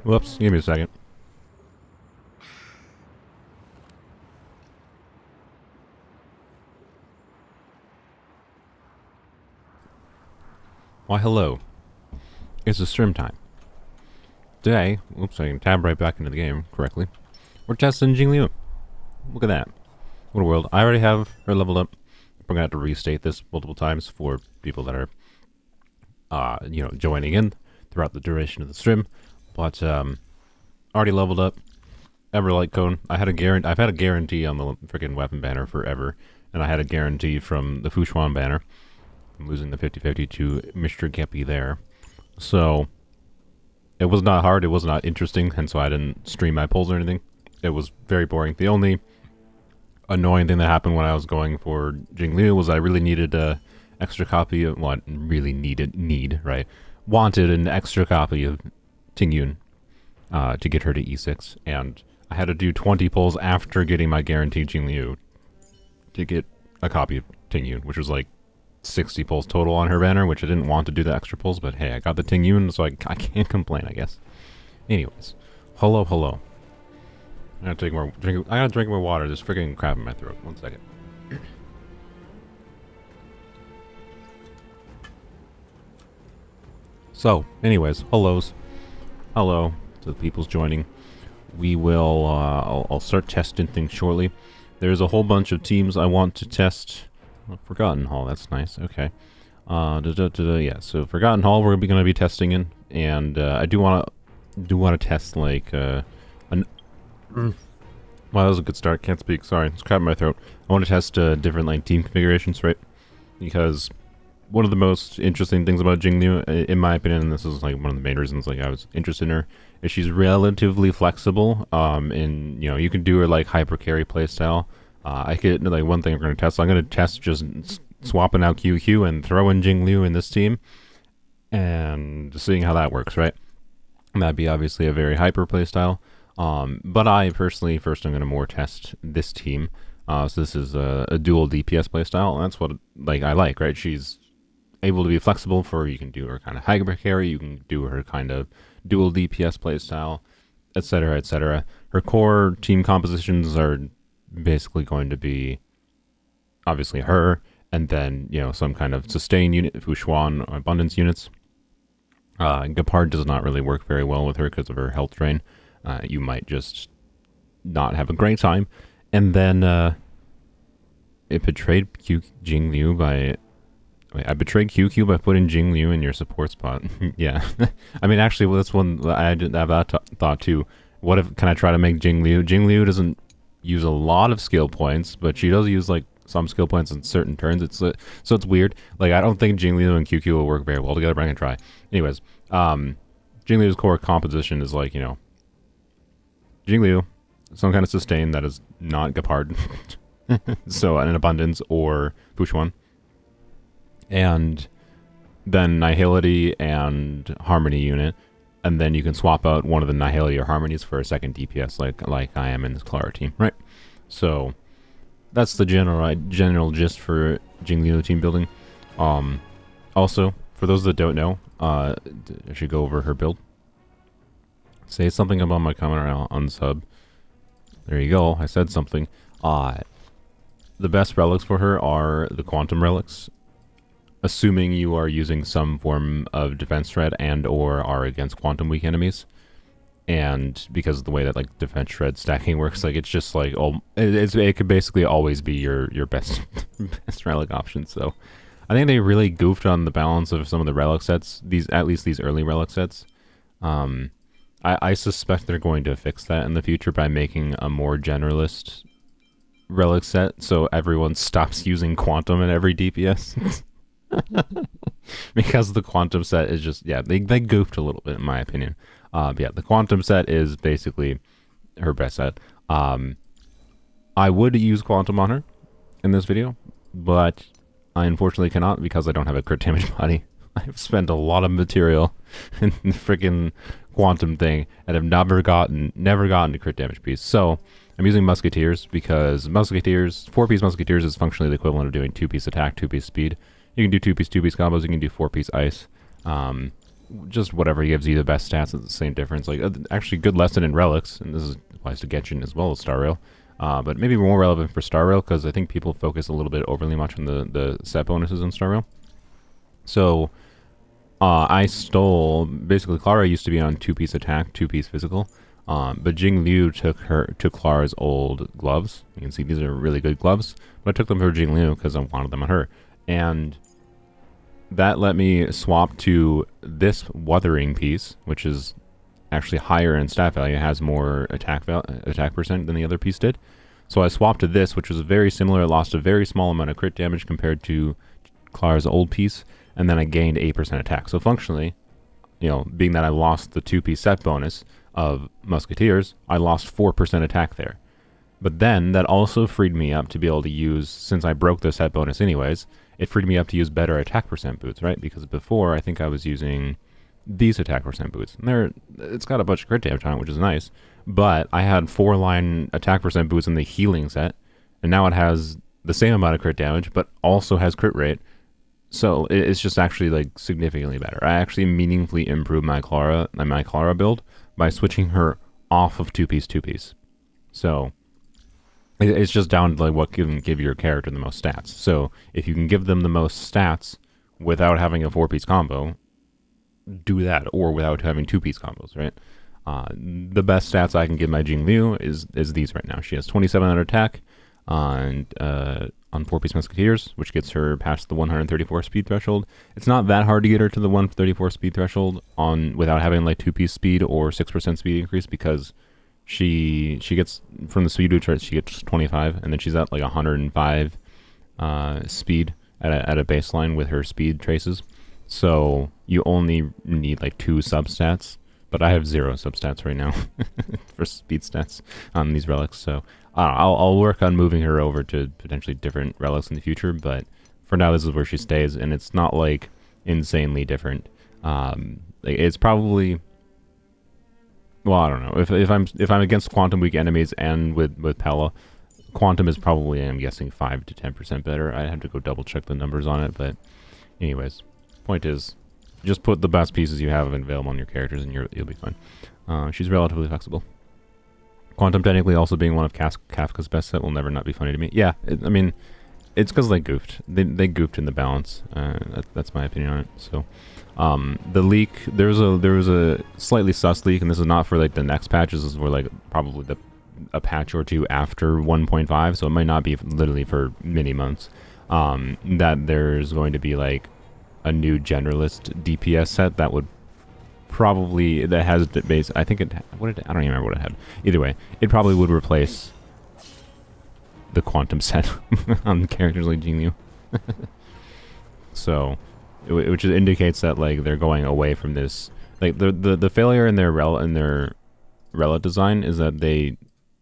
Whoops, give me a second. Why, hello. It's a stream time. Today, oops, I can tab right back into the game correctly. We're testing Jingliu. Look at that. What a world. I already have her leveled up. We're gonna have to restate this multiple times for people that are, joining in throughout the duration of the stream. But, already leveled up. Everlight cone. I've had a guarantee on the freaking weapon banner forever, and I had a guarantee from the Fushuan banner. I'm losing the 50-50 to Mr. Qingque there. So, it was not hard, it was not interesting, hence why I didn't stream my polls or anything. It was very boring. The only annoying thing that happened when I was going for Jingliu was I really needed a extra copy of, well, right? Wanted an extra copy of Tingyun to get her to E6, and I had to do 20 polls after getting my guaranteed Jingliu to get a copy of Tingyun, which was like 60 polls total on her banner, which I didn't want to do the extra polls, but hey, I got the Tingyun, so I can't complain, I guess. Anyways, hello. I gotta drink more water. There's freaking crap in my throat. 1 second. So, anyways, hello to the people's joining. We will, I'll start testing things shortly. There's a whole bunch of teams I want to test. Forgotten Hall, that's nice. Okay. Yeah, so Forgotten Hall we're going to be testing in, and I do want to test like wow, that was a good start. Can't speak. Sorry, it's crap in my throat. I want to test different like team configurations, right? Because one of the most interesting things about Jingliu, in my opinion, and this is like one of the main reasons like I was interested in her, is she's relatively flexible. You can do her like Hypercarry playstyle. I could, like, one thing I'm going to test, I'm going to test just swapping out Qingque and throwing Jingliu in this team, and seeing how that works, right? And that'd be obviously a very hyper playstyle. But I personally, first I'm going to more test this team. So this is a dual DPS playstyle, and that's what I like, right? She's able to be flexible for, you can do her kind of Hypercarry, you can do her kind of dual DPS playstyle, etc., etc. Her core team compositions are basically going to be obviously her, and then some kind of sustain unit, Fushuan abundance units. Gepard does not really work very well with her because of her health drain. You might just not have a great time. And then it betrayed Jingliu by... Wait, I betrayed Qingque by putting Jingliu in your support spot. Yeah. I mean, actually, well, that's one I didn't have that thought too. What if, can I try to make Jingliu? Jingliu doesn't use a lot of skill points, but she does use like some skill points in certain turns. So it's weird. Like, I don't think Jingliu and Qingque will work very well together, but I can try. Anyways, Jingliu's core composition is like, Jingliu, some kind of sustain that is not Gepard. So an abundance or Fushuan. And then Nihility and Harmony unit. And then you can swap out one of the Nihility or Harmonies for a second DPS, like I am in this Clara team, right? So that's the general gist for Jingliu team building. Also, for those that don't know, I should go over her build. Say something about my comment or I'll unsub. There you go. I said something. The best relics for her are the quantum relics, assuming you are using some form of defense shred and or are against quantum weak enemies. And because of the way that like defense shred stacking works, like it's just like it could basically always be your best best relic option. So I think they really goofed on the balance of some of the relic sets, at least these early relic sets. I suspect they're going to fix that in the future by making a more generalist relic set, so everyone stops using quantum in every DPS. Because the quantum set is just, yeah, they goofed a little bit in my opinion. But yeah, the quantum set is basically her best set. I would use quantum on her in this video, but I unfortunately cannot because I don't have a crit damage body. I've spent a lot of material in the freaking quantum thing and have never gotten a crit damage piece. So I'm using Musketeers because 4-piece Musketeers is functionally the equivalent of doing 2-piece attack, 2-piece speed. You can do 2-piece combos, you can do 4-piece ice. just whatever gives you the best stats is the same difference. Like, actually, good lesson in relics, and this applies to Genshin as well as Star Rail, but maybe more relevant for Star Rail because I think people focus a little bit overly much on the set bonuses in Star Rail. So, I stole, basically Clara used to be on 2-piece attack, 2-piece physical, but Jingliu took Clara's old gloves. You can see these are really good gloves, but I took them for Jingliu because I wanted them on her. And that let me swap to this Wuthering piece, which is actually higher in stat value, has more attack percent than the other piece did. So I swapped to this, which was very similar. It lost a very small amount of crit damage compared to Clara's old piece, and then I gained 8% attack. So functionally, you know, being that I lost the 2-piece set bonus of Musketeers, I lost 4% attack there. But then that also freed me up to be able to use, since I broke the set bonus anyways, it freed me up to use better attack percent boots, right? Because before, I think I was using these attack percent boots. And it's got a bunch of crit damage on it, which is nice. But I had 4-line attack percent boots in the healing set, and now it has the same amount of crit damage, but also has crit rate. So it's just actually like significantly better. I actually meaningfully improved my Clara build by switching her off of 2-piece. So it's just down to like what can give your character the most stats. So if you can give them the most stats without having a 4-piece combo, do that, or without having 2-piece combos, right? The best stats I can give my Jingliu is these right now. She has 2700 attack on 4-piece Musketeers, which gets her past the 134 speed threshold. It's not that hard to get her to the 134 speed threshold without having like 2-piece speed or 6% speed increase, because she gets, from the speed boot chart, she gets 25, and then she's at like 105 speed at a baseline with her speed traces. So you only need like 2 substats, but I have 0 substats right now for speed stats on these relics. So I'll work on moving her over to potentially different relics in the future, but for now this is where she stays, and it's not like insanely different. It's probably, well, I don't know, if I'm against quantum weak enemies and with Pela, quantum is probably, I'm guessing, 5 to 10% better. I have to go double check the numbers on it, but anyways, point is, just put the best pieces you have available on your characters and you'll be fine. She's relatively flexible. Quantum technically also being one of Kafka's best set will never not be funny to me. Yeah, I mean, it's because they goofed. They goofed in the balance. That's my opinion on it. So, the leak, there was a slightly sus leak, and this is not for like the next patch. This is for like probably a patch or two after 1.5, so it might not be literally for many months. That there's going to be like a new generalist DPS set that would probably, that has base, I think I don't even remember what it had. Either way, it probably would replace the quantum set on characters like Jingliu. So, which indicates that like they're going away from this. Like the failure in their relic design is that they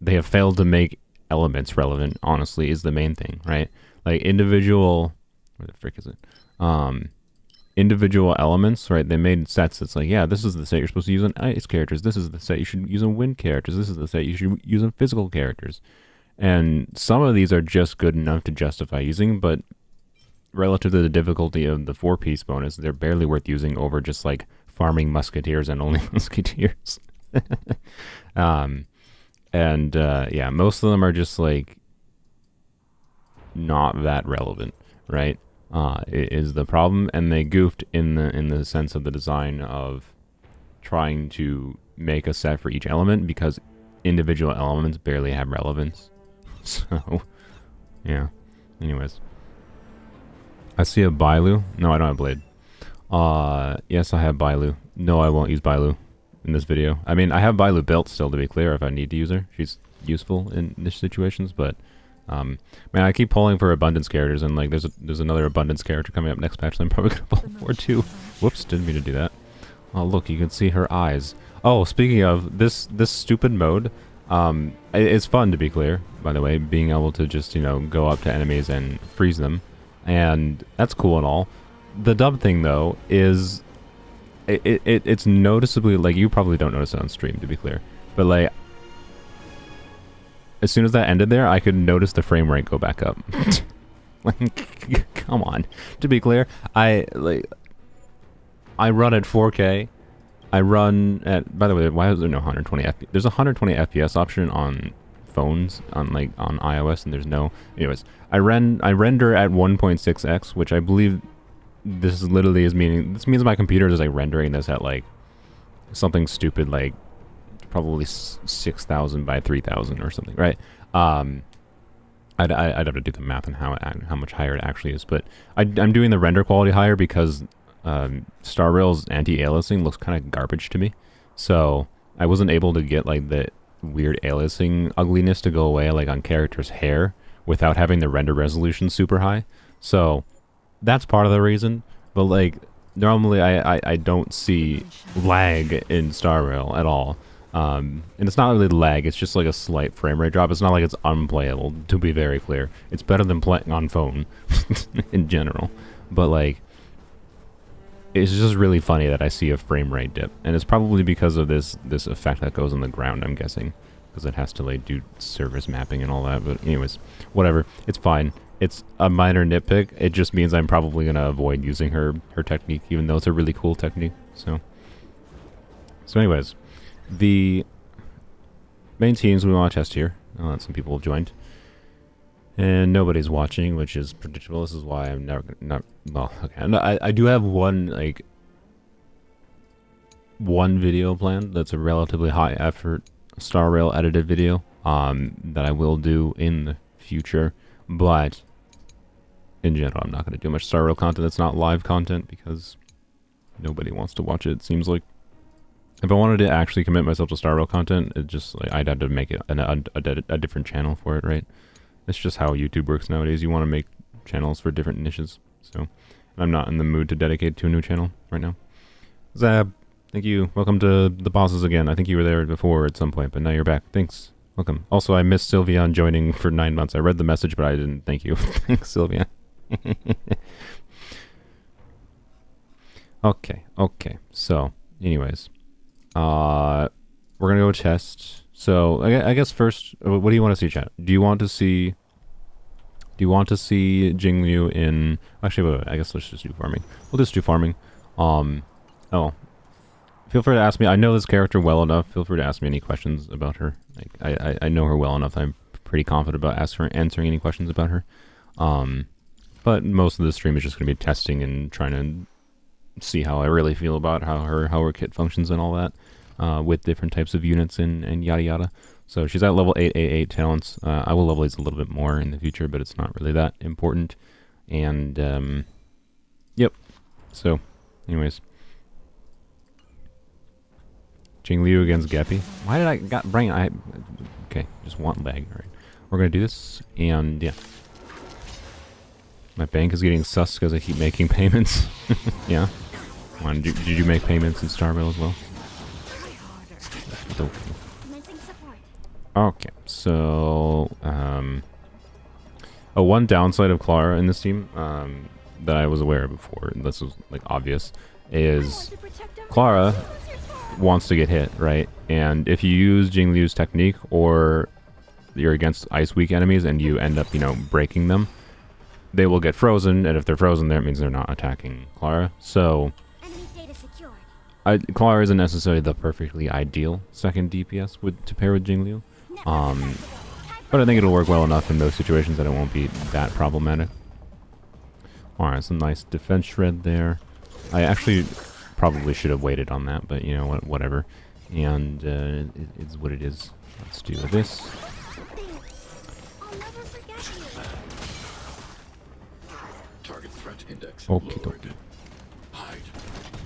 have failed to make elements relevant. Honestly, is the main thing, right? Like individual, where the frick is it? Individual elements, right? They made sets that's like, yeah, this is the set you're supposed to use on ice characters. This is the set you should use on wind characters. This is the set you should use on physical characters. And some of these are just good enough to justify using, but relative to the difficulty of the 4-piece bonus, they're barely worth using over just like farming Musketeers and only Musketeers. Yeah, most of them are just like not that relevant, right? Is the problem, and they goofed in the sense of the design of trying to make a set for each element, because individual elements barely have relevance. So, yeah. Anyways, I see a Bailu. No, I don't have Blade. Yes, I have Bailu. No, I won't use Bailu in this video. I mean, I have Bailu built still, to be clear, if I need to use her. She's useful in niche situations, but man, I keep pulling for abundance characters, and like there's another abundance character coming up next patch that I'm probably gonna pull for too. Whoops, didn't mean to do that. Oh look, you can see her eyes. Oh, speaking of this stupid mode, it's fun, to be clear, by the way, being able to just, you know, go up to enemies and freeze them, and that's cool and all. The dumb thing though is it's noticeably, like, you probably don't notice it on stream, to be clear, but like as soon as that ended there, I could notice the frame rate go back up. Like, come on. To be clear, I run at 4K. I run at, by the way, why is there no 120 FPS? There's a 120 FPS option on phones, on iOS, and there's no. Anyways, I render at 1.6x, which I believe this literally is meaning. This means my computer is like rendering this at like something stupid, like probably 6,000 by 3,000 or something, right? I'd have to do the math on how much higher it actually is, but I'm doing the render quality higher because Star Rail's anti-aliasing looks kind of garbage to me, so I wasn't able to get like the weird aliasing ugliness to go away, like on characters' hair, without having the render resolution super high. So that's part of the reason. But like normally, I don't see lag in Star Rail at all. And it's not really lag, it's just like a slight frame rate drop. It's not like it's unplayable, to be very clear. It's better than playing on phone in general. But like, it's just really funny that I see a frame rate dip. And it's probably because of this effect that goes on the ground, I'm guessing. Because it has to like do surface mapping and all that. But anyways, whatever. It's fine. It's a minor nitpick. It just means I'm probably going to avoid using her technique, even though it's a really cool technique. So anyways. The main teams we want to test here. Some people have joined, and nobody's watching, which is predictable. This is why I'm never not. Well, okay. I do have one video planned. That's a relatively high effort Star Rail edited video. That I will do in the future, but in general, I'm not going to do much Star Rail content that's not live content because nobody wants to watch it. It seems like. If I wanted to actually commit myself to Star Rail content, it just like I'd have to make it a different channel for it, right? It's just how YouTube works nowadays. You want to make channels for different niches. So I'm not in the mood to dedicate to a new channel right now. Zab, thank you. Welcome to the bosses again. I think you were there before at some point, but now you're back. Thanks. Welcome. Also, I missed Sylvian joining for 9 months. I read the message, but I didn't thank you. Thanks, Sylvian. Okay. So, anyways. We're gonna go test. So I guess first, what do you want to see, chat? Do you want to see Jingliu in? Actually, wait, I guess let's just do farming. We'll just do farming. Oh, feel free to ask me. I know this character well enough. Feel free to ask me any questions about her. Like I know her well enough. I'm pretty confident about answering any questions about her. But most of the stream is just gonna be testing and trying to see how I really feel about how her kit functions and all that, with different types of units and yada yada. So she's at level 888 talents. I will level these a little bit more in the future, but it's not really that important. And yep. So, anyways, Jingliu against Geppy. Why did I bring? Okay, just want lag. All right, we're gonna do this, and yeah. My bank is getting sus because I keep making payments. Yeah. Come on, did you make payments in Star Rail as well? Okay, so one downside of Clara in this team that I was aware of before, and this was like obvious, is Clara wants to get hit, right? And if you use Jingliu's technique, or you're against ice weak enemies and you end up, breaking them, they will get frozen, and if they're frozen, that means they're not attacking Clara. So, Clara isn't necessarily the perfectly ideal second DPS to pair with Jingliu. But I think it'll work well enough in those situations that it won't be that problematic. Alright, some nice defense shred there. I actually probably should have waited on that, but whatever. And it's what it is. Let's do this. Okay, okay.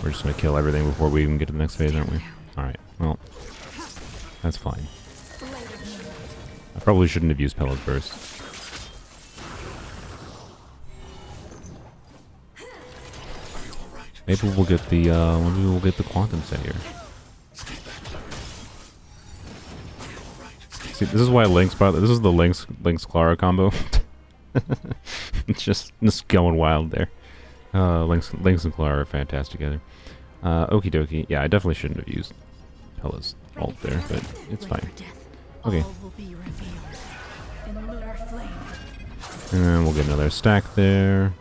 We're just gonna kill everything before we even get to the next phase, aren't we? Alright, well, that's fine. I probably shouldn't have used Pela's burst. Maybe we'll get the quantum set here. See, this is why Lynx, this is the Lynx Clara combo. It's just going wild there. Lynx and Clara are fantastic together. Okie dokie. Yeah, I definitely shouldn't have used Pela's ult there, but it's fine. Okay. And then we'll get another stack there.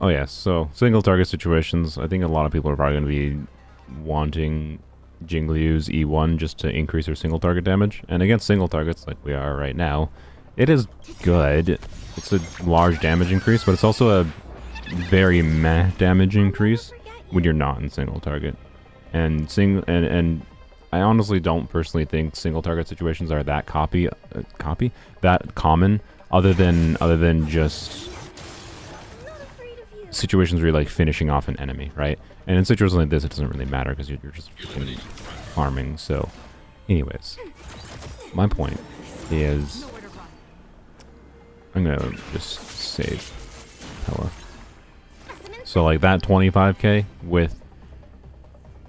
Oh yes, so single target situations. I think a lot of people are probably going to be wanting Jingliu's E1 just to increase her single target damage. And against single targets, like we are right now, it is good. It's a large damage increase, but it's also a very meh damage increase when you're not in single target. And I honestly don't personally think single target situations are that that common, other than just situations where you're like finishing off an enemy, right? And in situations like this, it doesn't really matter because you're just freaking farming. So, anyways, my point is, I'm gonna just save Pela. So like that 25k with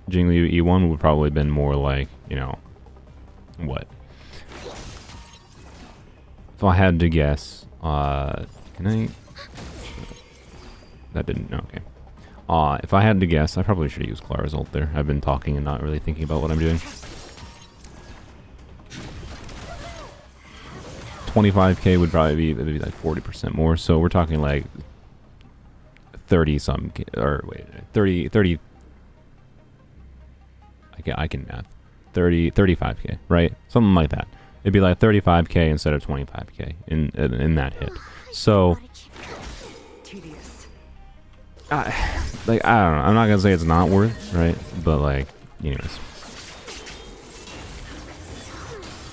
Jingliu E1 would probably been more like, you know, what? If I had to guess, can I? That didn't, okay. If I had to guess, I probably should have used Clara's ult there. I've been talking and not really thinking about what I'm doing. 25k would probably be like 40% more, so we're talking like 30 some, or wait, 30, I can math. 35k, right? Something like that. It'd be like 35k instead of 25k in that hit. So, like, I don't know. I'm not gonna say it's not worth, right? But like, anyways,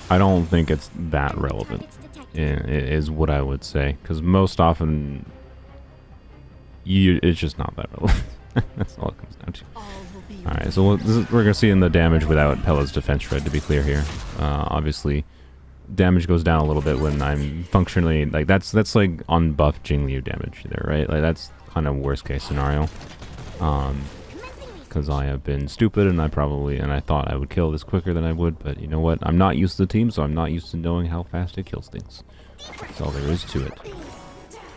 I don't think it's that relevant. Is what I would say, because most often, it's just not that relevant. That's all it comes down to. Alright, so we're gonna see in the damage without Pela's defense shred, to be clear here. Obviously, damage goes down a little bit when I'm functionally, like, that's like on buff Jingliu damage there, right? Like, that's kind of worst case scenario. Because I have been stupid and I thought I would kill this quicker than I would, but you know what? I'm not used to the team, so I'm not used to knowing how fast it kills things. That's all there is to it.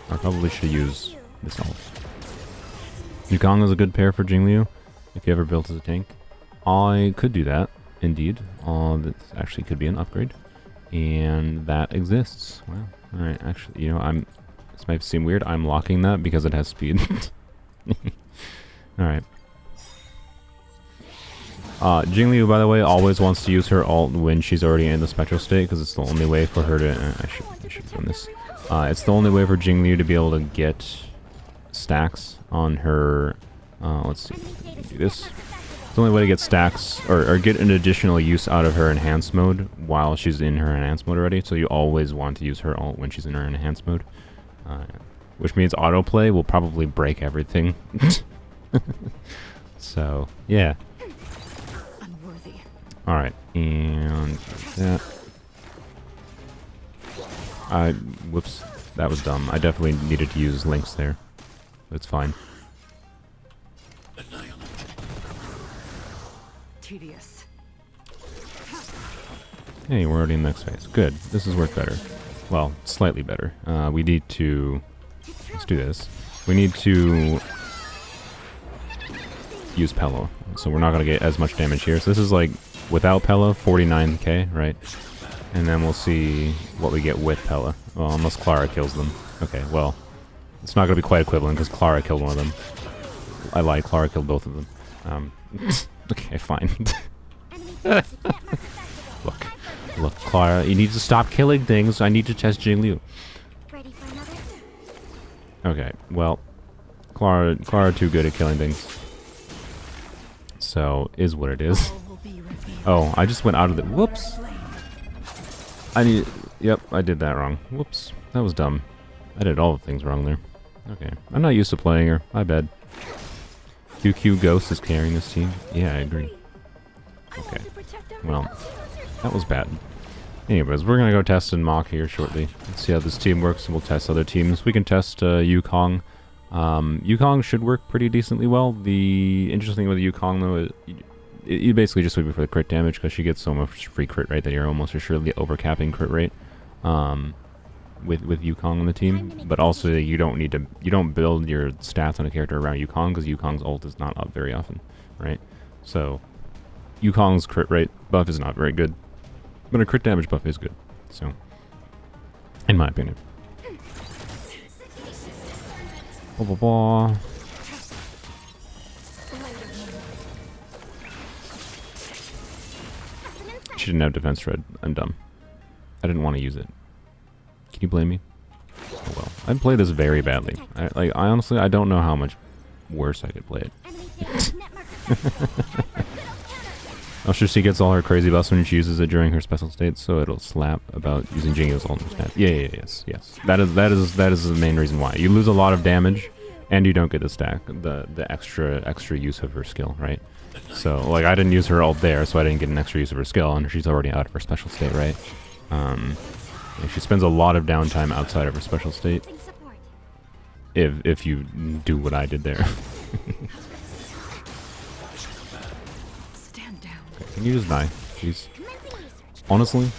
I probably should use this ult. Yukong is a good pair for Jingliu, if you ever built as a tank. I could do that, indeed. That actually could be an upgrade. And that exists. Wow. Alright, actually, you know, this might seem weird, I'm locking that because it has speed. Alright. Jingliu, by the way, always wants to use her ult when she's already in the spectral state, because it's the only way for her to... I should have done this. It's the only way for Jingliu to be able to get stacks on her... let's see. Do this. It's the only way to get stacks, or get an additional use out of her enhanced mode while she's in her enhanced mode already. So you always want to use her ult when she's in her enhanced mode. Which means autoplay will probably break everything. So, yeah. Alright, and that. Whoops, that was dumb. I definitely needed to use Lynx there. But it's fine. Tedious. Hey, we're already in the next phase. Good. This has worked better. Well, slightly better. We need to... Let's do this. We need to use Pela. So we're not going to get as much damage here. So this is like, without Pela, 49k, right? And then we'll see what we get with Pela. Well, unless Clara kills them. Okay, well, it's not going to be quite equivalent because Clara killed one of them. I lied, Clara killed both of them. Okay, fine. Look, Clara, you need to stop killing things. I need to test Jingliu. Okay, well, Clara too good at killing things. So, is what it is. Oh, I just went out of the... Whoops! Yep, I did that wrong. Whoops, that was dumb. I did all the things wrong there. Okay, I'm not used to playing her. My bad. QQ Ghost is carrying this team. Yeah, I agree. Okay, well, that was bad. Anyways, we're gonna go test and mock here shortly. Let's see how this team works, and we'll test other teams. We can test Yukong. Yukong should work pretty decently well. The interesting thing with Yukong, though, is you basically just sweep it for the crit damage because she gets so much free crit rate that you're almost assuredly overcapping crit rate with Yukong on the team. But also, you don't build your stats on a character around Yukong because Yukong's ult is not up very often, right? So, Yukong's crit rate buff is not very good. But a crit damage buff is good, so, in my opinion. Blah, blah, blah. She didn't have defense thread. I'm dumb. I didn't want to use it. Can you blame me? Oh well. I play this very badly. I honestly, I don't know how much worse I could play it. Oh, sure, she gets all her crazy buffs when she uses it during her special state, so it'll slap about using Jingliu's ult. Yes. That is the main reason why. You lose a lot of damage, and you don't get the stack, the extra use of her skill, right? So, like, I didn't use her ult there, so I didn't get an extra use of her skill, and she's already out of her special state, right? And she spends a lot of downtime outside of her special state. If you do what I did there. Okay, can you just die? Jeez. Honestly,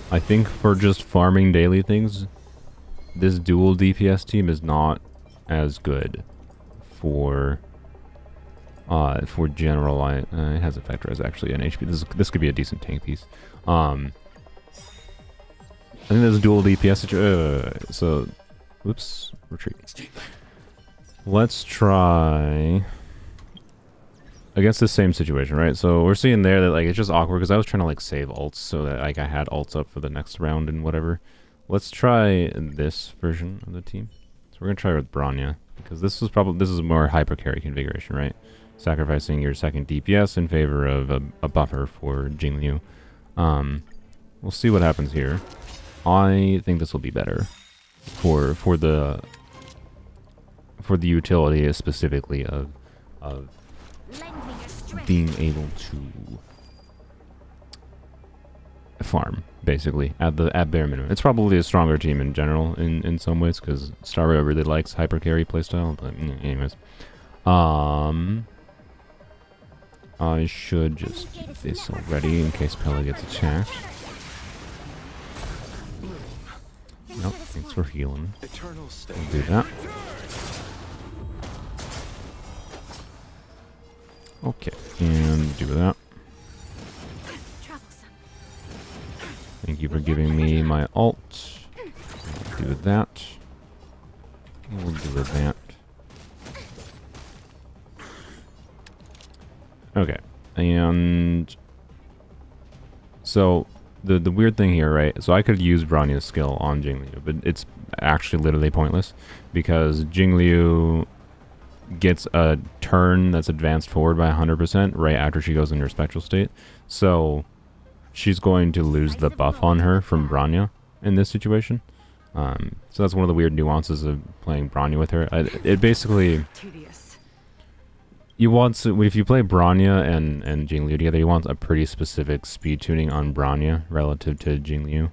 I think for just farming daily things, this dual DPS team is not as good for general. It has effect res actually and HP. This could be a decent tank piece. I think there's dual DPS. So, whoops, retreat. Let's try against the same situation, right? So we're seeing there that like it's just awkward because I was trying to like save ults so that like I had ults up for the next round and whatever. Let's try this version of the team. So we're gonna try with Bronya because this is a more hypercarry configuration, right? Sacrificing your second DPS in favor of a buffer for Jingliu. We'll see what happens here. I think this will be better for the utility specifically of being able to farm basically at bare minimum. It's probably a stronger team in general in some ways because Star Rail really likes hypercarry playstyle. But anyways, I should just get this already in case Pela gets attacked. Nope, thanks for healing. We'll do that. Okay, and do that. Thank you for giving me my ult. We'll do that. We'll do that. Okay, and so the weird thing here, right? So I could use Bronya's skill on Jingliu, but it's actually literally pointless because Jingliu gets a turn that's advanced forward by 100% right after she goes into her spectral state. So she's going to lose the buff on her from Bronya in this situation. So that's one of the weird nuances of playing Bronya with her. It basically... You want to, if you play Bronya and Jingliu together, you want a pretty specific speed tuning on Bronya relative to Jingliu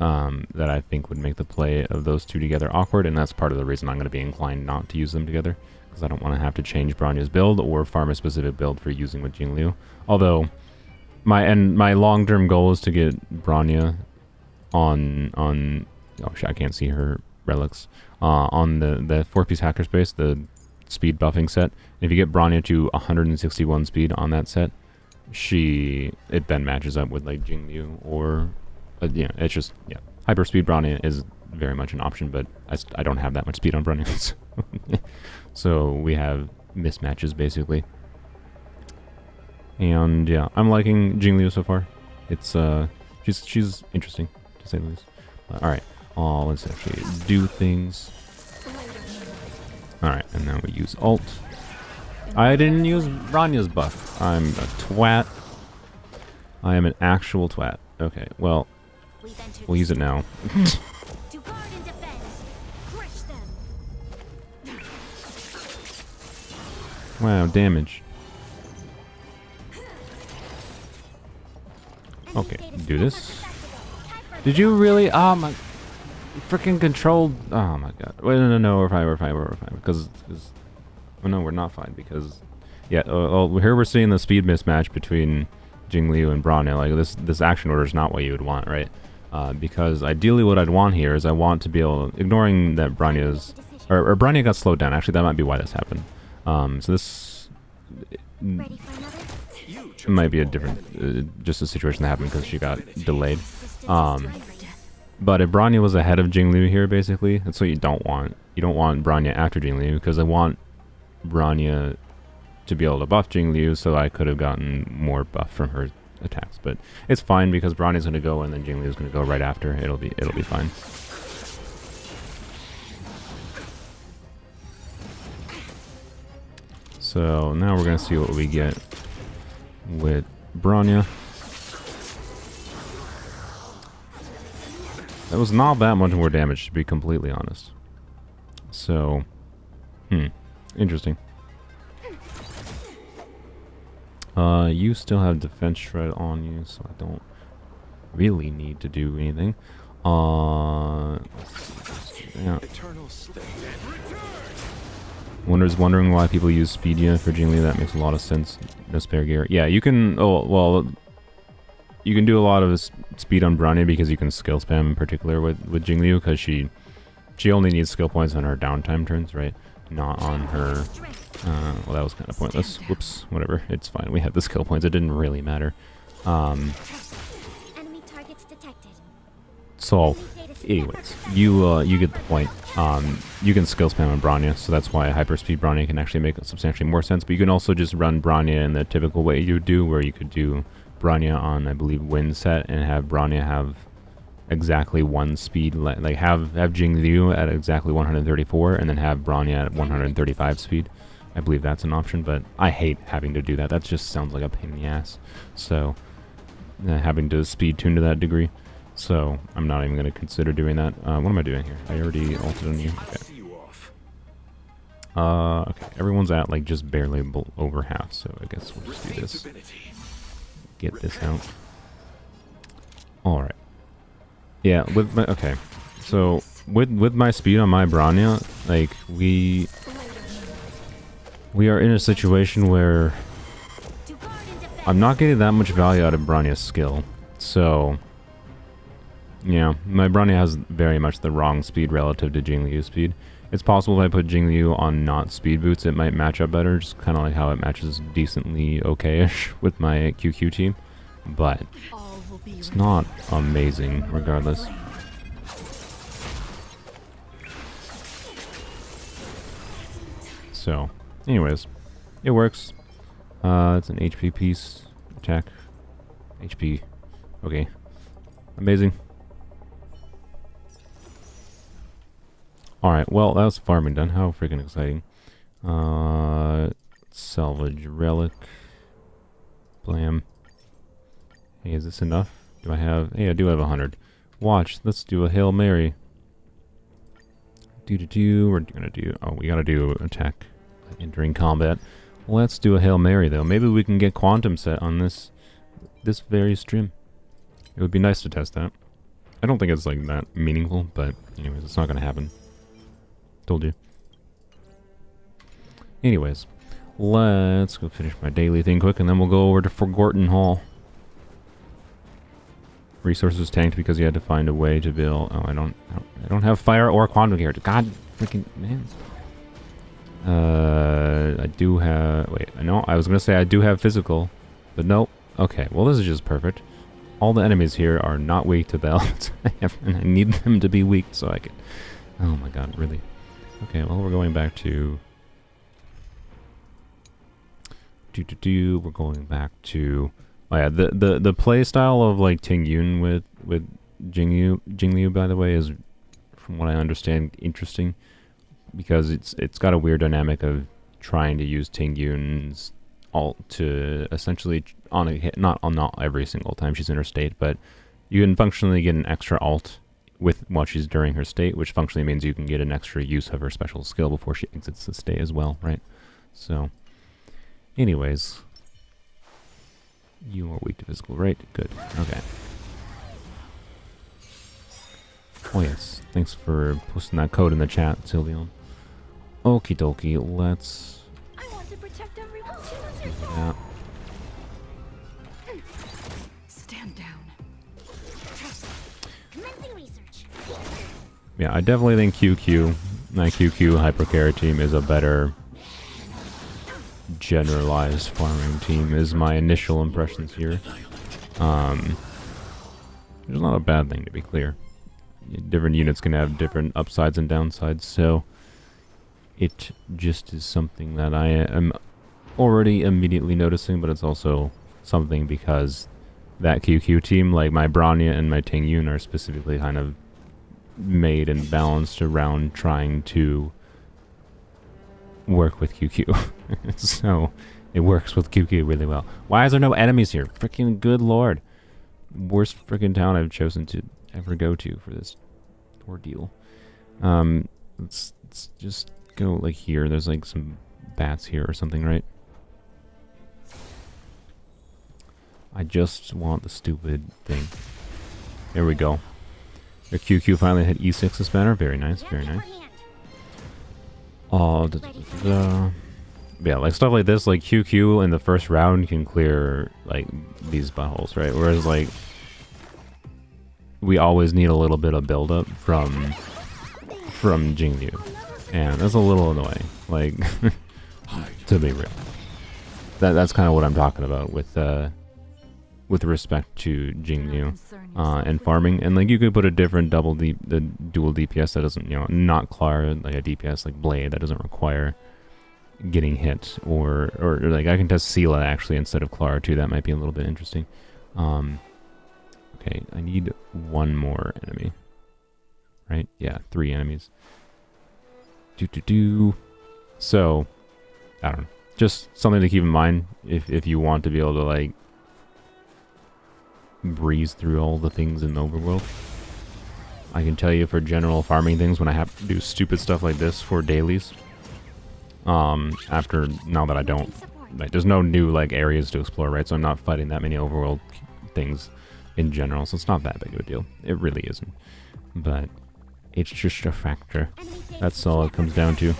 that I think would make the play of those two together awkward, and that's part of the reason I'm going to be inclined not to use them together, because I don't want to have to change Bronya's build or farm a specific build for using with Jingliu. Although my long-term goal is to get Bronya on oh shit, I can't see her relics on the 4-piece hackerspace, the speed buffing set. If you get Bronya to 161 speed on that set, it then matches up with like Jingliu or yeah, it's just, yeah, hyper speed Bronya is very much an option, but I don't have that much speed on Bronya. So we have mismatches basically. And yeah, I'm liking Jingliu so far. It's she's interesting to say the least. All right, let's actually do things. All right, and then we use ult. I didn't use Bronya's buff. I'm a twat. I am an actual twat. Okay, well, we'll use it now. Wow, damage. Okay, do this. Did you really? Oh my, freaking controlled. Oh my god. Wait, no, we're fine. Because, oh no, we're not fine because, yeah. Here we're seeing the speed mismatch between Jingliu and Bronya. Like this action order is not what you would want, right? Because ideally, what I'd want here is I want to be able, ignoring that Bronya's or Bronya got slowed down. Actually, that might be why this happened. So this might be a different, just a situation that happened because she got delayed. But if Bronya was ahead of Jingliu here, basically, that's what you don't want. You don't want Bronya after Jingliu, because I want Bronya to be able to buff Jingliu, so I could have gotten more buff from her attacks. But it's fine because Bronya's going to go and then Jingliu's going to go right after. It'll be fine. So now we're going to see what we get with Bronya. That was not that much more damage, to be completely honest. So, interesting. You still have defense shred on you, so I don't really need to do anything. Yeah. Wondering why people use Speedia for Jingliu. That makes a lot of sense. No spare gear. Yeah, you can. Oh well, you can do a lot of speed on Bronya because you can skill spam in particular with Jingliu, because she only needs skill points on her downtime turns, right? Not on her. Well, that was kind of pointless. Whoops. Whatever. It's fine. We had the skill points. It didn't really matter. Enemy targets detected. So, anyways, you get the point. You can skill spam on Bronya, so that's why hyperspeed Bronya can actually make substantially more sense. But you can also just run Bronya in the typical way you would do, where you could do Bronya on, I believe, wind set, and have Bronya have exactly one speed, like have Jingliu at exactly 134, and then have Bronya at 135 speed. I believe that's an option, but I hate having to do that. That just sounds like a pain in the ass. So, having to speed tune to that degree. So, I'm not even going to consider doing that. What am I doing here? I already ulted on you. Okay. Okay, everyone's at like just barely over half, so I guess we'll just do this. Get this out. Alright. Yeah, with my... Okay. So, with my speed on my Bronya, like, we are in a situation where I'm not getting that much value out of Bronya's skill. So, yeah, my Bronya has very much the wrong speed relative to Jingliu's speed. It's possible if I put Jingliu on not speed boots, it might match up better, just kind of like how it matches decently okay-ish with my QQ team. But it's not amazing, regardless. So, anyways, it works. It's an HP piece. Attack. HP. Okay. Amazing. Alright, well, that was farming done. How freaking exciting. Salvage relic. Blam. Hey, is this enough? Do I have... Hey, I do have 100. Watch, let's do a Hail Mary. We're gonna do... Oh, we gotta do attack entering combat. Let's do a Hail Mary, though. Maybe we can get quantum set on this very stream. It would be nice to test that. I don't think it's, like, that meaningful, but anyways, it's not gonna happen. Told you. Anyways, let's go finish my daily thing quick, and then we'll go over to Forgotten Hall. Resources tanked because you had to find a way to build. Oh, I don't have fire or quantum gear. God freaking man. I do have. Wait, I know. I was gonna say I do have physical, but nope. Okay, well this is just perfect. All the enemies here are not weak to belt, and I need them to be weak so I can. Oh my god, really? Okay, well we're going back to. We're going back to. Oh yeah, the play style of like Tingyun with Jingliu, by the way, is, from what I understand, interesting, because it's got a weird dynamic of trying to use Tingyun's ult to essentially on a hit, not every single time she's in her state, but you can functionally get an extra ult while she's during her state, which functionally means you can get an extra use of her special skill before she exits the state as well, right? So, anyways. You are weak to physical, right? Good. Okay. Oh yes. Thanks for posting that code in the chat, Sylveon. Okie dokie, let's... I want to protect everyone. Yeah. Stand down. Commencing research. Yeah, I definitely think QQ, my QQ Hypercarry team is a better generalized farming team, is my initial impressions here. It's not a bad thing, to be clear. different units can have different upsides and downsides, so it just is something that I am already immediately noticing, but it's also something because that Qingque team, like my Bronya and my Tingyun, are specifically kind of made and balanced around trying to work with Qingque. So it works with Qingque really well. Why is there no enemies here? Freaking good lord. Worst freaking town I've chosen to ever go to for this ordeal. Let's just go like here. There's like some bats here or something, right? I just want the stupid thing. There we go. Your Qingque finally hit E6 this banner. Very nice, very nice. Oh, yeah, like stuff like this, like Qingque in the first round can clear like these buttholes, right? Whereas like we always need a little bit of build-up from Jingliu, and that's a little annoying. Like to be real, that's kind of what I'm talking about with respect to Jingliu and farming. And like you could put a different dual DPS that doesn't, you know, not Clara, like a DPS like Blade that doesn't require getting hit, or like I can test Pela actually instead of Clara too. That might be a little bit interesting. Okay, I need one more enemy, right? Yeah, 3 enemies. So I don't know, just something to keep in mind if you want to be able to like breeze through all the things in the overworld. I can tell you for general farming things, when I have to do stupid stuff like this for dailies, after, now that I don't, like, there's no new like areas to explore, right? So I'm not fighting that many overworld things in general, so it's not that big of a deal. It really isn't, but it's just a factor. That's all it comes down to.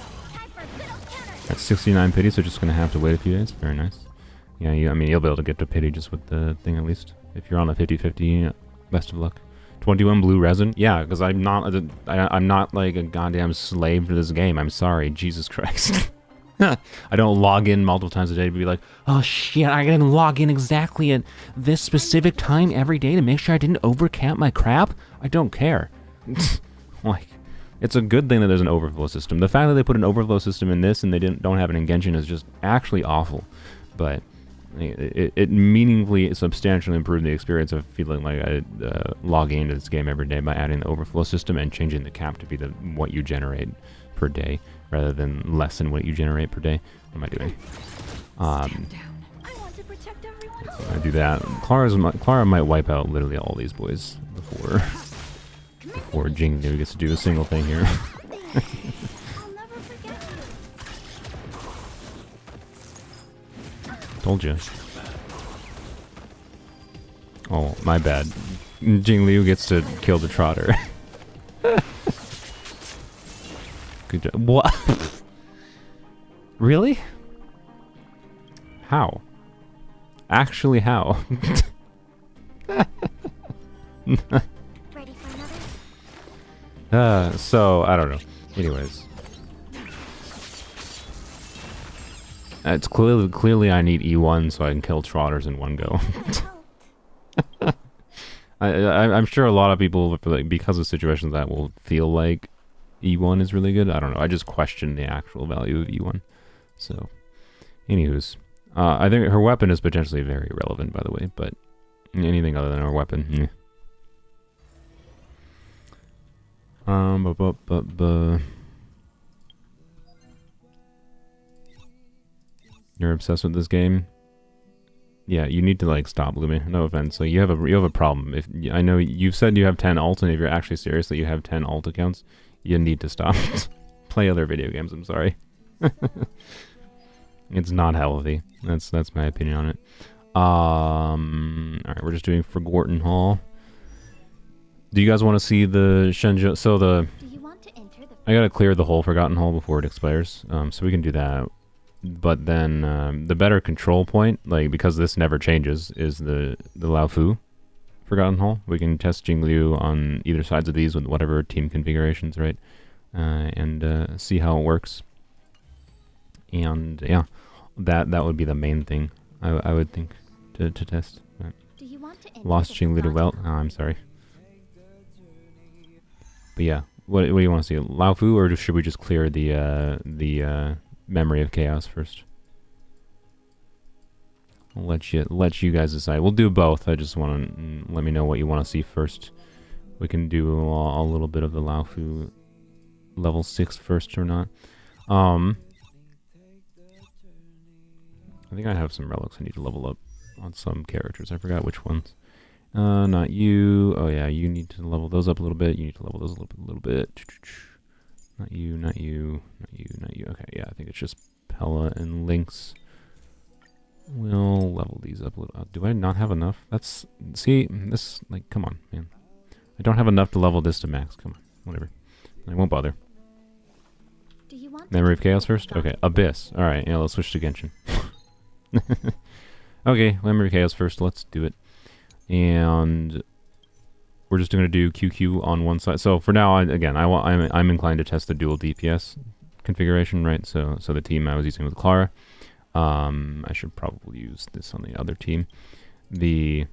At 69 pity, so just gonna have to wait a few days. Very nice. Yeah, I mean, you'll be able to get to pity just with the thing at least. If you're on a 50-50, best of luck. 21 blue resin? Yeah, because I'm not like a goddamn slave to this game. I'm sorry, Jesus Christ. I don't log in multiple times a day to be like, oh shit, I gotta log in exactly at this specific time every day to make sure I didn't overcap my crap? I don't care. Like, it's a good thing that there's an overflow system. The fact that they put an overflow system in this and they don't have it in Genshin is just actually awful. But it meaningfully, substantially improved the experience of feeling like I logging into this game every day by adding the overflow system and changing the cap to be what you generate per day rather than less than what you generate per day. What am I doing? I do that. Clara might wipe out literally all these boys before Jingliu gets to do a single thing here. Told you. Oh, my bad. Jingliu gets to kill the trotter. Good job. What? Really? How? Actually, how? Ready for another? So, I don't know. Anyways. It's clearly I need E1 so I can kill trotters in one go. I'm sure a lot of people, like, because of situations that will feel like E1 is really good. I don't know. I just question the actual value of E1. So, anywho's. I think her weapon is potentially very relevant, by the way, but anything other than her weapon, You're obsessed with this game? Yeah, you need to like stop, Lumi. No offense. Like you have a problem. If I know you've said you have 10 alt, and if you're actually serious that you have 10 alt accounts, you need to stop. Play other video games. I'm sorry. It's not healthy. That's my opinion on it. All right, we're just doing Forgotten Hall. Do you guys want to see the Shenzhou? So Do you want to enter the I gotta clear the whole Forgotten Hall before it expires. So we can do that. But then the better control point, like because this never changes, is the Laofu Forgotten Hall. We can test Jingliu on either sides of these with whatever team configurations, right? And see how it works. And yeah, that would be the main thing I would think to test. Do you want to enter Lost the Jingliu to Forgotten Welt. Hall? Oh, I'm sorry. But yeah, what do you want to see? Lao Fu, or should we just clear the memory of chaos first? I'll let you guys decide. We'll do both. I just want to let me know what you want to see first. We can do a little bit of the Lao Fu level 6 first or not. I think I have some relics I need to level up on some characters. I forgot which ones. Not you. Oh yeah, you need to level those up a little bit. You need to level those a little bit. Not you, not you, not you, not you. Okay, yeah, I think it's just Pela and Lynx. We'll level these up a little. Do I not have enough? That's... See, this... Like, come on, man. I don't have enough to level this to max. Come on, whatever. I won't bother. Do you want Memory of Chaos first? Okay, Abyss. Alright, yeah, let's switch to Genshin. Okay, Memory of Chaos first. Let's do it. And... we're just going to do QQ on one side. So for now, I'm inclined to test the dual DPS configuration, right? So the team I was using with Clara. I should probably use this on the other team. This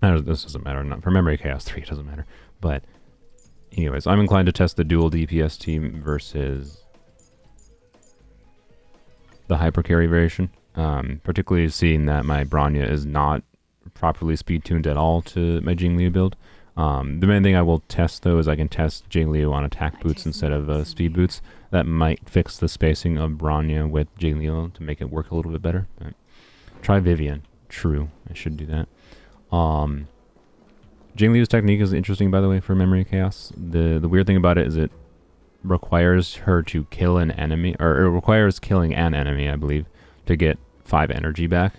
doesn't matter. Not for Memory of Chaos 3, it doesn't matter. But anyways, I'm inclined to test the dual DPS team versus the Hypercarry variation. Particularly seeing that my Bronya is not properly speed tuned at all to my Jingliu build. The main thing I will test though is I can test Jingliu on attack boots instead of speed boots. That might fix the spacing of Bronya with Jingliu to make it work a little bit better. But try Vivian. True, I should do that. Jingliu's technique is interesting, by the way, for Memory of Chaos. The weird thing about it is it requires her to kill an enemy, or it requires killing an enemy, I believe, to get 5 energy back.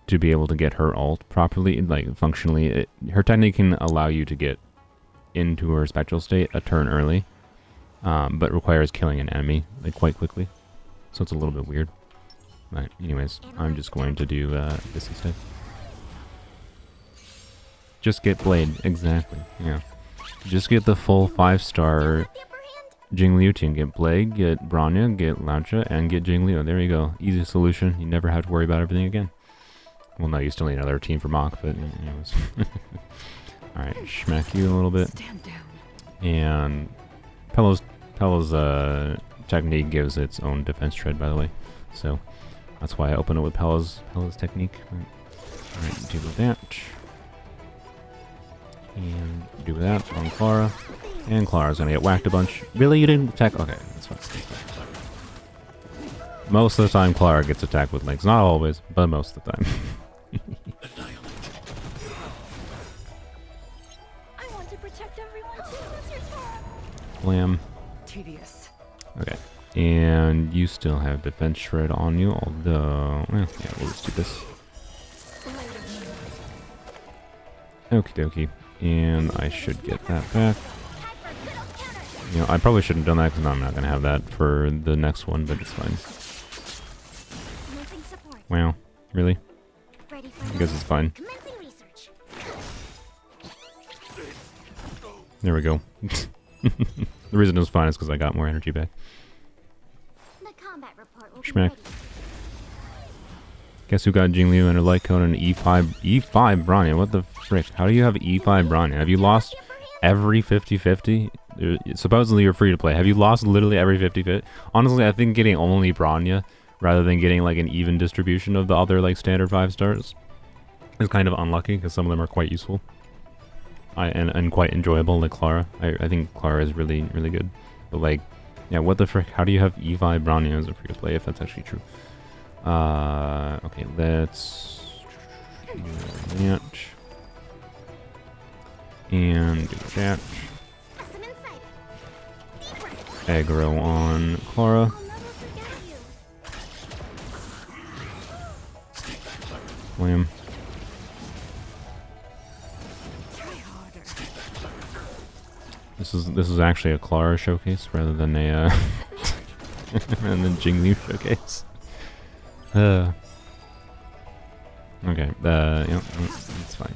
To be able to get her ult properly, like functionally, her technique can allow you to get into her spectral state a turn early, but requires killing an enemy like quite quickly. So it's a little bit weird. But anyways, I'm just going to do this instead. Just get Blade, exactly. Yeah, just get the full 5-star Jingliu team. Get Blade, get Bronya, get Launcha, and get Jingliu. There you go. Easy solution. You never have to worry about everything again. Well, no, you still need another team for Mach, but anyways. Alright, smack you a little bit. And Pela's technique gives its own defense tread, by the way. So that's why I open it with Pela's technique. Alright, do that. And do that on Clara. And Clara's gonna get whacked a bunch. Really? You didn't attack? Okay, that's fine. Most of the time, Clara gets attacked with Lynx. Not always, but most of the time. I want to protect everyone too. That's your turn. Lamb. Tedious. Okay. And you still have defense shred on you, although... Well, yeah, we'll just do this. Okie dokie. And I should get that back. You know, I probably shouldn't have done that because I'm not going to have that for the next one, but it's fine. Wow. Really? I guess it's fine. There we go. The reason it was fine is because I got more energy back. Schmack. Guess who got Jingliu and her light cone and E5 Bronya? What the frick? How do you have E5 Bronya? Have you lost every 50-50? Supposedly you're free to play. Have you lost literally every 50-50? Honestly, I think getting only Bronya rather than getting like an even distribution of the other like standard 5 stars is kind of unlucky because some of them are quite useful. And quite enjoyable, like Clara. I think Clara is really, really good. But like, yeah, what the frick? How do you have E5 Bronya as a free to play if that's actually true? Okay, let's do that. And do that. Aggro on Clara. Wham. This is actually a Clara showcase rather than a and then Jingliu showcase. Okay, yeah, it's fine.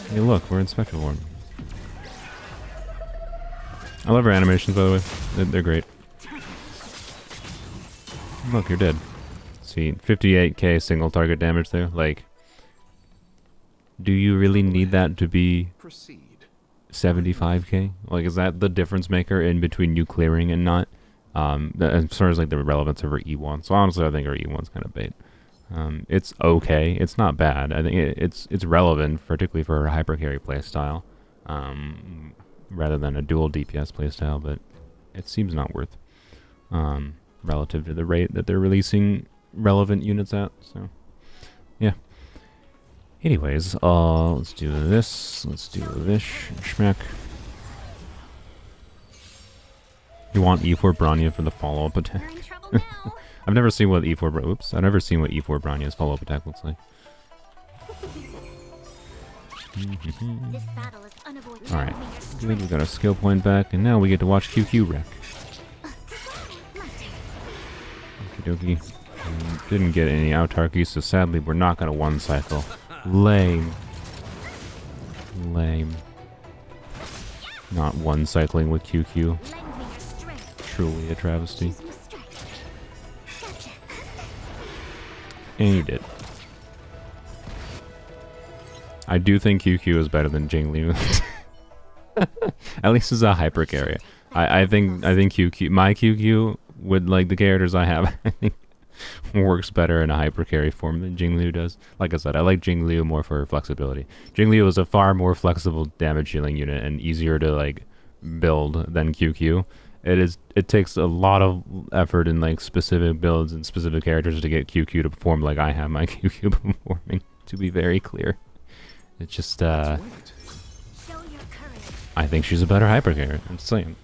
Hey, look, we're in Spectral Ward. I love her animations, by the way. They're great. Look, you're dead. See, 58k single target damage there. Like, do you really need that to be 75k? Like, is that the difference maker in between you clearing and not? As far as like the relevance of her E1. So honestly, I think her E1's kind of bait. It's okay. It's not bad. I think it's relevant, particularly for her hypercarry playstyle, rather than a dual DPS playstyle. But it seems not worth, relative to the rate that they're releasing relevant units at. So, yeah. Anyways, let's do this. Let's do this. Schmack. You want E4 Bronya for the follow-up attack? We're in trouble now. I've never seen what I've never seen what E4 Bronya's follow-up attack looks like. This battle is unavoidable. Alright, good, we got a skill point back, and now we get to watch Qingque wreck. Okie dokie. Didn't get any autarky, so sadly we're not gonna one cycle. Lame. Lame. Not one cycling with Qingque. Truly a travesty. And you did. I do think Qingque is better than Jingliu. At least as a hypercarry. I think Qingque, my Qingque, with like the characters I have, I think works better in a hypercarry form than Jingliu does. Like I said, I like Jingliu more for flexibility. Jingliu is a far more flexible damage dealing unit and easier to like build than Qingque. It takes a lot of effort in like specific builds and specific characters to get Qingque to perform like I have my Qingque performing, to be very clear. It's just I think she's a better hypercarry. I'm just saying.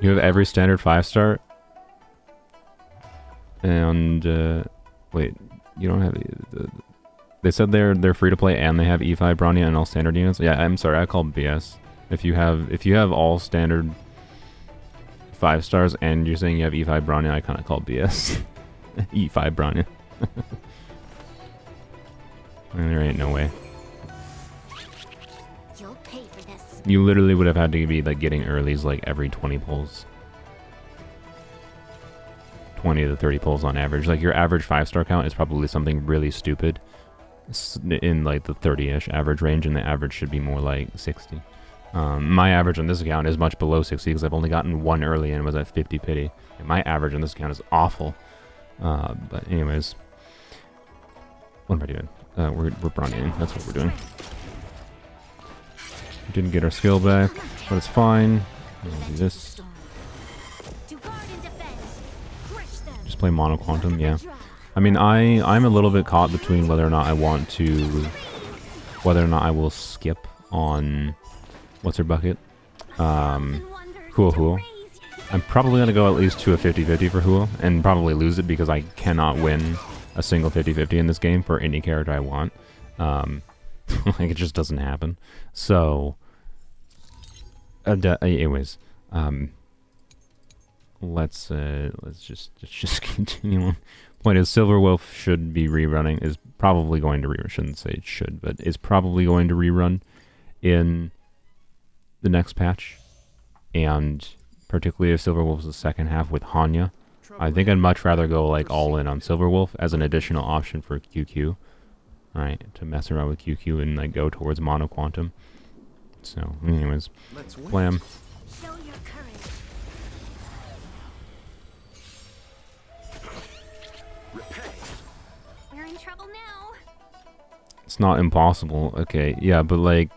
You have every standard 5-star. And wait, you don't have they said they're free to play and they have E5 Bronya and all standard units. Yeah, I'm sorry, I called BS. If you have all standard 5 stars and you're saying you have E5 Bronya, I kind of called BS. E5 Bronya. There ain't no way. You'll pay for this. You literally would have had to be like getting earlies like every 20 pulls. 20 to 30 pulls on average. Like your average 5-star count is probably something really stupid in like the 30-ish average range, and the average should be more like 60. My average on this account is much below 60 because I've only gotten one early and was at 50 pity. And my average on this account is awful. But anyways, what am I doing? We're Bronya. That's what we're doing. Didn't get our skill back, but it's fine. We'll do this. Just play Mono Quantum, yeah. I mean, I'm a little bit caught between whether or not I want to, whether or not I will skip on, what's her bucket? Hua. I'm probably going to go at least to a 50-50 for Hua, and probably lose it because I cannot win a single 50-50 in this game for any character I want. Like, it just doesn't happen. So, anyways, let's just continue on. Point is, Silver Wolf should be rerunning, is probably going to rerun, shouldn't say it should, but is probably going to rerun in the next patch. And particularly if Silver Wolf's the second half with Hanya, I think I'd much rather go like all in on Silver Wolf as an additional option for Qingque. Right, to mess around with Qingque and like go towards Mono Quantum. So, anyways, blam. We're in trouble now. It's not impossible. Okay, yeah, but like,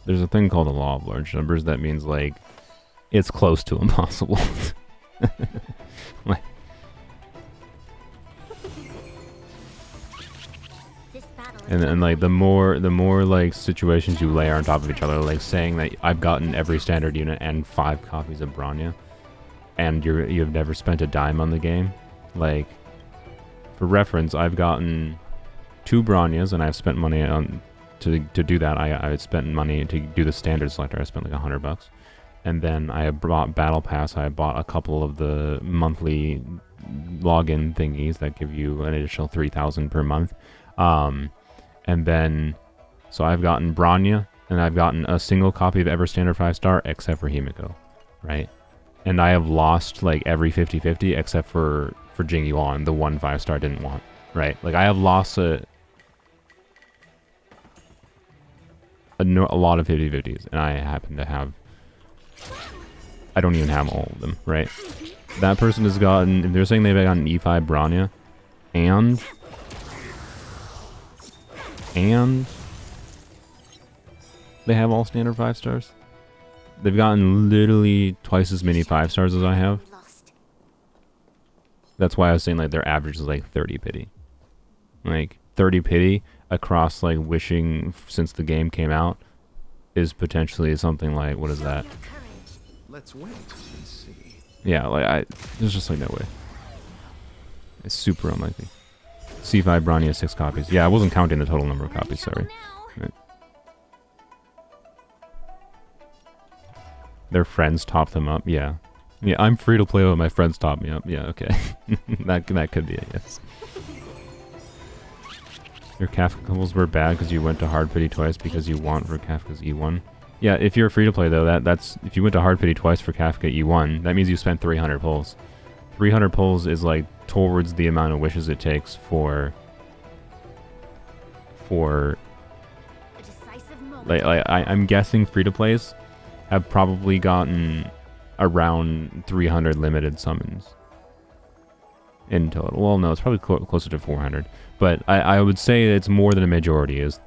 there's a thing called the law of large numbers that means like, it's close to impossible. Like, and like the more like situations you layer on top of each other, like saying that I've gotten every standard unit and 5 copies of Bronya, and you've never spent a dime on the game. Like, for reference, I've gotten 2 Bronyas, and I've spent money on to do that. I spent money to do the standard selector. I spent like $100, and then I bought Battle Pass. I bought a couple of the monthly login thingies that give you an additional 3,000 per month. And then, so I've gotten Bronya, and I've gotten a single copy of Ever Standard 5-star, except for Himiko, right? And I have lost, like, every 50-50, except for Jingliu Eidolon, the one 5-star I didn't want. right? Like, I have lost a lot of 50-50s, and I happen to have... I don't even have all of them, right? That person has gotten... If they're saying they've gotten E5 Bronya, and they have all standard 5 stars. They've gotten literally twice as many 5 stars as I have. That's why I was saying like their average is like 30 pity. Like 30 pity across like wishing since the game came out is potentially something like, what is that? Let's wait and see. Yeah, like there's just like no way. It's super unlikely. C5 Bronya 6 copies. Yeah, I wasn't counting the total number of copies, sorry. Right. Their friends top them up, yeah. Yeah, I'm free to play, but my friends top me up. Yeah, okay. that could be it, yes. Your Kafka couples were bad because you went to hard pity twice because you want for Kafka's E1. Yeah, if you're free to play though, that's if you went to hard pity twice for Kafka E1, that means you spent 300 pulls. 300 pulls is like towards the amount of wishes it takes for like I'm guessing free to plays have probably gotten around 300 limited summons in total. Well, no, it's probably closer to 400. But I would say it's more than a majority. Is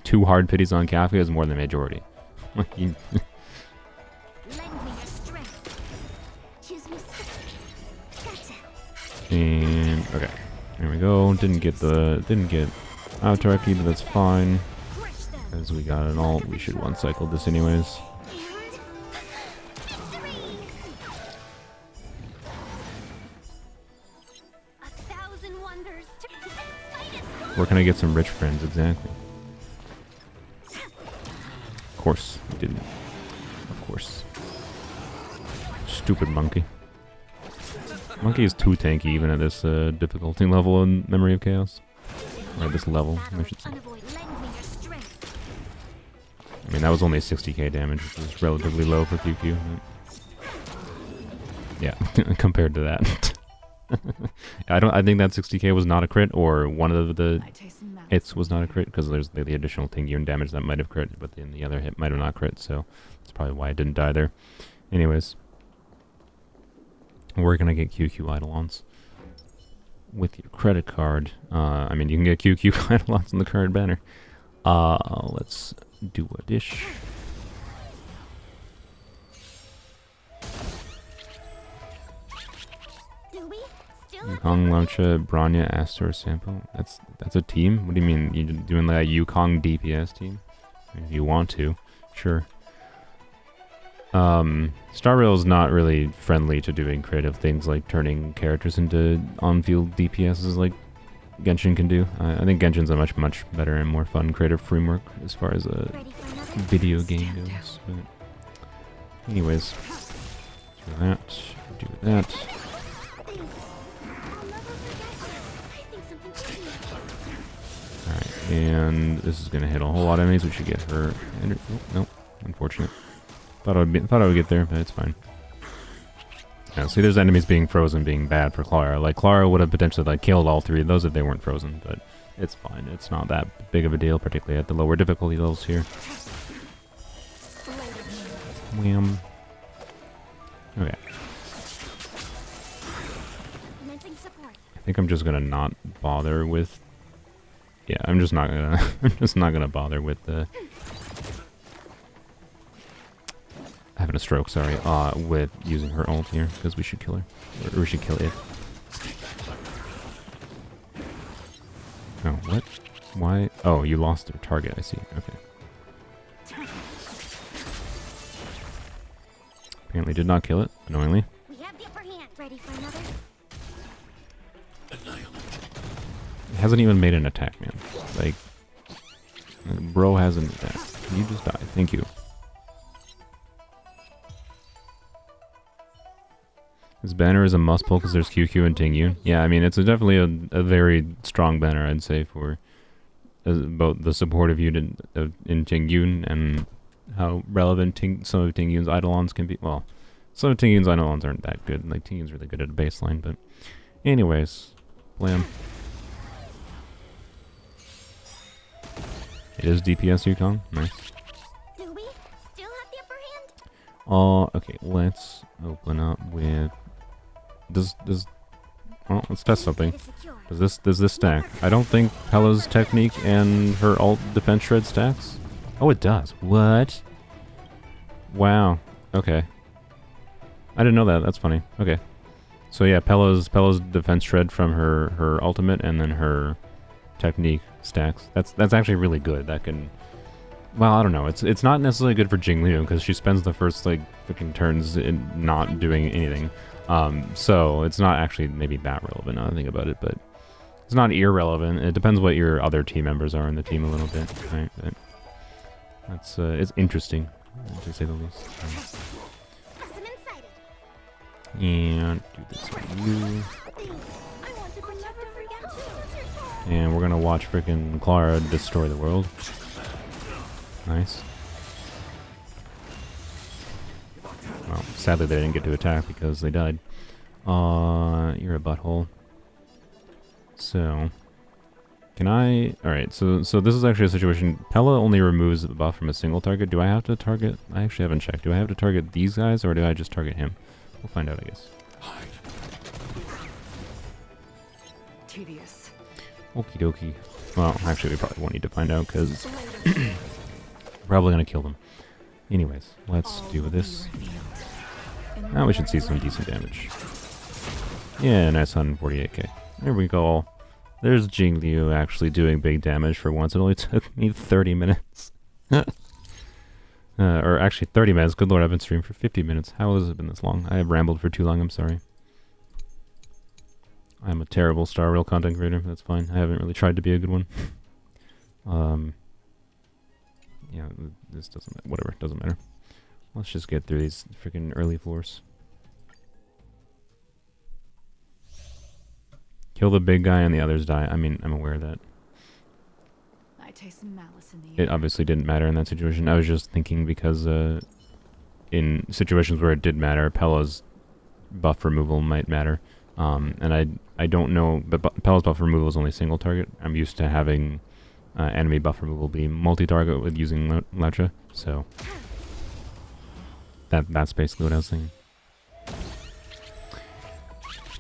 2 hard pities on Kafka is more than a majority. And okay, there we go. Didn't get autarky, but that's fine. As we got an ult, we should one cycle this anyways. Where can I get some rich friends? Exactly. Of course, you didn't. Of course. Stupid monkey. Monkey is too tanky even at this difficulty level in Memory of Chaos. Or at this level, I should say. I mean, that was only 60k damage, which was relatively low for Qingque. Yeah, compared to that. I think that 60k was not a crit, or one of the hits was not a crit, because there's the additional Qingque damage that might have crit, but then the other hit might have not crit, so that's probably why I didn't die there. Anyways, we're gonna get Qingque Eidolons with your credit card. I mean, you can get Qingque Eidolons on the card banner. Let's do a dish. Yukong, Lamcha, Bronya, Astor, Sampo. That's a team? What do you mean? You doing like a Yukong DPS team? If you want to, sure. Star Rail is not really friendly to doing creative things like turning characters into on-field DPSs like Genshin can do. I think Genshin's a much better and more fun creative framework as far as a video game goes. But anyways, do that. Alright, and this is gonna hit a whole lot of enemies. We should get her. Oh, nope, unfortunate. Thought I would get there, but it's fine. Yeah, see, there's enemies being frozen being bad for Clara. Like, Clara would have potentially like killed all 3 of those if they weren't frozen, but it's fine. It's not that big of a deal, particularly at the lower difficulty levels here. Wham. Okay. I think I'm just gonna not bother with. Yeah, I'm just not gonna bother with the. Having a stroke, sorry, with using her ult here, because we should kill her. Or we should kill it. Oh, what? Why? Oh, you lost their target, I see. Okay. Apparently did not kill it, annoyingly. We have the upper hand. Ready for another? It hasn't even made an attack, man. Like, bro hasn't attacked. You just died. Thank you. This banner is a must pull because there's Qingque and Tingyun. Yeah, I mean, it's definitely a very strong banner, I'd say, for both the supportive unit in Tingyun and how relevant some of Tingyun's Eidolons can be. Well, some of Tingyun's Eidolons aren't that good. Like, Tingyun's really good at a baseline, but anyways, blam. It is DPS Yukong. Nice. Do we still have the upper hand? Okay, let's open up with... Well, let's test something. Does this stack? I don't think Pela's technique and her alt defense shred stacks. Oh, it does. What? Wow. Okay. I didn't know that. That's funny. Okay. So yeah, Pela's defense shred from her ultimate and then her technique stacks. That's actually really good. That can... Well, I don't know. It's not necessarily good for Jingliu because she spends the first like freaking turns in not doing anything. So it's not actually maybe that relevant now that I think about it, but it's not irrelevant. It depends what your other team members are in the team a little bit, right? But that's it's interesting to say the least. And do this on you. And we're gonna watch freaking Clara destroy the world. Nice. Well, sadly they didn't get to attack because they died. You're a butthole. So, can I... Alright, so this is actually a situation... Pela only removes the buff from a single target. Do I have to target... I actually haven't checked. Do I have to target these guys, or do I just target him? We'll find out, I guess. Tedious. Okie dokie. Well, actually, we probably won't need to find out, because... probably gonna kill them. Anyways, let's do this. Now we should see some decent damage. Yeah, nice 148k. There we go. There's Jingliu actually doing big damage for once. It only took me 30 minutes. Or actually 30 minutes. Good lord, I've been streaming for 50 minutes. How has it been this long? I have rambled for too long, I'm sorry. I'm a terrible Star Rail content creator. That's fine. I haven't really tried to be a good one. Yeah, this doesn't... Whatever, doesn't matter. Let's just get through these freaking early floors. Kill the big guy and the others die. I mean, I'm aware of that. I taste some malice in the It obviously didn't matter in that situation. I was just thinking because in situations where it did matter, Pela's buff removal might matter. And I don't know, but Pela's buff removal is only single target. I'm used to having enemy buff removal be multi-target with using Lecha, so that's basically what I was thinking.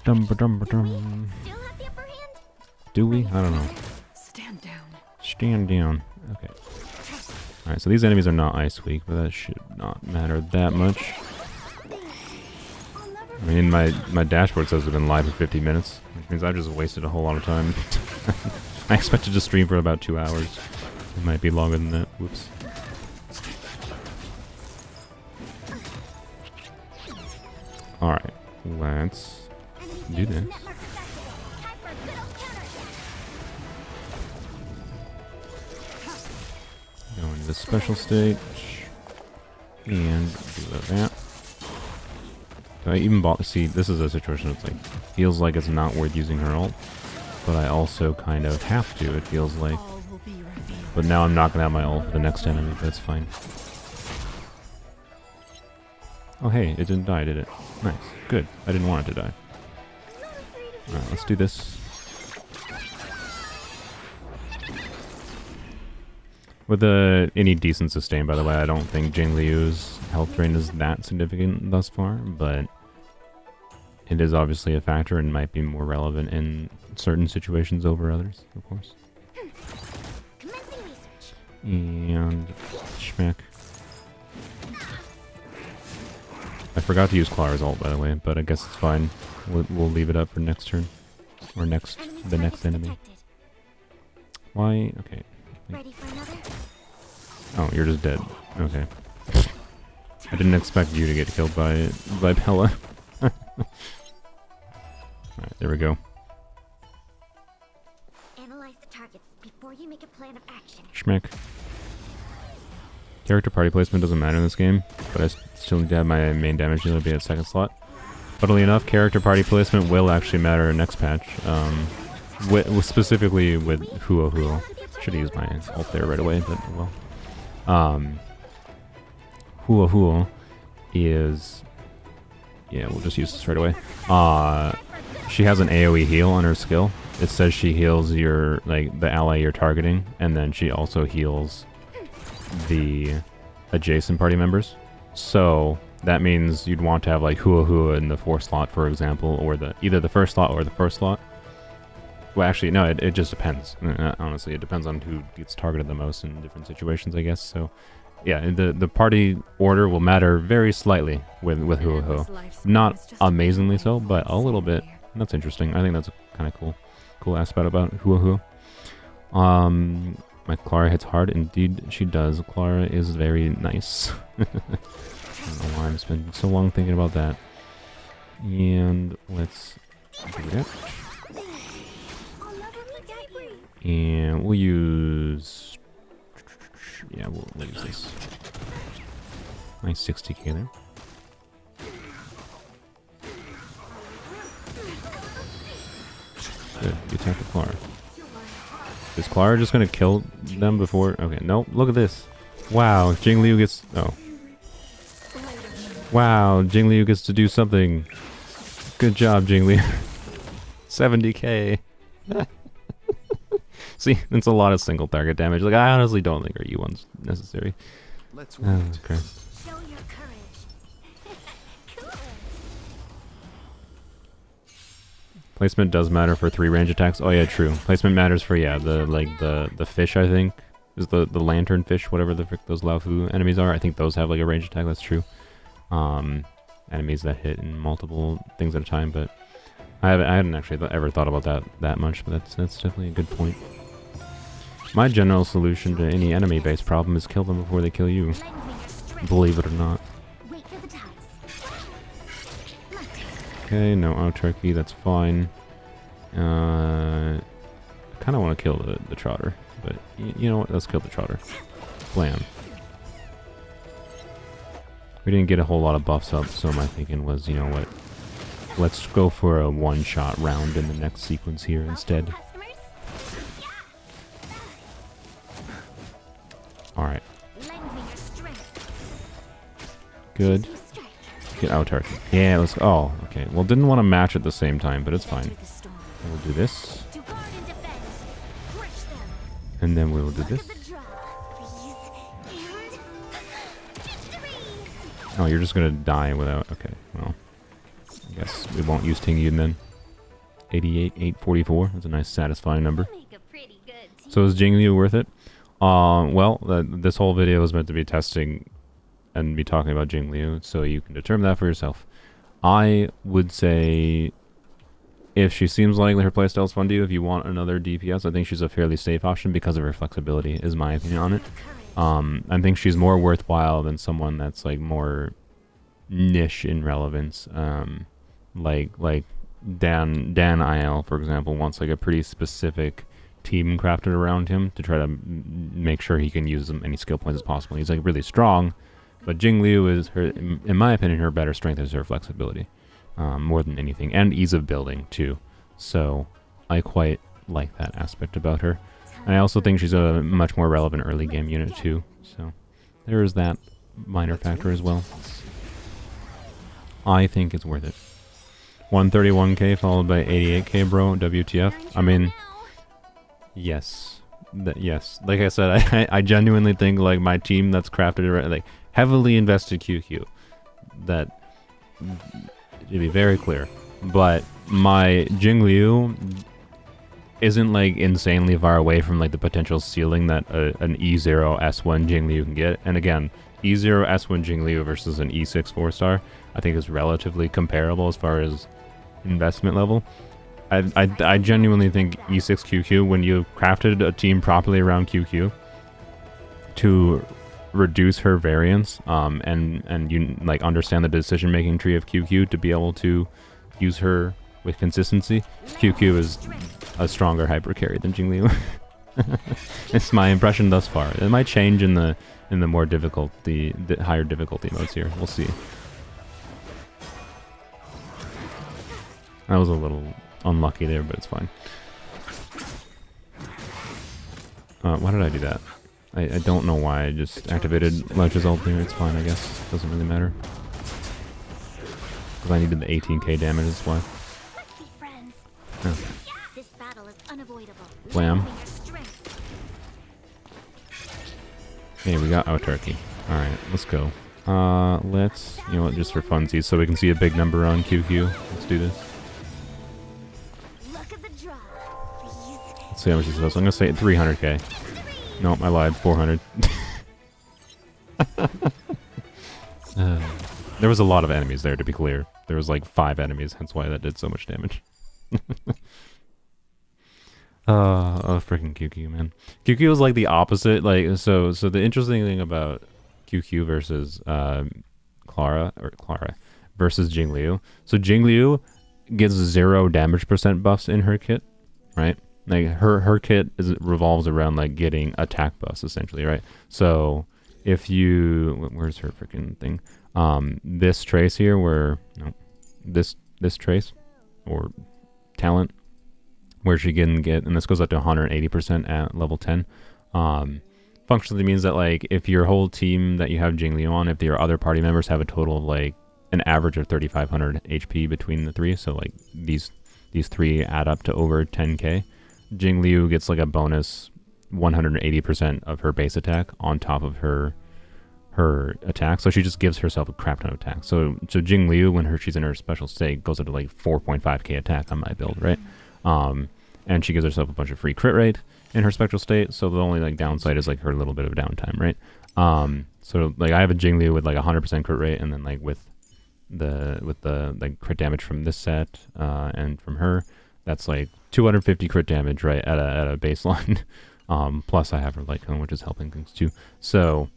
Dum-ba-dum-ba-dum. Do we? I don't know. Stand down. Stand down. Okay. Alright, so these enemies are not ice weak, but that should not matter that much. I mean, my dashboard says I've been live for 50 minutes, which means I've just wasted a whole lot of time. I expected to stream for about 2 hours. It might be longer than that. Whoops. Alright, let's do this. Go into the special stage. And do that. I even bought... See, this is a situation that's like... Feels like it's not worth using her ult. But I also kind of have to, it feels like. But now I'm not going to have my ult for the next enemy, but it's fine. Oh hey, it didn't die, did it? Nice. Good. I didn't want it to die. Alright, let's do this. With any decent sustain, by the way, I don't think Jingliu's health drain is that significant thus far, but it is obviously a factor and might be more relevant in certain situations over others, of course. And schmack. I forgot to use Clara's ult, by the way, but I guess it's fine. We'll leave it up for next turn. Or the next enemy. Why? Okay. Ready for another? Oh, you're just dead. Okay. I didn't expect you to get killed by Pela. Alright, there we go. Analyze the targets before you make a plan of action. Schmick. Character party placement doesn't matter in this game, but I still need to have my main damage dealer be at second slot. Funnily enough, character party placement will actually matter in next patch. Specifically with Huo. Should have used my ult there right away, but well. Huo is... Yeah, we'll just use this right away. She has an AoE heal on her skill, it says she heals your, like, the ally you're targeting, and then she also heals the adjacent party members. So that means you'd want to have like Hua Hua in the 4th slot, for example, or either the 1st slot or the 1st slot. Well, actually, no, it just depends. Honestly, it depends on who gets targeted the most in different situations, I guess. So, yeah, the party order will matter very slightly with Hua Hua. Not amazingly so, but a little bit. That's interesting. I think that's a kind of cool aspect about Hua Hua. My Clara hits hard. Indeed, she does. Clara is very nice. I don't know why I'm spending so long thinking about that. And let's do that. And we'll use... Yeah, we'll use this. Nice 60k there. Good, you attack the Clara. Is Clara just gonna kill them before... Okay, nope, look at this. Wow, Jingliu gets... Oh. Wow, Jingliu gets to do something. Good job, Jingliu. 70k. See, it's a lot of single target damage. Like, I honestly don't think our E1's necessary. Let's Oh, wait. okay. Show your courage. Cool. Placement does matter for 3 range attacks. Oh yeah, true. Placement matters for, yeah, the fish, I think. Is the lantern fish, whatever the frick those Laofu enemies are. I think those have like a range attack, that's true. Enemies that hit in multiple things at a time, but I hadn't actually ever thought about that much, but that's definitely a good point. My general solution to any enemy-based problem is kill them before they kill you. Believe it or not. Wait for the tides. Okay, no autarky, that's fine. I kind of want to kill the trotter, but you know what? Let's kill the trotter. Blam. We didn't get a whole lot of buffs up, so my thinking was, you know what? Let's go for a one-shot round in the next sequence here instead. Customers? Alright, Lend me your strength. good. You strike. Get autarky. Yeah, let's... Oh, okay. Well, didn't want to match at the same time, but it's fine. Enter the storm. We'll do this, To guard and defend. Crush them. and then we will do Look at this. the draw. Freeze. And victory. Oh, you're just gonna die without... Okay, well... I guess we won't use Tingyun then. 88, 844. That's a nice satisfying number. Make a pretty good team. So is Jingliu worth it? Well, this whole video is meant to be testing and be talking about Jingliu, so you can determine that for yourself. I would say if she seems like her playstyle's fun to you, if you want another DPS, I think she's a fairly safe option because of her flexibility, is my opinion on it. I think she's more worthwhile than someone that's like more niche in relevance. Like Dan IL, for example, wants like a pretty specific team crafted around him to try to make sure he can use as many skill points as possible. He's like really strong, but Jingliu is her, in my opinion, her better strength is her flexibility, more than anything, and ease of building too. So I quite like that aspect about her. And I also think she's a much more relevant early game unit too. So there is that minor factor as well. I think it's worth it. 131k followed by 88k, bro. WTF? I mean, yes, yes. Like I said, I genuinely think like my team that's crafted like heavily invested QQ. That to be very clear, but my Jingliu isn't like insanely far away from like the potential ceiling that an E0 S1 Jingliu can get. And again, E0 S1 Jingliu versus an E6 4-star, I think is relatively comparable as far as investment level. I genuinely think E6 QQ, when you crafted a team properly around QQ to reduce her variance, and you like understand the decision making tree of QQ to be able to use her with consistency, QQ is a stronger hypercarry than Jingliu. It's my impression thus far. It might change in the more difficult, the higher difficulty modes here. We'll see. That was a little unlucky there, but it's fine. Why did I do that? I don't know why. I just activated Ledger's ult there. It's fine, I guess. Doesn't really matter. Because I needed the 18k damage, that's why. Let's be friends. Oh. This battle is unavoidable. Blam. Limiting your strength. Hey, we got Turkey. Alright, let's go. Let's, you know what, just for funsies, so we can see a big number on QQ. Let's do this. Look at the draw. Please. Let's see how much this is. I'm gonna say 300k. Nope, I lied. 400. There was a lot of enemies there, to be clear. There was like 5 enemies, hence why that did so much damage. Oh, freaking QQ, man. QQ was like the opposite. Like, so the interesting thing about QQ versus Clara versus Jingliu. So Jingliu gets 0 damage percent buffs in her kit, right? Like her kit revolves around like getting attack buffs essentially, right? So if you, where's her freaking thing? This trace here, where no, this trace or talent, where she can get, and this goes up to 180% at level 10. Functionally means that like if your whole team that you have Jingliu on, if your other party members have a total of like an average of 3,500 HP between the 3, so like these 3 add up to over 10k, Jingliu gets like a bonus 180% of her base attack on top of her attack. So she just gives herself a crap ton of attack. So Jingliu, when she's in her special state, goes up to like 4.5k attack on my build, right? And she gives herself a bunch of free crit rate in her spectral state, so the only like downside is like her little bit of downtime, right? So like I have a Jingliu with like 100% crit rate, and then like with the like crit damage from this set and from her, that's like 250 crit damage, right, at a baseline. Plus I have her light cone, which is helping things too. So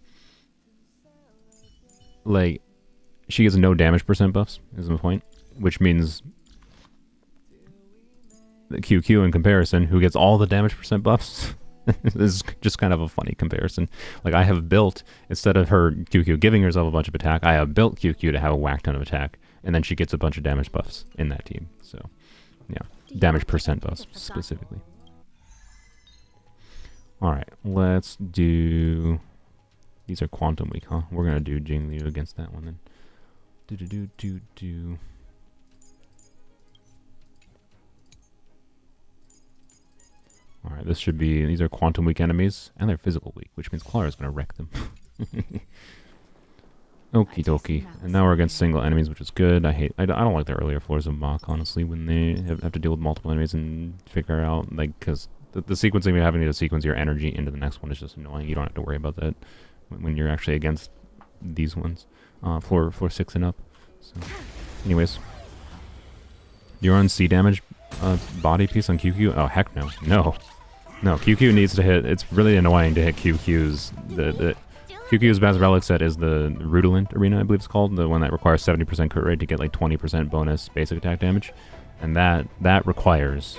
like she gets no damage percent buffs is the point, which means the QQ in comparison, who gets all the damage percent buffs, is just kind of a funny comparison. Like I have built, instead of her QQ giving herself a bunch of attack, I have built QQ to have a whack ton of attack, and then she gets a bunch of damage buffs in that team. So yeah, damage percent buffs specifically. Alright, let's do, these are Quantum Week, huh? We're gonna do Jingliu against that one then. Do. Alright, this should be, these are Quantum Week enemies, and they're Physical Week, which means Clara's gonna wreck them. Okie dokie. And now we're against single enemies, which is good. I don't like the earlier floors of Mach, honestly, when they have to deal with multiple enemies and figure out, like, because the sequencing of having to sequence your energy into the next one is just annoying. You don't have to worry about that when you're actually against these ones. Floor 6 and up. So, anyways. You're on C damage body piece on QQ? Oh, heck no. No, QQ needs to hit, it's really annoying to hit QQ's, the QQ's best relic set is the Rudolent Arena, I believe it's called, the one that requires 70% crit rate to get like 20% bonus basic attack damage, and that requires,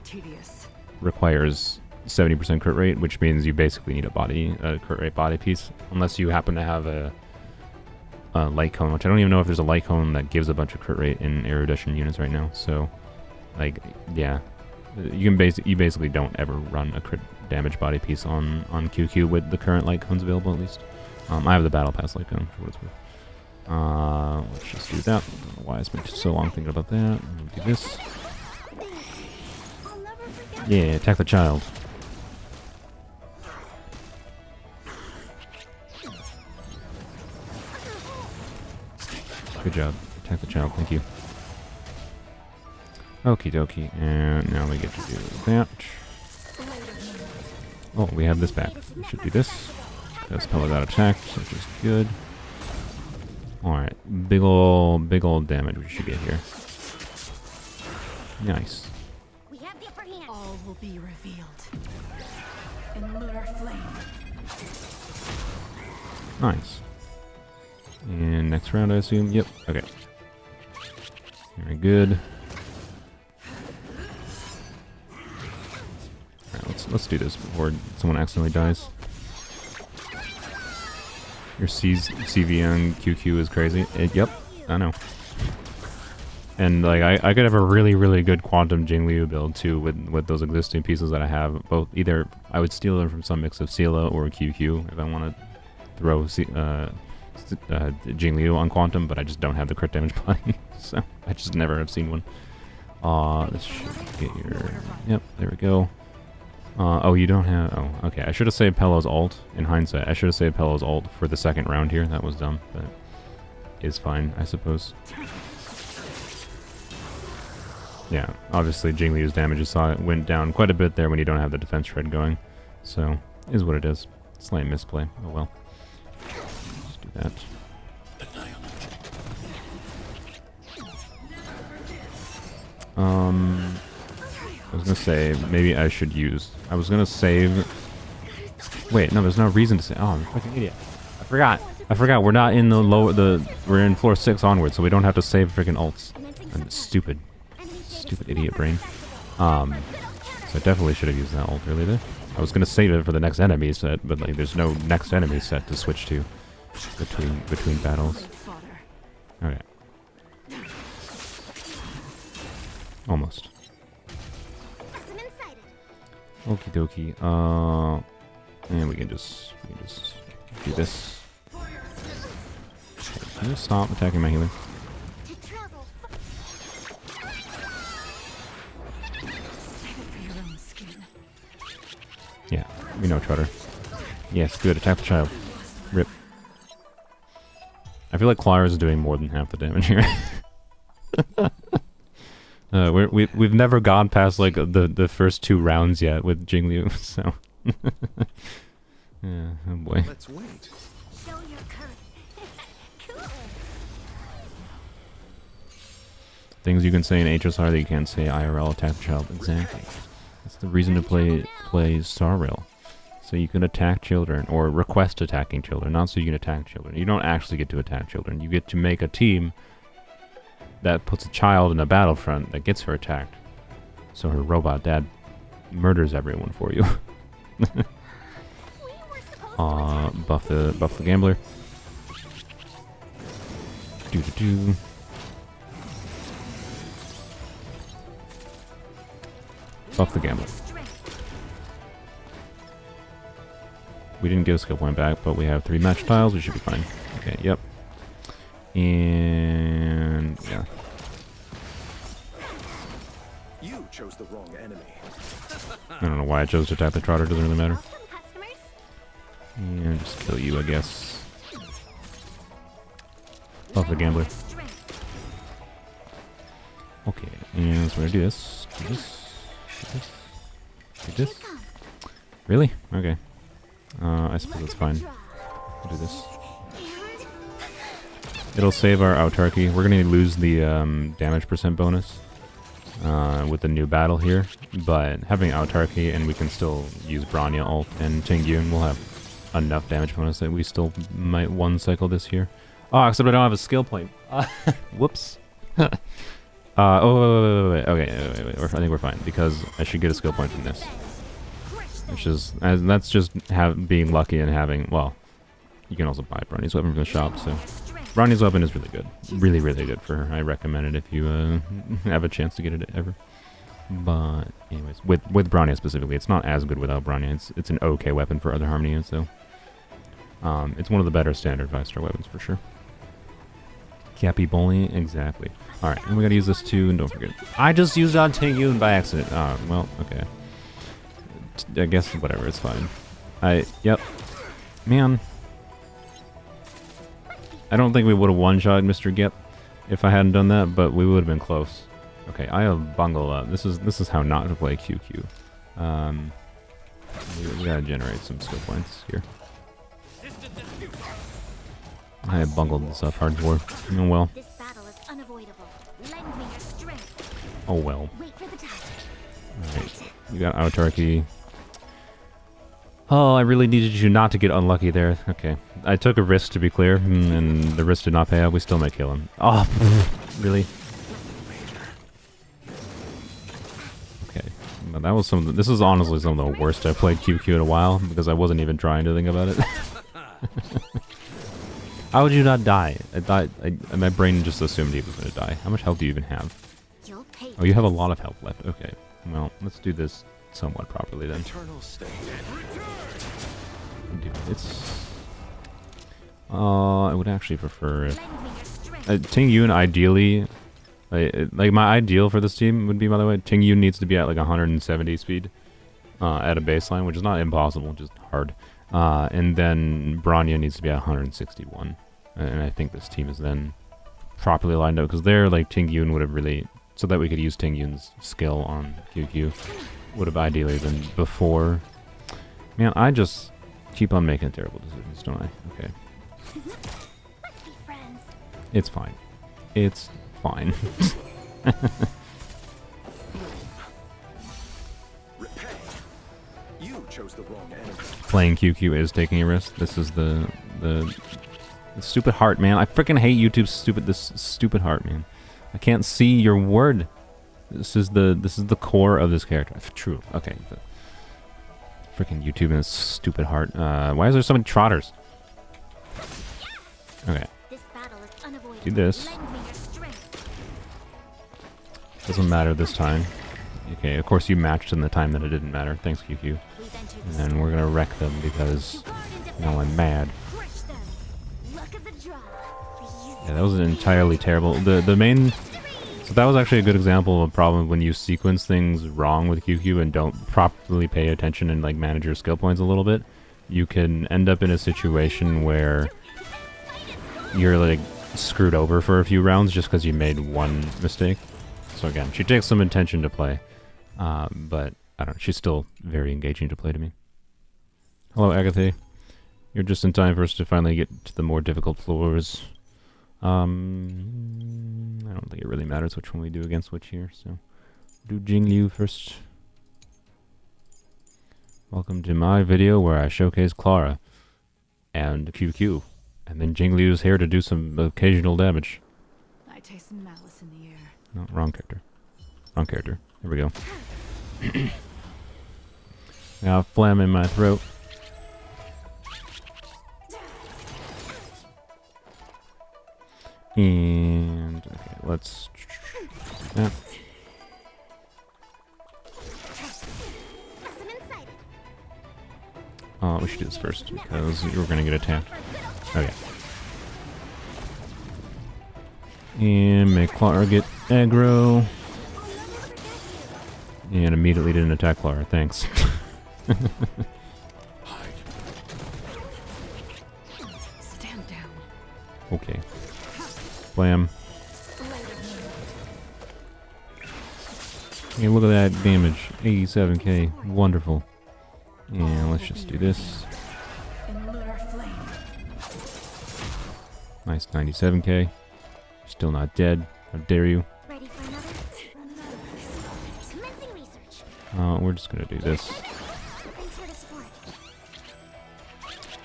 Tedious. requires 70% crit rate, which means you basically need a crit rate body piece, unless you happen to have a light cone, which I don't even know if there's a light cone that gives a bunch of crit rate in erudition units right now, so, like, yeah. You basically don't ever run a crit damage body piece on QQ with the current light cones available, at least. I have the battle pass light cone for what it's worth. Let's just do that. I don't know why I spent so long thinking about that. We'll do this. Yeah, attack the child. Good job. Attack the child, thank you. Okie dokie, and now we get to do that. Oh, we have this back. We should do this. Because Pela got attacked, which is good. Alright, big ol' damage we should get here. Nice. We have the upper hand. All will be revealed in lunar flame. Nice. And next round, I assume? Yep, okay. Very good. Alright, let's do this before someone accidentally dies. Your CV on QQ is crazy. Yep, I know. And like I could have a really good Quantum Jingliu build too with those existing pieces that I have. Both either I would steal them from some mix of Sela or QQ if I want to throw Jingliu on Quantum, but I just don't have the crit damage body, so I just never have seen one. This should get your... Yep, there we go. Oh, you don't have... Oh, okay. I should have saved Pela's ult. In hindsight, I should have saved Pela's ult for the second round here. That was dumb, but is fine, I suppose. Yeah, obviously Jingliu's damage went down quite a bit there when you don't have the defense shred going. So, is what it is. Slight misplay. Oh well. Just do that. I was gonna say, maybe I should use... I was gonna save... Wait, no, there's no reason to say... Oh, I'm a fucking idiot. I forgot, we're not in the lower... We're in floor 6 onward, so we don't have to save freaking ults. I'm stupid. Stupid idiot brain. So I definitely should have used that ult earlier there. I was gonna save it for the next enemy set, but like, there's no next enemy set to switch to between battles. Okay. Almost. Okie dokie. And we can just do this. Okay, can you stop attacking my healer? Yeah, we know Trotter. Yes, good. Attack the child. Rip. I feel like Clara is doing more than half the damage here. We've never gone past like the first 2 rounds yet with Jingliu, so yeah, oh boy. Let's wait. Show your courage. Cool. Things you can say in HSR that you can't say IRL. Attack the child. Exactly. That's the reason to play Star Rail. So you can attack children, or request attacking children, not so you can attack children. You don't actually get to attack children. You get to make a team that puts a child in a battlefront that gets her attacked. So her robot dad murders everyone for you. Buff the gambler. Do. Buff the gambler. We didn't get a skill point back, but we have 3 match tiles. We should be fine. Okay, yep. And yeah. You chose the wrong enemy. I don't know why I chose to attack the Trotter. Doesn't really matter. And just kill you, I guess. Buff the gambler. Okay, and so we're gonna do this. Do this. Do this. Do this. Really? Okay. I suppose it's fine. We'll do this. It'll save our autarky. We're gonna lose the damage percent bonus with the new battle here, but having autarky and we can still use Bronya ult and Qingque and we'll have enough damage bonus that we still might one cycle this here. Oh, except I don't have a skill point. Whoops. Oh, wait. Okay, wait. I think we're fine because I should get a skill point from this. Which is, that's just being lucky and having, well, you can also buy Bronya's weapon from the shop, so. Bronya's weapon is really good. Really, really good for her. I recommend it if you have a chance to get it ever. But, anyways, with Bronya specifically, it's not as good without Bronya. It's an okay weapon for other Harmony, so. It's one of the better standard 5-star weapons for sure. Cappy bowling, exactly. Alright, and we gotta use this too, and don't forget. I just used it on Qingque by accident. Oh, well, okay. I guess whatever, it's fine. Yep. Man. I don't think we would have one-shot Mr. Gep if I hadn't done that, but we would have been close. Okay, I have bungled up. This is how not to play QQ. We gotta generate some skill points here. I have bungled this up hardcore. Oh well. This battle is unavoidable. Lend me your strength. Oh well. Wait for the tide. Alright. You got autarky. Oh, I really needed you not to get unlucky there. Okay. I took a risk, to be clear, and the risk did not pay out. We still might kill him. Oh, really? Okay. Well, that was this is honestly some of the worst I've played QQ in a while, because I wasn't even trying to think about it. How would you not die? I thought, my brain just assumed he was going to die. How much health do you even have? Oh, you have a lot of health left. Okay. Well, let's do this somewhat properly then. Dude, I would actually prefer if... Qingque ideally Like my ideal for this team would be, by the way, Qingque needs to be at like 170 speed at a baseline, which is not impossible, just hard. And then Bronya needs to be at 161. And I think this team is then properly lined up, because there, like, Qingque would have really, so that we could use Qingque's skill on Qingque, would have ideally been before. Man, I just keep on making terrible decisions, don't I? Okay. Let's be friends. It's fine. It's fine. Repay. You chose the wrong enemy. Playing QQ is taking a risk. This is the stupid heart, man. I freaking hate YouTube's this stupid heart, man. I can't see your word. This is the core of this character. True. Okay. Freaking YouTube and its stupid heart. Why is there so many trotters? Okay. This battle is unavoidable. Do this. Lend me your strength. Doesn't matter this time. Okay, of course you matched in the time that it didn't matter. Thanks, QQ. We've entered And the then we're gonna wreck them because, you know, I'm mad. crush them. Luck of the draw. Yeah, that was entirely terrible. The main... So that was actually a good example of a problem when you sequence things wrong with QQ and don't properly pay attention and like manage your skill points a little bit. You can end up in a situation where you're like screwed over for a few rounds just because you made one mistake. So again, she takes some attention to play, but I don't know, she's still very engaging to play to me. Hello, Agatha. You're just in time for us to finally get to the more difficult floors. I don't think it really matters which one we do against which here, so do Jingliu first. Welcome to my video where I showcase Clara and QQ, and then Jingliu is here to do some occasional damage. I taste malice in the air. No, wrong character. Wrong character. There we go. Now, phlegm in my throat. And okay, let's. Yeah. We should do this first because you're gonna get attacked. Okay. And make Clara get aggro. And immediately didn't attack Clara. Thanks. Stand down. Okay. Blam. Hey, look at that damage. 87k. Wonderful. And let's just do this. In lunar flame. Nice 97k. Still not dead. How dare you? Ready for another? Commencing research. We're just gonna do this. Thanks for the support.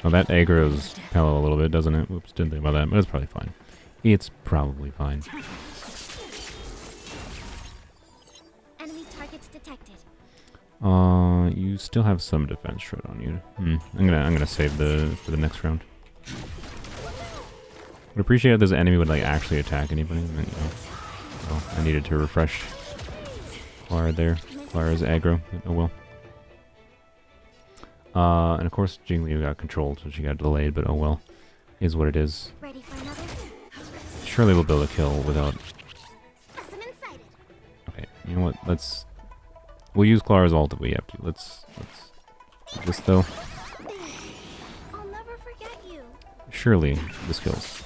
Oh, that aggro's Pela a little bit, doesn't it? Whoops, didn't think about that, but it's probably fine. It's probably fine. Enemy targets detected. You still have some defense shred on you. I'm gonna save for the next round. Would appreciate if this enemy would like actually attack anybody. And then, you know, well, I needed to refresh Clara there. Clara's aggro, but oh well. And of course Jingliu got controlled, so she got delayed, but oh well. Is what it is. Ready for another? Surely we'll be able to kill without... Specimen sighted. Okay, you know what, we'll use Clara's ult if we have to. Let's do this though. I'll never forget you. Surely this kills.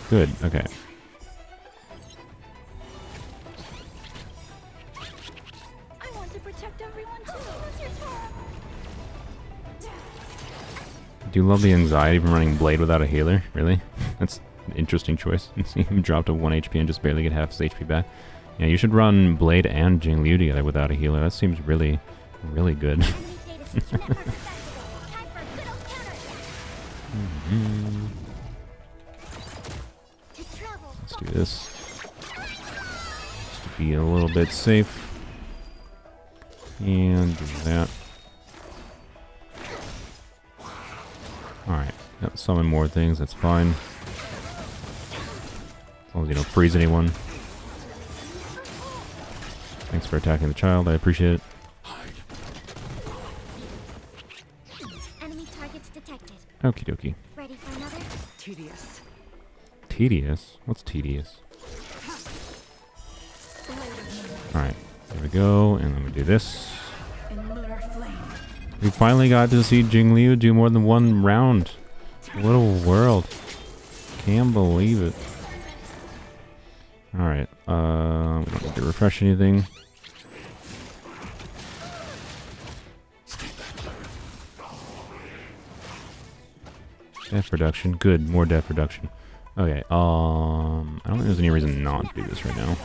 Good, okay. I want to protect everyone too. What's your turn? Do you love the anxiety from running Blade without a healer? Really? That's an interesting choice. See him drop to 1 HP and just barely get half his HP back. Yeah, you should run Blade and Jingliu together without a healer. That seems really, really good. Enemy data system network activated. Time for a good old counter. To travel. Let's do this. Just to be a little bit safe. And do that. Alright. Yep, summon more things, that's fine. As long as you don't freeze anyone. Thanks for attacking the child, I appreciate it. Enemy targets detected. Okie dokie. Ready for another? Tedious. Tedious? What's tedious? Alright, there we go, and then we do this. In lunar flame. We finally got to see Jingliu do more than one round. What a world. Can't believe it. Alright, we don't need to refresh anything. Death reduction, good, more death reduction. Okay, I don't think there's any reason not to do this right now.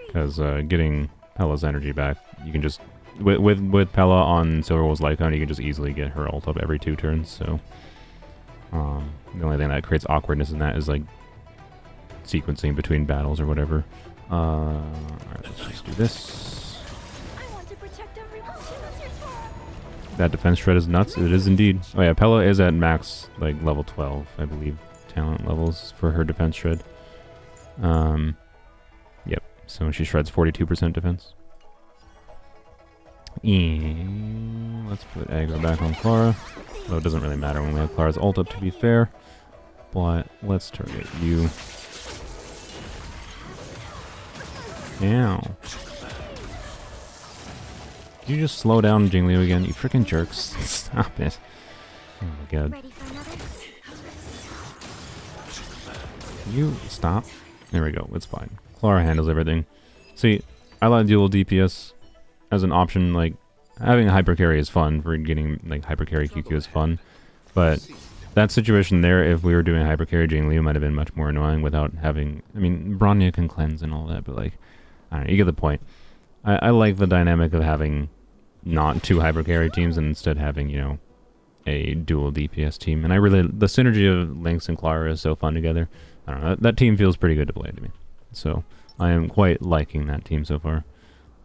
Because getting Pela's energy back, you can just with Pela on Silverwolf's Lycon, you can just easily get her ult up every 2 turns. So the only thing that creates awkwardness in that is like sequencing between battles or whatever. Alright, let's just do this. I want to protect everyone too. What's your Tara? That defense shred is nuts. It is indeed. Oh yeah, Pela is at max like level 12, I believe, talent levels for her defense shred. Yep. So she shreds 42% defense. And let's put aggro back on Clara. Though it doesn't really matter when we have Clara's ult up, to be fair. But let's target you. Ow. Can you just slow down Jingliu again? You freaking jerks. Stop it. Oh my god. Ready for another? Can you stop? There we go. It's fine. Clara handles everything. See, I like dual DPS as an option. Like, having a hypercarry is fun. For getting, like, hypercarry QQ is fun. But that situation there, if we were doing hypercarry, Jingliu might have been much more annoying without having... I mean, Bronya can cleanse and all that, but, like, I don't know, you get the point. I like the dynamic of having not 2 hypercarry teams and instead having, you know, a dual DPS team. And I really... The synergy of Lynx and Clara is so fun together. I don't know, that team feels pretty good to play to me. So, I am quite liking that team so far.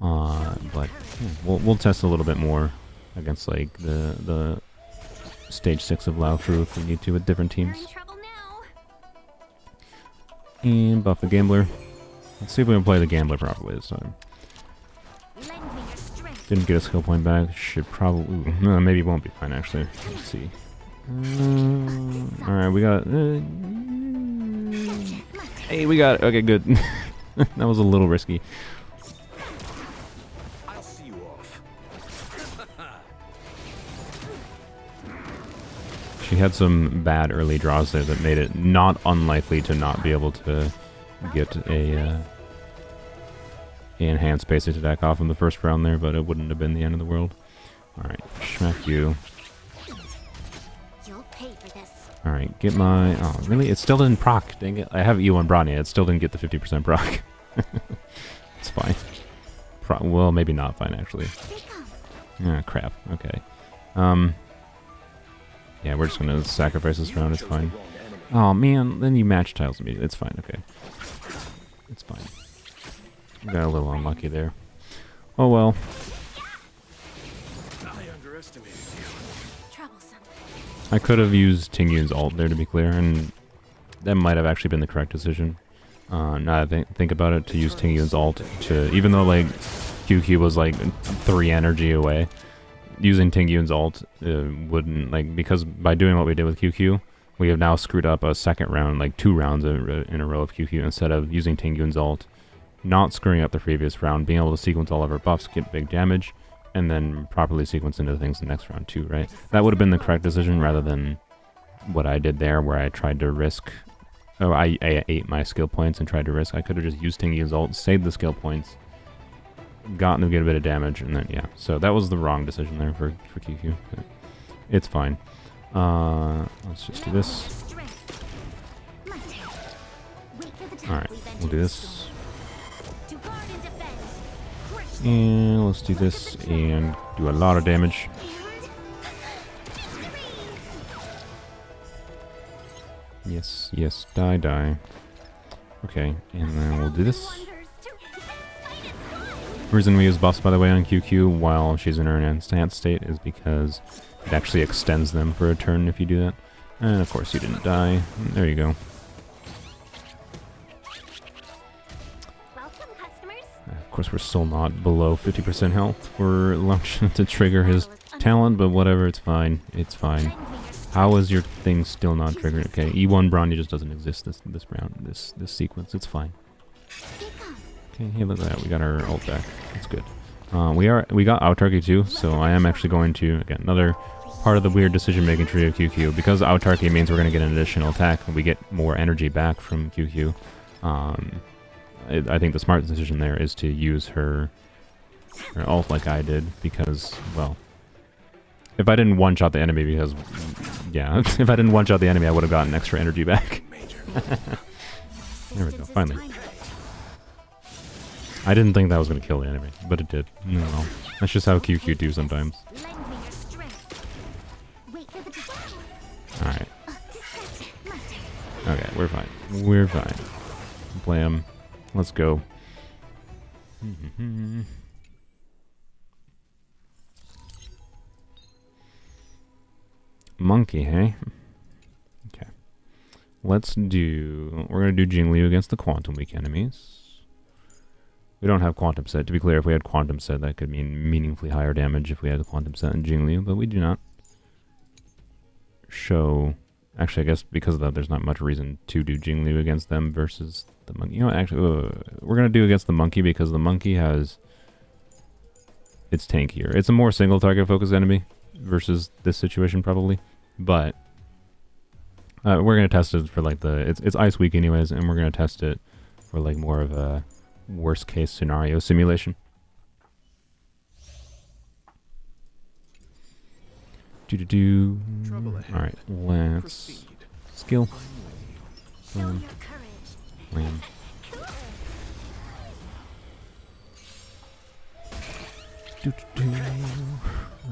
But yeah, we'll test a little bit more against like the stage 6 of Lao Crew if we need to with different We're in teams. trouble now. And buff the Gambler. Let's see if we can play the Gambler properly this time. Lend me your strength. Didn't get a skill point back. Should probably... Ooh, no, maybe it won't be fine actually. Let's see. Alright, we got... hey, we got it. Okay, good. That was a little risky. I'll see you off. She had some bad early draws there that made it not unlikely to not be able to get a enhanced basic attack off in the first round there, but it wouldn't have been the end of the world. Alright, smack you. You'll pay for this. Alright, get my... Oh, really? It still didn't proc. Dang it. I have E1 Bronya. It still didn't get the 50% proc. It's fine. Well, maybe not fine, actually. Ah, crap. Okay. Yeah, we're just gonna sacrifice this round. It's fine. Oh, man. Then you match tiles immediately. It's fine. Okay. It's fine. We got a little unlucky there. Oh, well. I underestimated you. Troublesome. I could have used Tingyun's ult there, to be clear, and that might have actually been the correct decision. Now that I think about it, to use Tingyun's ult to... Even though, like, Qingque was, like, 3 energy away, using Tingyun's ult wouldn't... Like, because by doing what we did with Qingque, we have now screwed up a second round, like 2 rounds in a row of Qingque, instead of using Tingyun's ult, not screwing up the previous round, being able to sequence all of our buffs, get big damage, and then properly sequence into things the next round too, right? That would have been the correct decision rather than what I did there where I tried to risk... Oh, I ate my skill points and tried to risk. I could have just used Tingyun's ult, saved the skill points, gotten to get a bit of damage, and then, yeah. So that was the wrong decision there for Qingque. But it's fine. Let's just do this. Alright, we'll do this. And let's do this and do a lot of damage. Yes, yes, die, die. Okay, and then we'll do this. The reason we use buffs, by the way, on Qingque while she's in her enhanced state is because it actually extends them for a turn if you do that. And of course you didn't die. There you go. Welcome, customers. Of course we're still not below 50% health for Lunch to trigger his talent, but whatever, it's fine. It's fine. Lend me your How is your thing still not triggered? Okay, E1 Bronya just doesn't exist this round, this sequence. It's fine. Okay, hey, look at that. We got our ult back. That's good. We got autarky too, so I am actually going to, again, another part of the weird decision-making tree of Qingque. Because autarky means we're going to get an additional attack, and we get more energy back from Qingque. I think the smart decision there is to use her ult like I did, because, well, if I didn't one-shot the enemy because, yeah, if I didn't one-shot the enemy, I would have gotten extra energy back. There we go, finally. I didn't think that was going to kill the enemy, but it did. No, that's just how Qingque do sometimes. Alright. Okay, we're fine. We're fine. Blam. Let's go. Monkey, hey? Okay. Let's do... We're going to do Jingliu against the Quantum Weak enemies. We don't have Quantum Set. To be clear, if we had Quantum Set, that could mean meaningfully higher damage if we had a Quantum Set in Jingliu, but we do not. Show... Actually, I guess because of that, there's not much reason to do Jingliu against them versus the monkey. You know what, actually, we're going to do against the monkey because the monkey has... It's tankier. It's a more single target focused enemy versus this situation probably, but we're going to test it for like the... It's Ice Weak anyways, and we're going to test it for like more of a worst case scenario simulation. Alright, let's skill. Lamb. Lamb.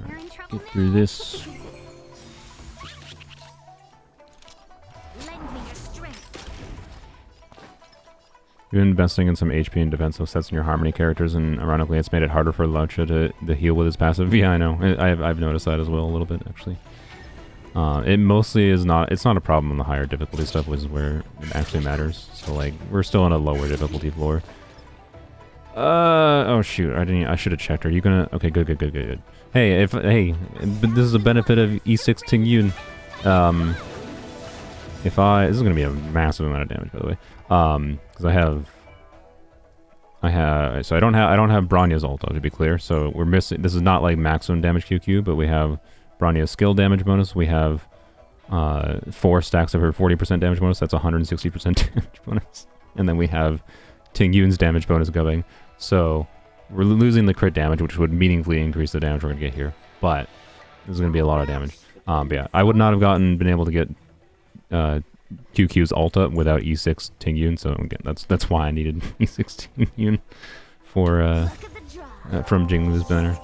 Alright, get through this. You've been investing in some HP and defensive sets in your Harmony characters, and ironically, it's made it harder for Lucha to heal with his passive. Yeah, I know. I've noticed that as well a little bit, actually. It mostly is not... It's not a problem on the higher difficulty stuff, which is where it actually matters. So, like, we're still on a lower difficulty floor. Oh shoot! I should have checked. Are you gonna? Okay, good. Hey, but this is a benefit of E6 Tingyun. This is gonna be a massive amount of damage, by the way. Because so I don't have Bronya's ult, to be clear. So we're missing. This is not like maximum damage QQ, but we have Bronya's skill damage bonus. We have 4 stacks of her 40% damage bonus. That's 160% damage bonus, and then we have Tingyun's damage bonus going. So we're losing the crit damage, which would meaningfully increase the damage we're gonna get here. But this is gonna be a lot of damage. But yeah, I would not have been able to get QQ's ult up without E6 Tingyun. So again, that's why I needed E6 Tingyun for from Jingliu's banner.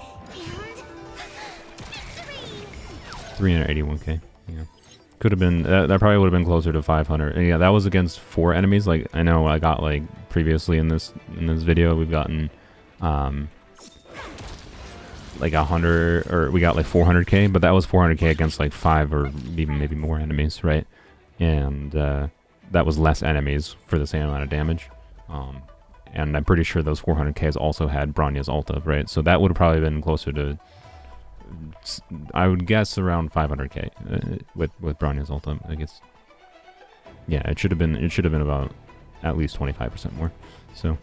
381k. Yeah, could have been that probably would have been closer to 500. And yeah, that was against 4 enemies. Like I know I got like previously in this video we've gotten like 100 or we got like 400k, but that was 400k against like 5 or even maybe more enemies, right? And that was less enemies for the same amount of damage. And I'm pretty sure those 400ks also had Bronya's ult up, right? So that would have probably been closer to, I would guess, around 500k with Bronya's ult up. I guess. Yeah, it should have been about at least 25% more. So,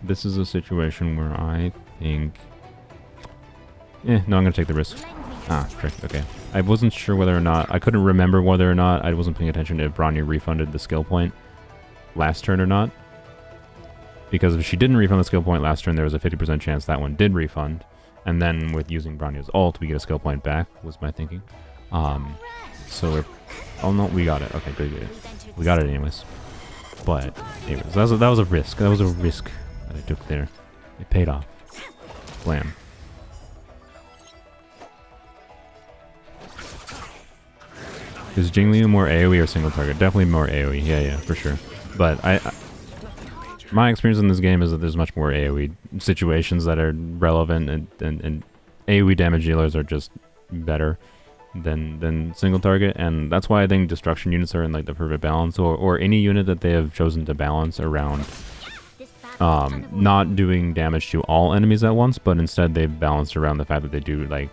this is a situation where I think, no, I'm gonna take the risk. Ah, frick. Okay, I wasn't sure whether or not I couldn't remember whether or not I wasn't paying attention to if Bronya refunded the skill point last turn or not. Because if she didn't refund the skill point last turn, there was a 50% chance that one did refund. And then with using Bronya's ult, we get a skill point back, was my thinking. So we're... Oh no, we got it. Okay, good. We got it anyways. But, anyways, that was a risk. That was a risk that I took there. It paid off. Blam. Is Jingliu more AoE or single target? Definitely more AoE. Yeah, for sure. But my experience in this game is that there's much more AoE situations that are relevant, and AoE damage dealers are just better than single target, and that's why I think destruction units are in like the perfect balance, or any unit that they have chosen to balance around not doing damage to all enemies at once, but instead they've balanced around the fact that they do like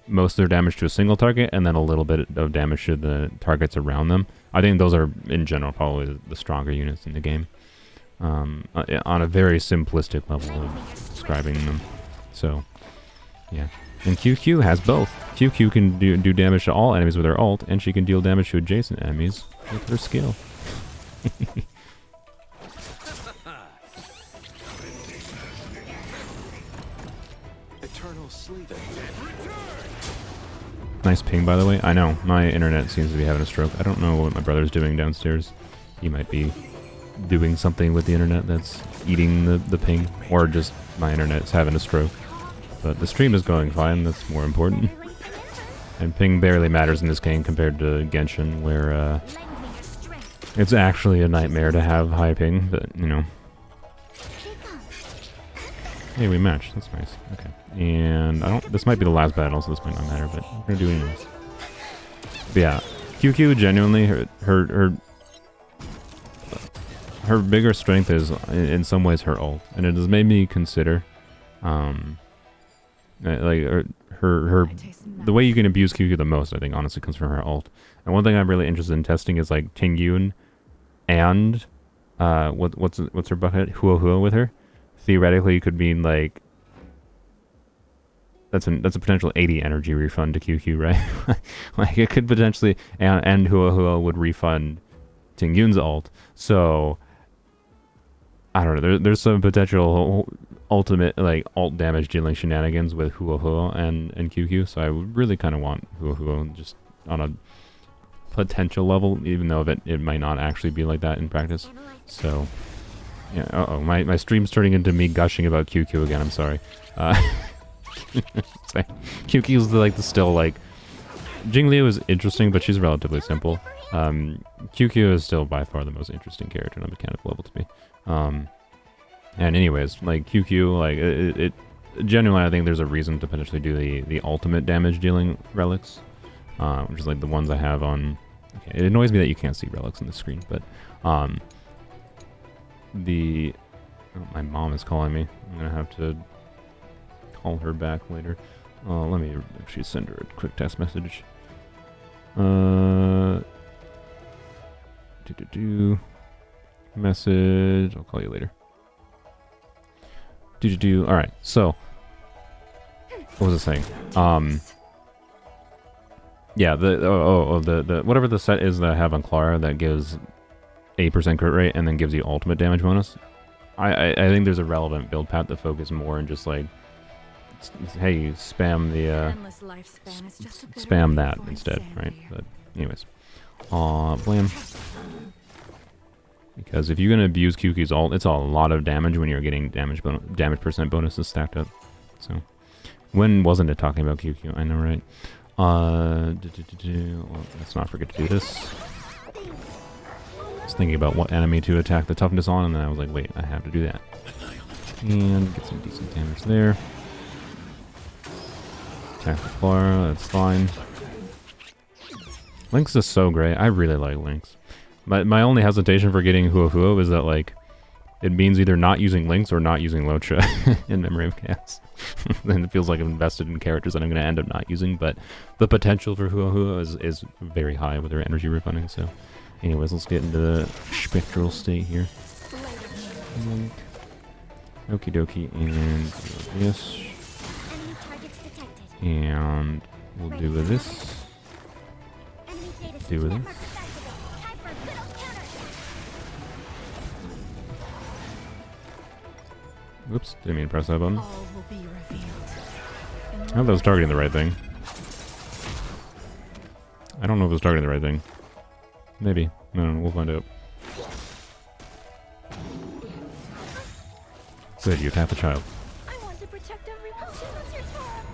most of their damage to a single target and then a little bit of damage to the targets around them. I think those are, in general, probably the stronger units in the game. On a very simplistic level of describing them. So, yeah. And Qingque has both. Qingque can do damage to all enemies with her ult, and she can deal damage to adjacent enemies with her skill. Eternal sleep. Nice ping, by the way. I know, my internet seems to be having a stroke. I don't know what my brother's doing downstairs. He might be doing something with the internet that's eating the ping, or just my internet's having a stroke. But the stream is going fine, that's more important. And ping barely matters in this game compared to Genshin, where it's actually a nightmare to have high ping, but, you know. Hey, we matched. That's nice. Okay. And this might be the last battle, so this might not matter, but we're doing this. But yeah, Qingque genuinely, her bigger strength is, in some ways, her ult. And it has made me consider, like, the way you can abuse Qingque the most, I think, honestly, comes from her ult. And one thing I'm really interested in testing is, like, Tingyun and, what's her bucket? Hua with her. Theoretically, could mean, like, that's a potential 80 energy refund to Qingque, right? Like, it could potentially, and Hua would refund Tingyun's ult. So, I don't know, there's some potential ultimate, like, ult damage dealing shenanigans with Hua and Qingque, so I would really kind of want Hua just on a potential level, even though it might not actually be like that in practice. So, yeah, my stream's turning into me gushing about Qingque again, I'm sorry. Qingque's still, like, Jingliu is interesting, but she's relatively simple. Qingque is still by far the most interesting character on a mechanical level to me. And anyways, like, Qingque, like, it genuinely, I think there's a reason to potentially do the ultimate damage dealing relics, which is like the ones I have on. Okay, it annoys me that you can't see relics on the screen, but my mom is calling me. I'm gonna have to call her back later. Let me actually send her a quick text message. Message. I'll call you later. All right. So, what was I saying? Yeah. The whatever the set is that I have on Clara that gives 8% crit rate and then gives you ultimate damage bonus. I think there's a relevant build path to focus more and just like, hey, spam the spam that instead, right? But anyways, blam. Because if you're gonna abuse Qingque's ult, it's a lot of damage when you're getting damage percent bonuses stacked up. So, when wasn't it talking about Qingque? I know, right? Well, let's not forget to do this. I was thinking about what enemy to attack the toughness on, and then I was like, wait, I have to do that. And get some decent damage there. Attack the Clara, that's fine. Lynx is so great. I really like Lynx. My only hesitation for getting Hua is that, like, it means either not using Lynx or not using Locha in Memory of Chaos. And it feels like I'm invested in characters that I'm going to end up not using, but the potential for Hua is very high with her energy refunding, so... Anyways, let's get into the spectral state here. Okie dokie, and this. And we'll do with this. Do with this. Whoops, didn't mean to press that button. I hope that was targeting the right thing. I don't know if it was targeting the right thing. Maybe. No, we'll find out. Good, you attack the child. I want to protect everyone too, it's your turn.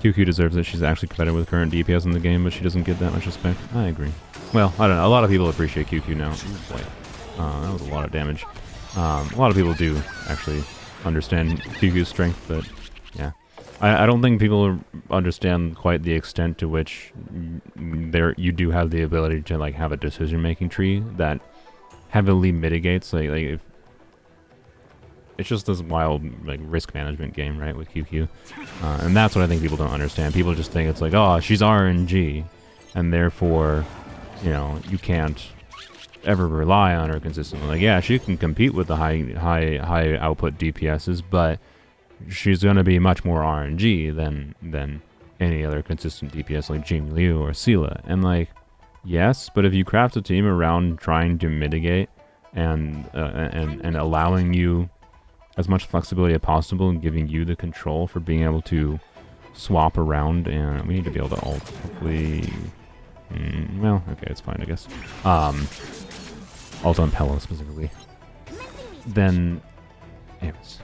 Qingque deserves it. She's actually competitive with current DPS in the game, but she doesn't get that much respect. I agree. Well, I don't know. A lot of people appreciate Qingque now. Ooh, boy. That was a lot of damage. A lot of people do actually understand Qingque's strength, but yeah. I don't think people understand quite the extent to which you do have the ability to, like, have a decision-making tree that heavily mitigates, like it's just this wild like risk management game, right, with QQ, and that's what I think people don't understand. People just think it's like, oh, she's RNG, and therefore, you know, you can't ever rely on her consistently. Like, yeah, she can compete with the high output DPSs, but she's going to be much more RNG than any other consistent DPS like Jingliu or Pela. And like, yes, but if you craft a team around trying to mitigate and allowing you as much flexibility as possible and giving you the control for being able to swap around, and we need to be able to ult, hopefully. Well, okay, it's fine, I guess. Ult on Pela specifically. Then, anyways,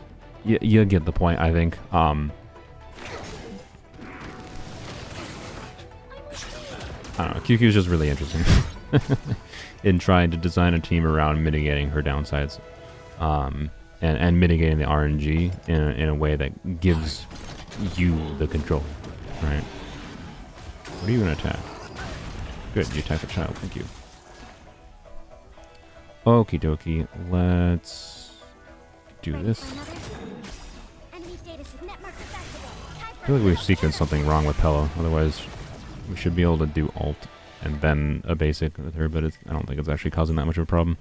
you get the point, I think. I don't know, QQ is just really interesting in trying to design a team around mitigating her downsides, and mitigating the RNG in a way that gives you the control, right? What are you going to attack? Good, you attack the child, thank you. Okie dokie, let's do this. I feel like we've sequenced something wrong with Pela, otherwise we should be able to do ult and then a basic with her, but I don't think it's actually causing that much of a problem.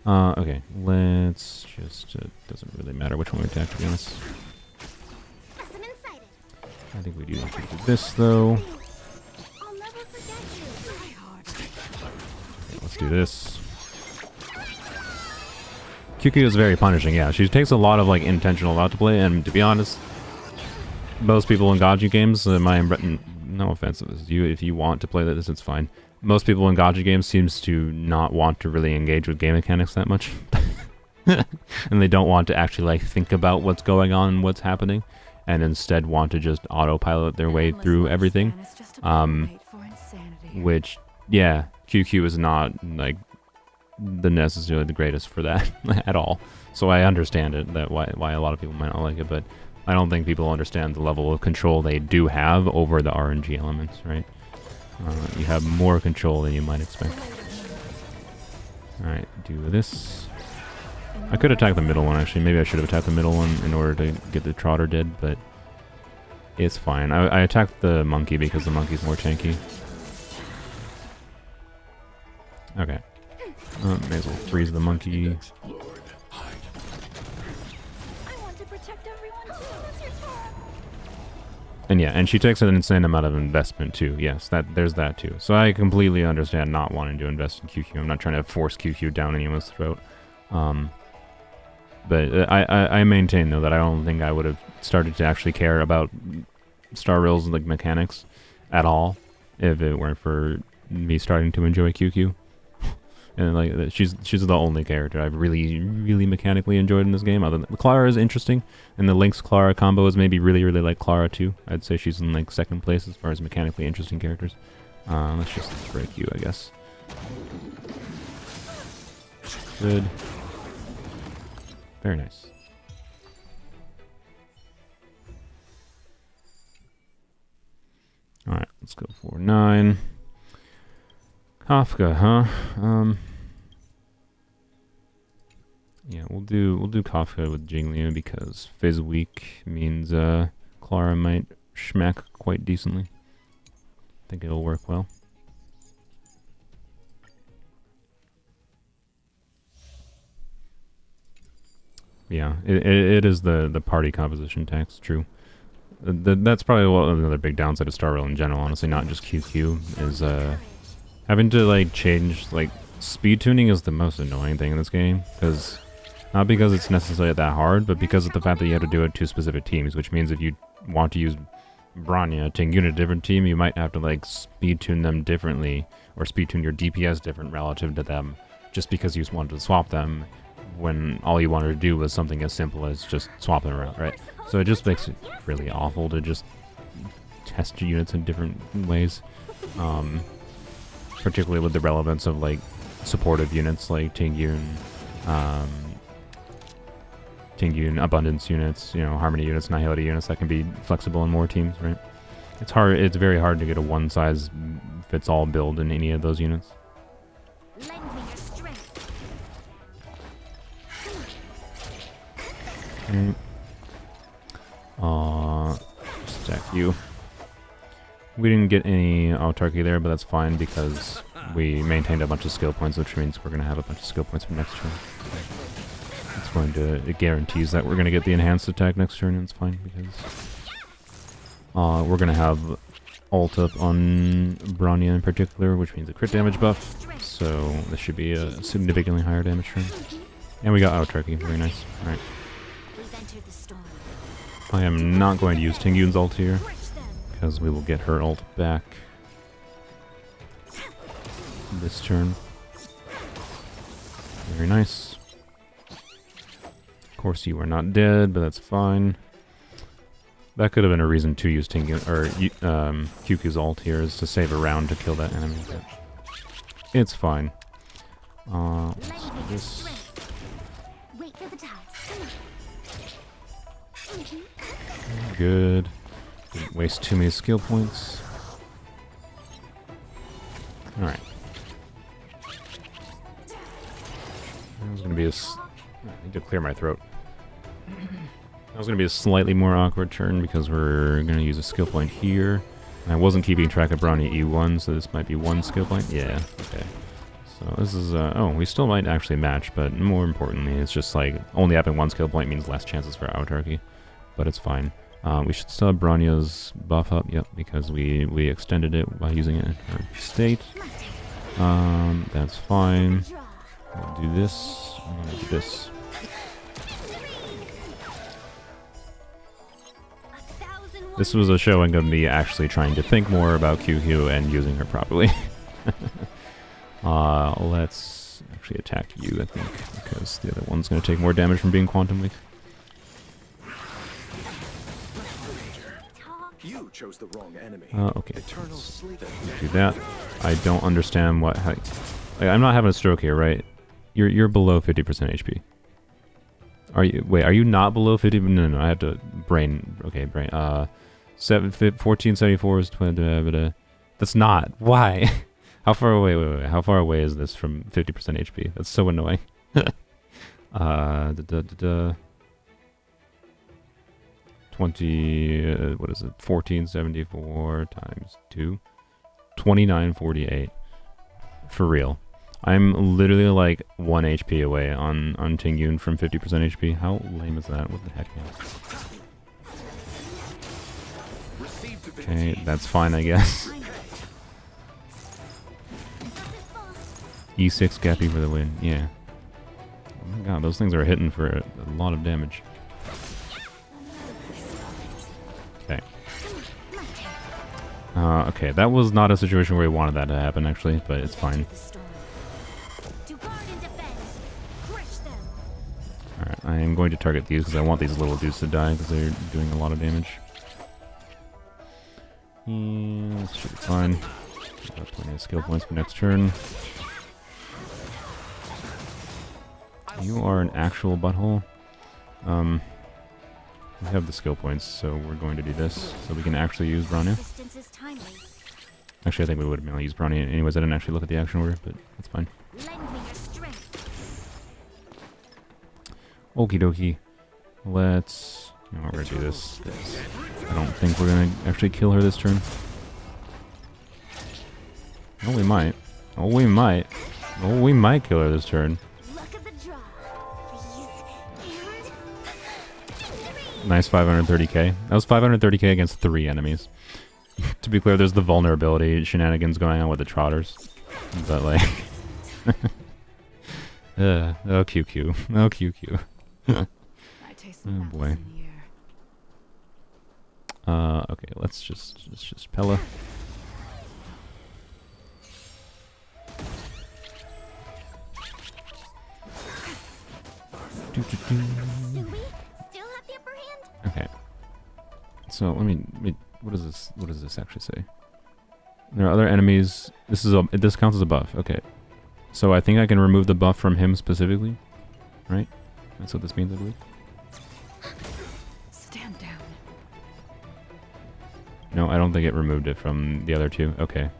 Okay, let's just, it doesn't really matter which one we attack, to be honest. I think we do need to do this, though. Okay, let's do this. Qingque is very punishing, yeah. She takes a lot of, like, intentional out to play, and to be honest, most people in Gacha games, no offense to this, if you want to play this, it's fine. Most people in Gacha games seems to not want to really engage with game mechanics that much. And they don't want to actually, like, think about what's going on and what's happening, and instead want to just autopilot their way through everything. Which, yeah, QQ is not, like, necessarily the greatest for that at all. So I understand it, why a lot of people might not like it, but I don't think people understand the level of control they do have over the RNG elements, right? You have more control than you might expect. Alright, do this. I could attack the middle one, actually. Maybe I should have attacked the middle one in order to get the Trotter dead, but it's fine. I attacked the monkey because the monkey's more tanky. Okay. May as well freeze the monkey. And yeah, and she takes an insane amount of investment too. Yes, there's that too. So I completely understand not wanting to invest in QQ. I'm not trying to force QQ down anyone's throat. But I maintain though that I don't think I would have started to actually care about Star Rail's like mechanics at all if it weren't for me starting to enjoy QQ. And like she's the only character I've really mechanically enjoyed in this game. Other than Clara is interesting, and the Lynx Clara combo is maybe really like Clara too. I'd say she's in like second place as far as mechanically interesting characters. Let's just break you, I guess. Good. Very nice. All right, let's go for 9. Kafka, huh? Yeah, we'll do Kafka with Jingliu because Fizz weak means Clara might schmack quite decently. I think it'll work well. Yeah, it is the party composition tax, true. That's probably another big downside of Star Rail in general, honestly, not just QQ, is having to like change, like, speed tuning is the most annoying thing in this game, because not because it's necessarily that hard, but because of the fact that you have to do it to specific teams, which means if you want to use Bronya to unit a different team, you might have to like speed tune them differently, or speed tune your DPS different relative to them, just because you wanted to swap them when all you wanted to do was something as simple as just swap them around, right? So it just makes it really awful to just test your units in different ways. Particularly with the relevance of like supportive units like Qingque, abundance units, you know, harmony units, nihility units that can be flexible in more teams, right? It's very hard to get a one size fits all build in any of those units. Lend me your strength. Okay. Stack you. We didn't get any autarky there, but that's fine because we maintained a bunch of skill points, which means we're going to have a bunch of skill points for next turn. It's going to, it guarantees that we're going to get the enhanced attack next turn, and it's fine because we're going to have ult up on Bronya in particular, which means a crit damage buff, so this should be a significantly higher damage turn. And we got autarky, very nice. Alright. I am not going to use Tingyun's ult here, because we will get her ult back this turn. Very nice. Of course you are not dead, but that's fine. That could have been a reason to use Qingque, or Qingque's ult here, is to save a round to kill that enemy, but it's fine. Let's do this. Good. Didn't waste too many skill points. Alright. That was gonna be a I need to clear my throat. That was gonna be a slightly more awkward turn because we're gonna use a skill point here. And I wasn't keeping track of Bronya E1, so this might be one skill point. Yeah, okay. So this is, oh, we still might actually match, but more importantly, it's just like, only having one skill point means less chances for autarky. But it's fine. We should still have Bronya's buff up, yep, because we extended it by using it in her state. That's fine. We'll do this, and then do this. This was a show I'm going to be actually trying to think more about Qingque and using her properly. Let's actually attack you, I think, because the other one's going to take more damage from being quantum weak. You chose the wrong enemy. Okay. Let's do that. I don't understand what. Like, I'm not having a stroke here, right? You're below 50% HP. Are you? Wait, are you not below 50? No. I have to brain. Okay, brain. 1474 is 20. That's not. Why? How far away? Wait. How far away is this from 50% HP? That's so annoying. 20, what is it, 1474 times 2, 2948. For real. I'm literally like 1 HP away on Tingyun from 50% HP. How lame is that? What the heck, man? Okay, that's fine, I guess. E6 Gappy for the win, yeah. Oh my god, those things are hitting for a lot of damage. Okay. Okay, that was not a situation where we wanted that to happen, actually, but it's fine. Alright, I am going to target these because I want these little dudes to die because they're doing a lot of damage. Yeah, this should be fine. Got plenty of skill points for next turn. You are an actual butthole. We have the skill points, so we're going to do this, so we can actually use Bronya. Actually, I think we would have been able to use Bronya anyways. I didn't actually look at the action order, but that's fine. Okie dokie. Let's... You know what, we're going to do this. I don't think we're going to actually kill her this turn. Oh, we might. Oh, we might. Oh, we might kill her this turn. Nice 530k. That was 530k against 3 enemies. To be clear, there's the vulnerability shenanigans going on with the trotters. But like... oh, Qingque. Oh, Qingque. Oh boy. Okay, let's just Pela. Do we still have the upper hand? Okay. So let me what does this actually say? There are other enemies. This counts as a buff. Okay. So I think I can remove the buff from him specifically, right? That's what this means, I believe. Stand down. No, I don't think it removed it from the other two. Okay.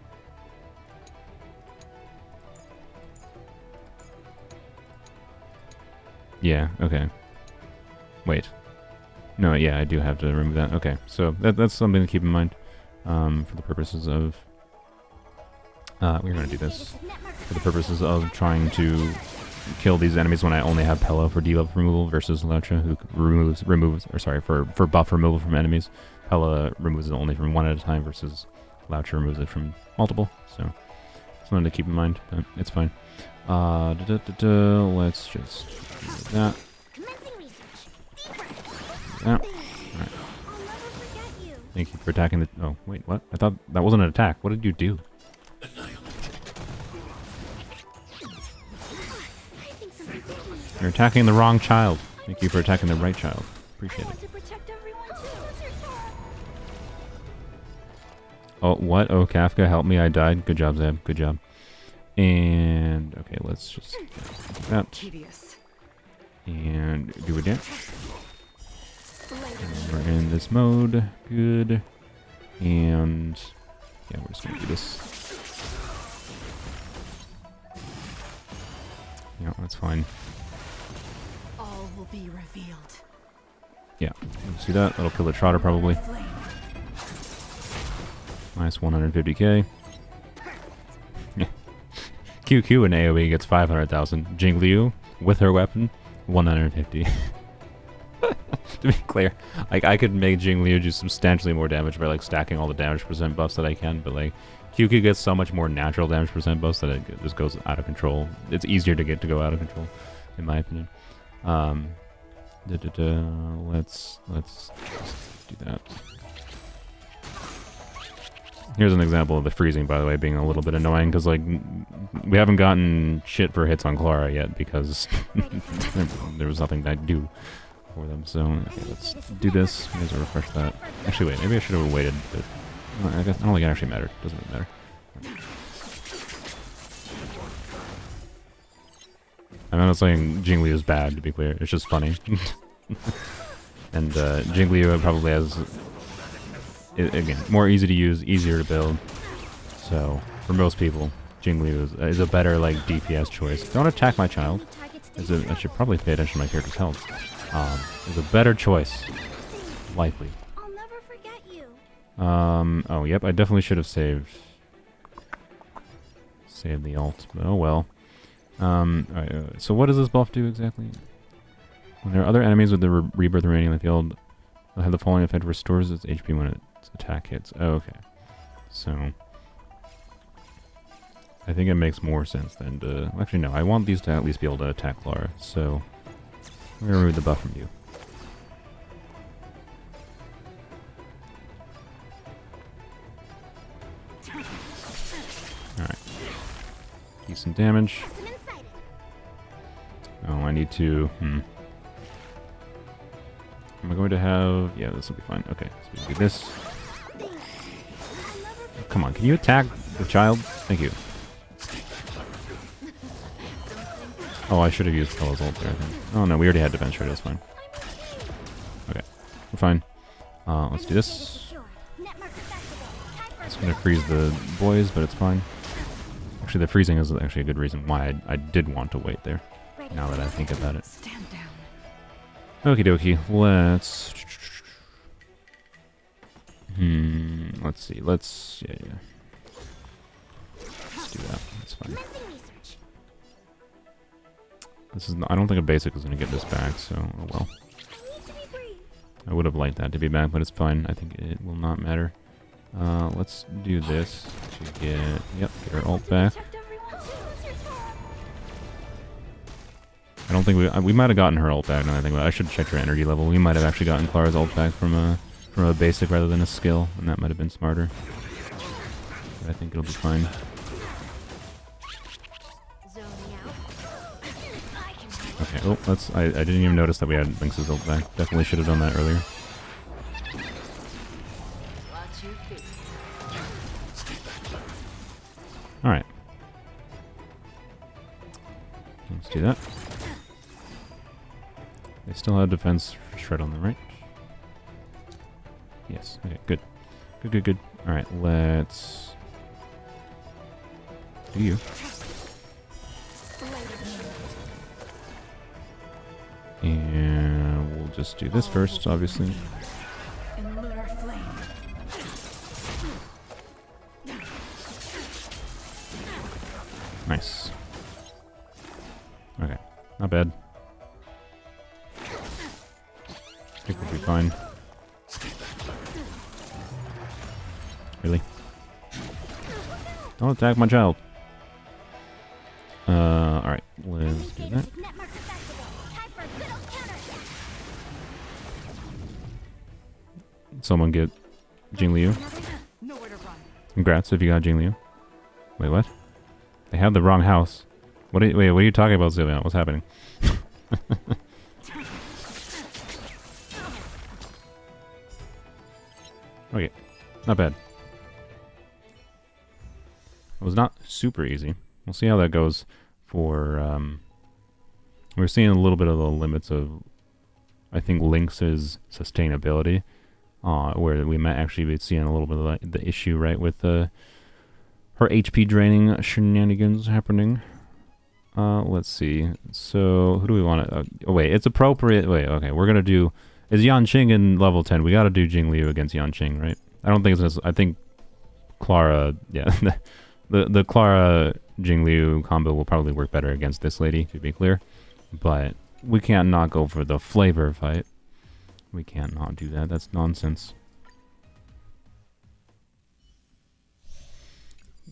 Yeah, okay. Wait. No, yeah, I do have to remove that. Okay, so that's something to keep in mind for the purposes of... we're going to do this for the purposes of trying to kill these enemies when I only have Pela for debuff removal versus Laucha, who for buff removal from enemies. Pela removes it only from one at a time versus Laucha removes it from multiple, so something to keep in mind, but it's fine. Let's just do that. Alright. Thank you for attacking the... Oh, wait, what? I thought that wasn't an attack. What did you do? You're attacking the wrong child. Thank you for attacking the right child. Appreciate it. Oh, what? Oh, Kafka, help me. I died. Good job, Zeb. Good job. And... okay, let's just... do that. And do a dash. And we're in this mode. Good. And... yeah, we're just gonna do this. Yeah, that's fine. All will be revealed. Yeah, let's do that. That'll kill the Trotter probably. Nice 150k. Yeah. QQ in AoE gets 500,000. Jingliu, with her weapon, 150. To be clear, like I could make Jingliu do substantially more damage by like stacking all the damage percent buffs that I can, but like QQ gets so much more natural damage percent buffs that it just goes out of control. It's easier to get to go out of control, in my opinion. Let's do that. Here's an example of the freezing, by the way, being a little bit annoying, because like we haven't gotten shit for hits on Clara yet because there was nothing to do for them. So okay, let's do this. Maybe I'll refresh that. Actually, wait, maybe I should have waited, but I don't think it actually mattered. Doesn't really matter. I'm not saying Jingliu is bad, to be clear. It's just funny. And Jingliu probably has, again, more easy to use, easier to build. So for most people, Jingliu is a better like DPS choice. Don't attack my child. I should probably pay attention to my character's health. Is a better choice, likely. I'll never forget you. Oh, yep, I definitely should have saved the ult, but oh well. Alright, so what does this buff do exactly? When there are other enemies with the rebirth remaining in the field, they'll have the following effect: restores its HP when its attack hits. Oh, okay. So I think it makes more sense than to... actually, no, I want these to at least be able to attack Clara, so I'm gonna remove the buff from you. Alright. Decent damage. Oh, I need to... Am I going to have... yeah, this will be fine. Okay, so we can do this. Oh, come on, can you attack the child? Thank you. Oh, I should have used Pela's ult there, I think. Oh no, we already had defense rate, that's fine. Okay, we're fine. Let's do this. It's going to freeze the boys, but it's fine. Actually, the freezing is actually a good reason why I did want to wait there, now that I think about it. Stand down. Okie dokie, let's see, yeah. Let's do that, that's fine. This is I don't think a basic is going to get this back, so oh well. I would have liked that to be back, but it's fine. I think it will not matter. Let's do this to get her ult back. I don't think we might have gotten her ult back. No, I think I should check her energy level. We might have actually gotten Clara's ult back from a basic rather than a skill, and that might have been smarter. But I think it'll be fine. Okay. Oh, I didn't even notice that we had Lynx's ult back. Definitely should have done that earlier. All right. Let's do that. They still have defense shred on the right. Yes. Okay, good. Good. Alright, let's do you. And we'll just do this first, obviously. In lunar flame. Nice. Okay, not bad. I think we'll be fine. Really? Don't attack my child. Alright, let's do that. Someone get Jingliu. Nowhere to run. Congrats if you got Jingliu. Wait, what? They have the wrong house. What are wait, what are you talking about, Sylvia? What's happening? Okay, not bad. It was not super easy. We'll see how that goes for, we're seeing a little bit of the limits of, I think, Lynx's sustainability, where we might actually be seeing a little bit of the issue, right, with her HP draining shenanigans happening. Let's see. So, who do we want to... oh, wait, it's appropriate... Wait, okay, we're going to do... Is Yanqing in level 10? We got to do Jingliu against Yanqing, right? I don't think it's... I think Clara... Yeah, the Clara Jingliu combo will probably work better against this lady, to be clear. But we can't not go for the flavor fight. We can't not do that. That's nonsense.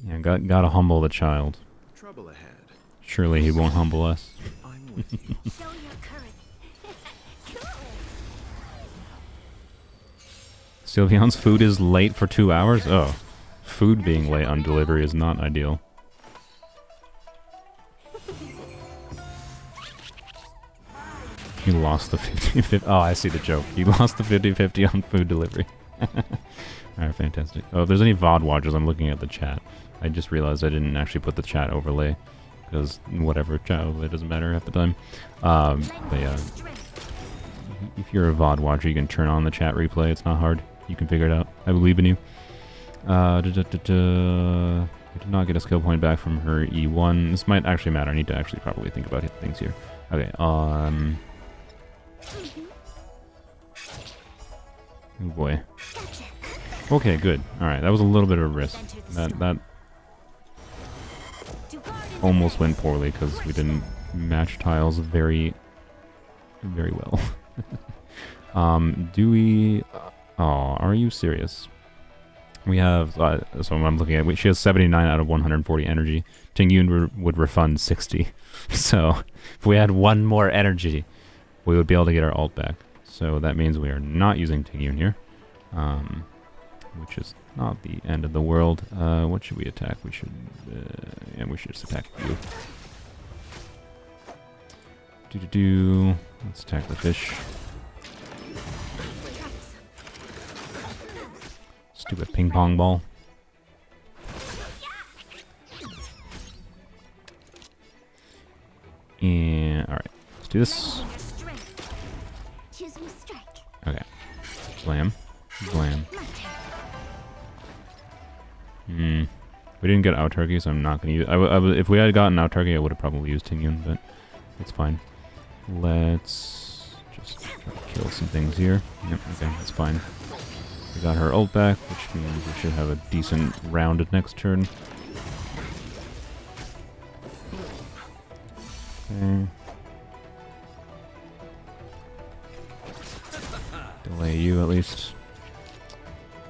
Yeah, gotta humble the child. Trouble ahead. Surely he won't humble us. I'm with you. Show your courage. Cool. Sylveon's food is late for 2 hours? Oh. Food being late on delivery is not ideal. He lost the 50-50. Oh, I see the joke. He lost the 50-50 on food delivery. Alright, fantastic. Oh, if there's any VOD watchers, I'm looking at the chat. I just realized I didn't actually put the chat overlay. Because whatever, chat overlay doesn't matter half the time. But yeah. If you're a VOD watcher, you can turn on the chat replay. It's not hard. You can figure it out. I believe in you. We did not get a skill point back from her E1. This might actually matter. I need to actually probably think about things here. Okay, oh boy. Okay, good. Alright, that was a little bit of a risk. That almost went poorly because we didn't match tiles very well. Do we... oh, are you serious? We have... so I'm looking at... she has 79 out of 140 energy. Tingyun would refund 60. So, if we had one more energy, we would be able to get our ult back. So that means we are not using Tingyun here. Which is not the end of the world. What should we attack? We should... yeah, we should just attack you. Let's attack the fish. Stupid ping pong ball. And alright, let's do this. Okay. Blam. Blam. We didn't get out turkey, so I'm not gonna use. If we had gotten out turkey, I would have probably used Tingyun, but it's fine. Let's just try to kill some things here. Yep, okay, that's fine. We got her ult back, which means we should have a decent round next turn. Okay. Delay you at least.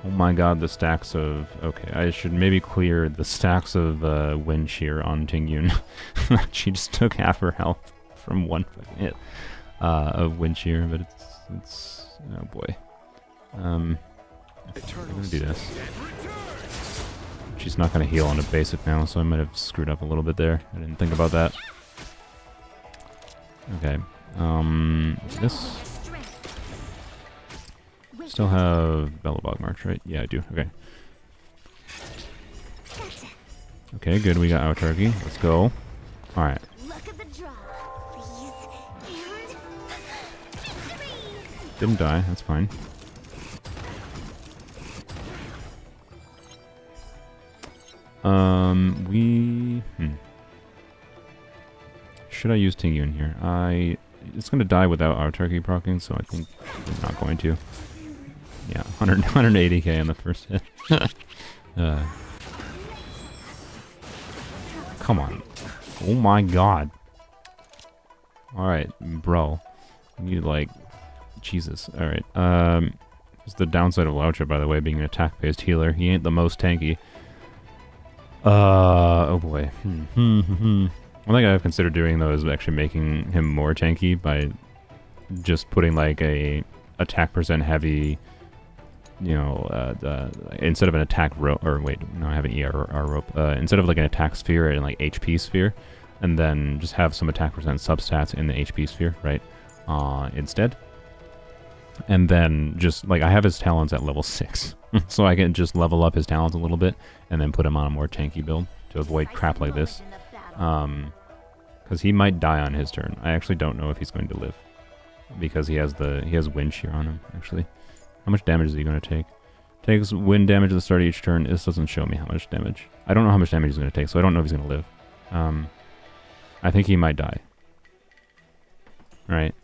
Oh my god, the stacks of... okay, I should maybe clear the stacks of wind shear on Tingyun. She just took half her health from one fucking hit of wind shear, but it's... oh boy. I'm gonna do this. She's not gonna heal on a basic now, so I might have screwed up a little bit there. I didn't think about that. Okay. This... still have Bellabog March, right? Yeah, I do. Okay. Okay, good. We got our turkey. Let's go. Alright. Didn't die. That's fine. Should I use Tingyun here? it's going to die without our turkey proccing, so I think it's not going to. Yeah, 180k on the first hit. Come on. Oh my god. Alright, bro. You like... Jesus. Alright, it's the downside of Laucha, by the way, being an attack-based healer. He ain't the most tanky. Oh boy. One thing I've considered doing, though, is actually making him more tanky by just putting, like, a attack percent heavy, you know, instead of an attack rope, or wait, no, I have an ER rope, instead of, like, an attack sphere and, like, HP sphere, and then just have some attack percent substats in the HP sphere, right, instead. And then just, like, I have his talents at level 6, so I can just level up his talents a little bit, and then put him on a more tanky build to avoid crap like this. Because he might die on his turn. I actually don't know if he's going to live, because he has wind shear on him, actually. How much damage is he going to take? Takes wind damage at the start of each turn. This doesn't show me how much damage. I don't know how much damage he's going to take, so I don't know if he's going to live. I think he might die. Right?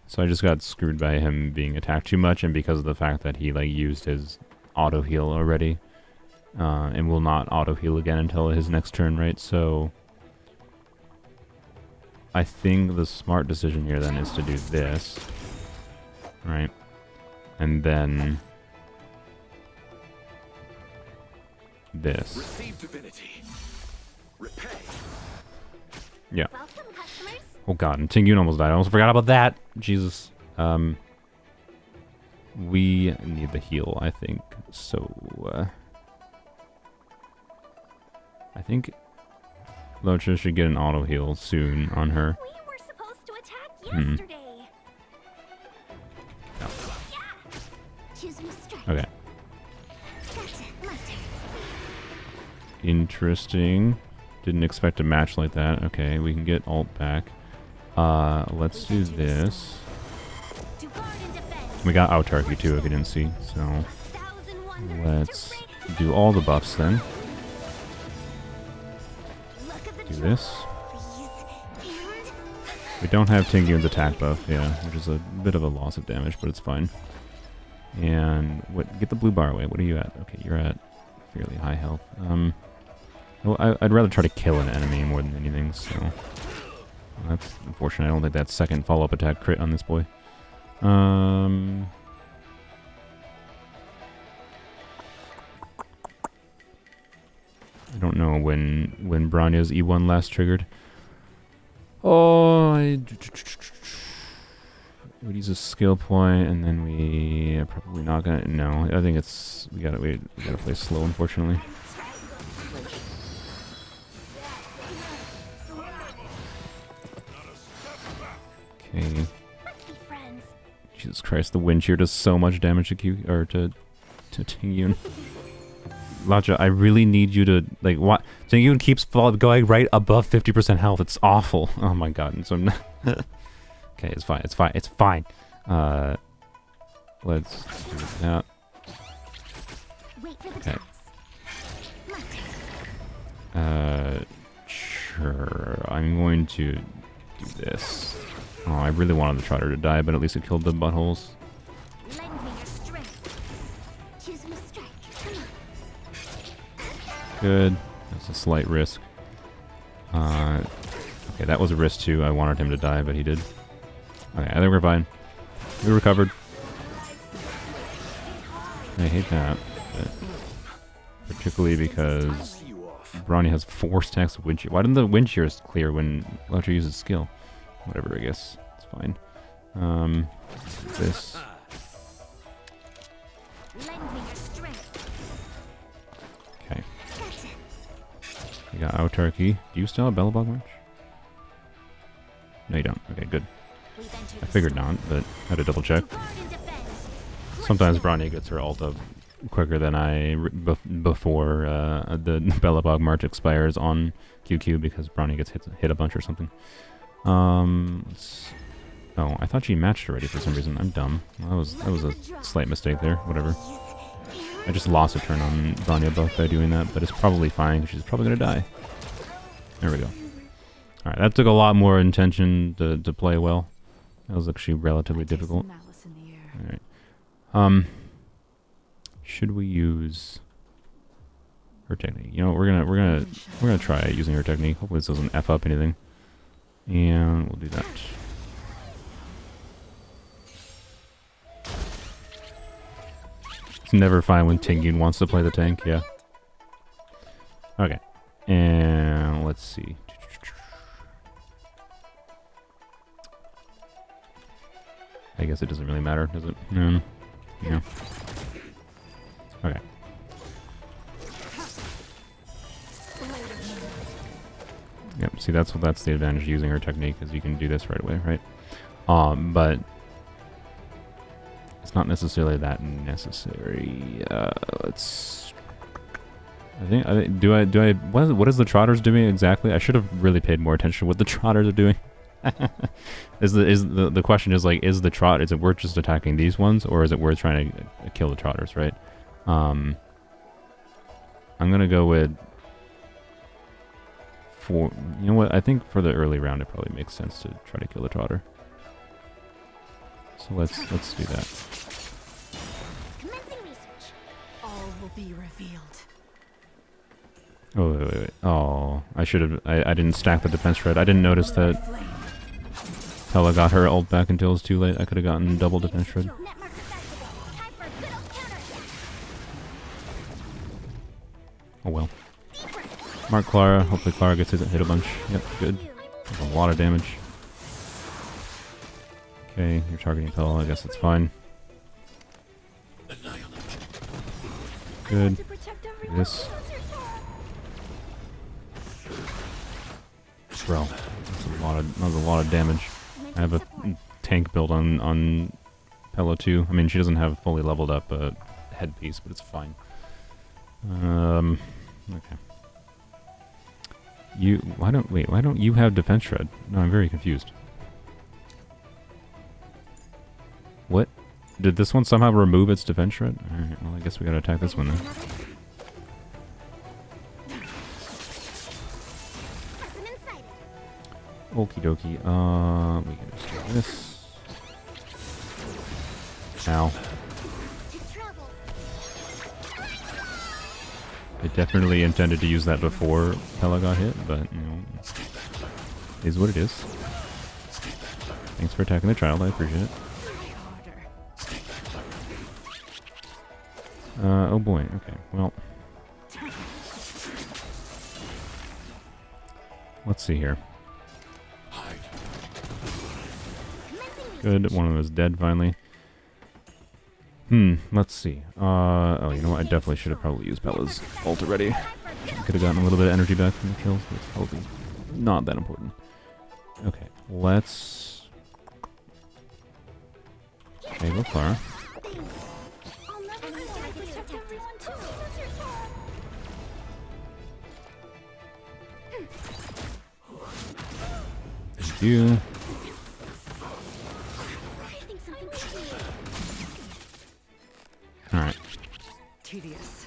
So I just got screwed by him being attacked too much, and because of the fact that he, like, used his auto heal already, and will not auto heal again until his next turn, right? So I think the smart decision here then is to do this, right? And then this. Receive divinity. Repay. Yeah. Welcome, customers. Oh god, and Qingque almost died. I almost forgot about that. Jesus. We need the heal, I think. So, I think Locha should get an auto heal soon on her. We were supposed to attack yesterday. No. Yeah. Choose me straight. Okay. Gotcha. My turn. Interesting. Didn't expect a match like that. Okay, we can get ult back. Let's do this. To guard and defend. We got autarky too, if you didn't see. So 1,000 wonders let's to rid. do all the buffs then. Look at the Do joy, this. please. And We don't have Tinggyun's attack buff, yeah, which is a bit of a loss of damage, but it's fine. And what? Get the blue bar away. What are you at? Okay, you're at fairly high health. Well, I'd rather try to kill an enemy more than anything, so that's unfortunate. I don't think that second follow-up attack crit on this boy. I don't know when Bronya's E1 last triggered. Oh, I would use a skill point, and then we are probably not gonna. No, I think it's we gotta play slow, unfortunately. Okay. let's be friends. Jesus Christ, the wind shear does so much damage to to Tingyun. Lacha, I really need you to, like, what? Tingyun keeps going right above 50% health. It's awful. Oh my god. And so I'm not okay, it's fine. It's fine. It's fine. Let's do that. Wait for the Okay. toss. My turn. Sure. I'm going to do this. Oh, I really wanted the Trotter to die, but at least it killed the buttholes. Lend me your strength. Choose me strike. Come on. Good. That's a slight risk. Okay, that was a risk too. I wanted him to die, but he did. Okay, I think we're fine. We recovered. I hate that. But particularly because See you off. Bronya has 4 stacks of wind shear. Why didn't the wind shears clear when Laucha uses skill? Whatever, I guess. It's fine. This. Lend me your strength. Okay. Gotcha. You got autarky. Do you still have Bellabog March? No, you don't. Okay, good. We've entered I the figured storm. not, but I had to double check. To guard and defend. Sometimes Bronya gets her ult up quicker than before the Bellabog March expires on QQ because Bronya gets hit a bunch or something. Oh, I thought she matched already for some reason. I'm dumb. That was a slight mistake there. Whatever. I just lost a turn on Bronya buff by doing that, but it's probably fine because she's probably gonna die. There we go. Alright, that took a lot more intention to play well. That was actually relatively difficult. Malice in the air. Alright. Should we use her technique? You know, we're gonna try using her technique. Hopefully this doesn't F up anything. And we'll do that. It's never fine when Qingque wants to play the tank, yeah. Okay. And let's see. I guess it doesn't really matter, does it? Yeah. Okay. Yep, see that's the advantage of using her technique, is you can do this right away, right? But it's not necessarily that necessary. Let's what is the Trotters doing exactly? I should have really paid more attention to what the Trotters are doing. The question is like, is it worth just attacking these ones, or is it worth trying to kill the Trotters, right? I'm gonna go with you know what, I think for the early round it probably makes sense to try to kill the Trotter. So let's do that. Commencing research. All will be revealed. Oh wait. Oh, I should have. I didn't stack the defense shred. I didn't notice that Pela got her ult back until it was too late. I could have gotten double defense shred. Net markers activated. Time for a good old counterattack. Oh well. Mark Clara. Hopefully Clara gets hit a bunch. Yep, good. That's a lot of damage. Okay, you're targeting Pela. I guess it's fine. Good. To protect Do everyone. this. Bro, that's a lot of damage. I have a tank build on Pela too. I mean, she doesn't have fully leveled up headpiece, but it's fine. Okay. Why don't you have defense shred? No, I'm very confused. What? Did this one somehow remove its defense shred? Alright, well I guess we gotta attack this one then. Okie dokie. We can just do this. Ow. I definitely intended to use that before Pela got hit, but, you know, it is what it is. Thanks for attacking the child, I appreciate it. Oh boy, okay, well. Let's see here. Good, one of them is dead finally. Let's see. Oh, you know what? I definitely should have probably used Pela's ult already. Could have gotten a little bit of energy back from the kills, but it's probably not that important. Okay, let's... Okay, go Clara. Thank you. Alright. Tedious.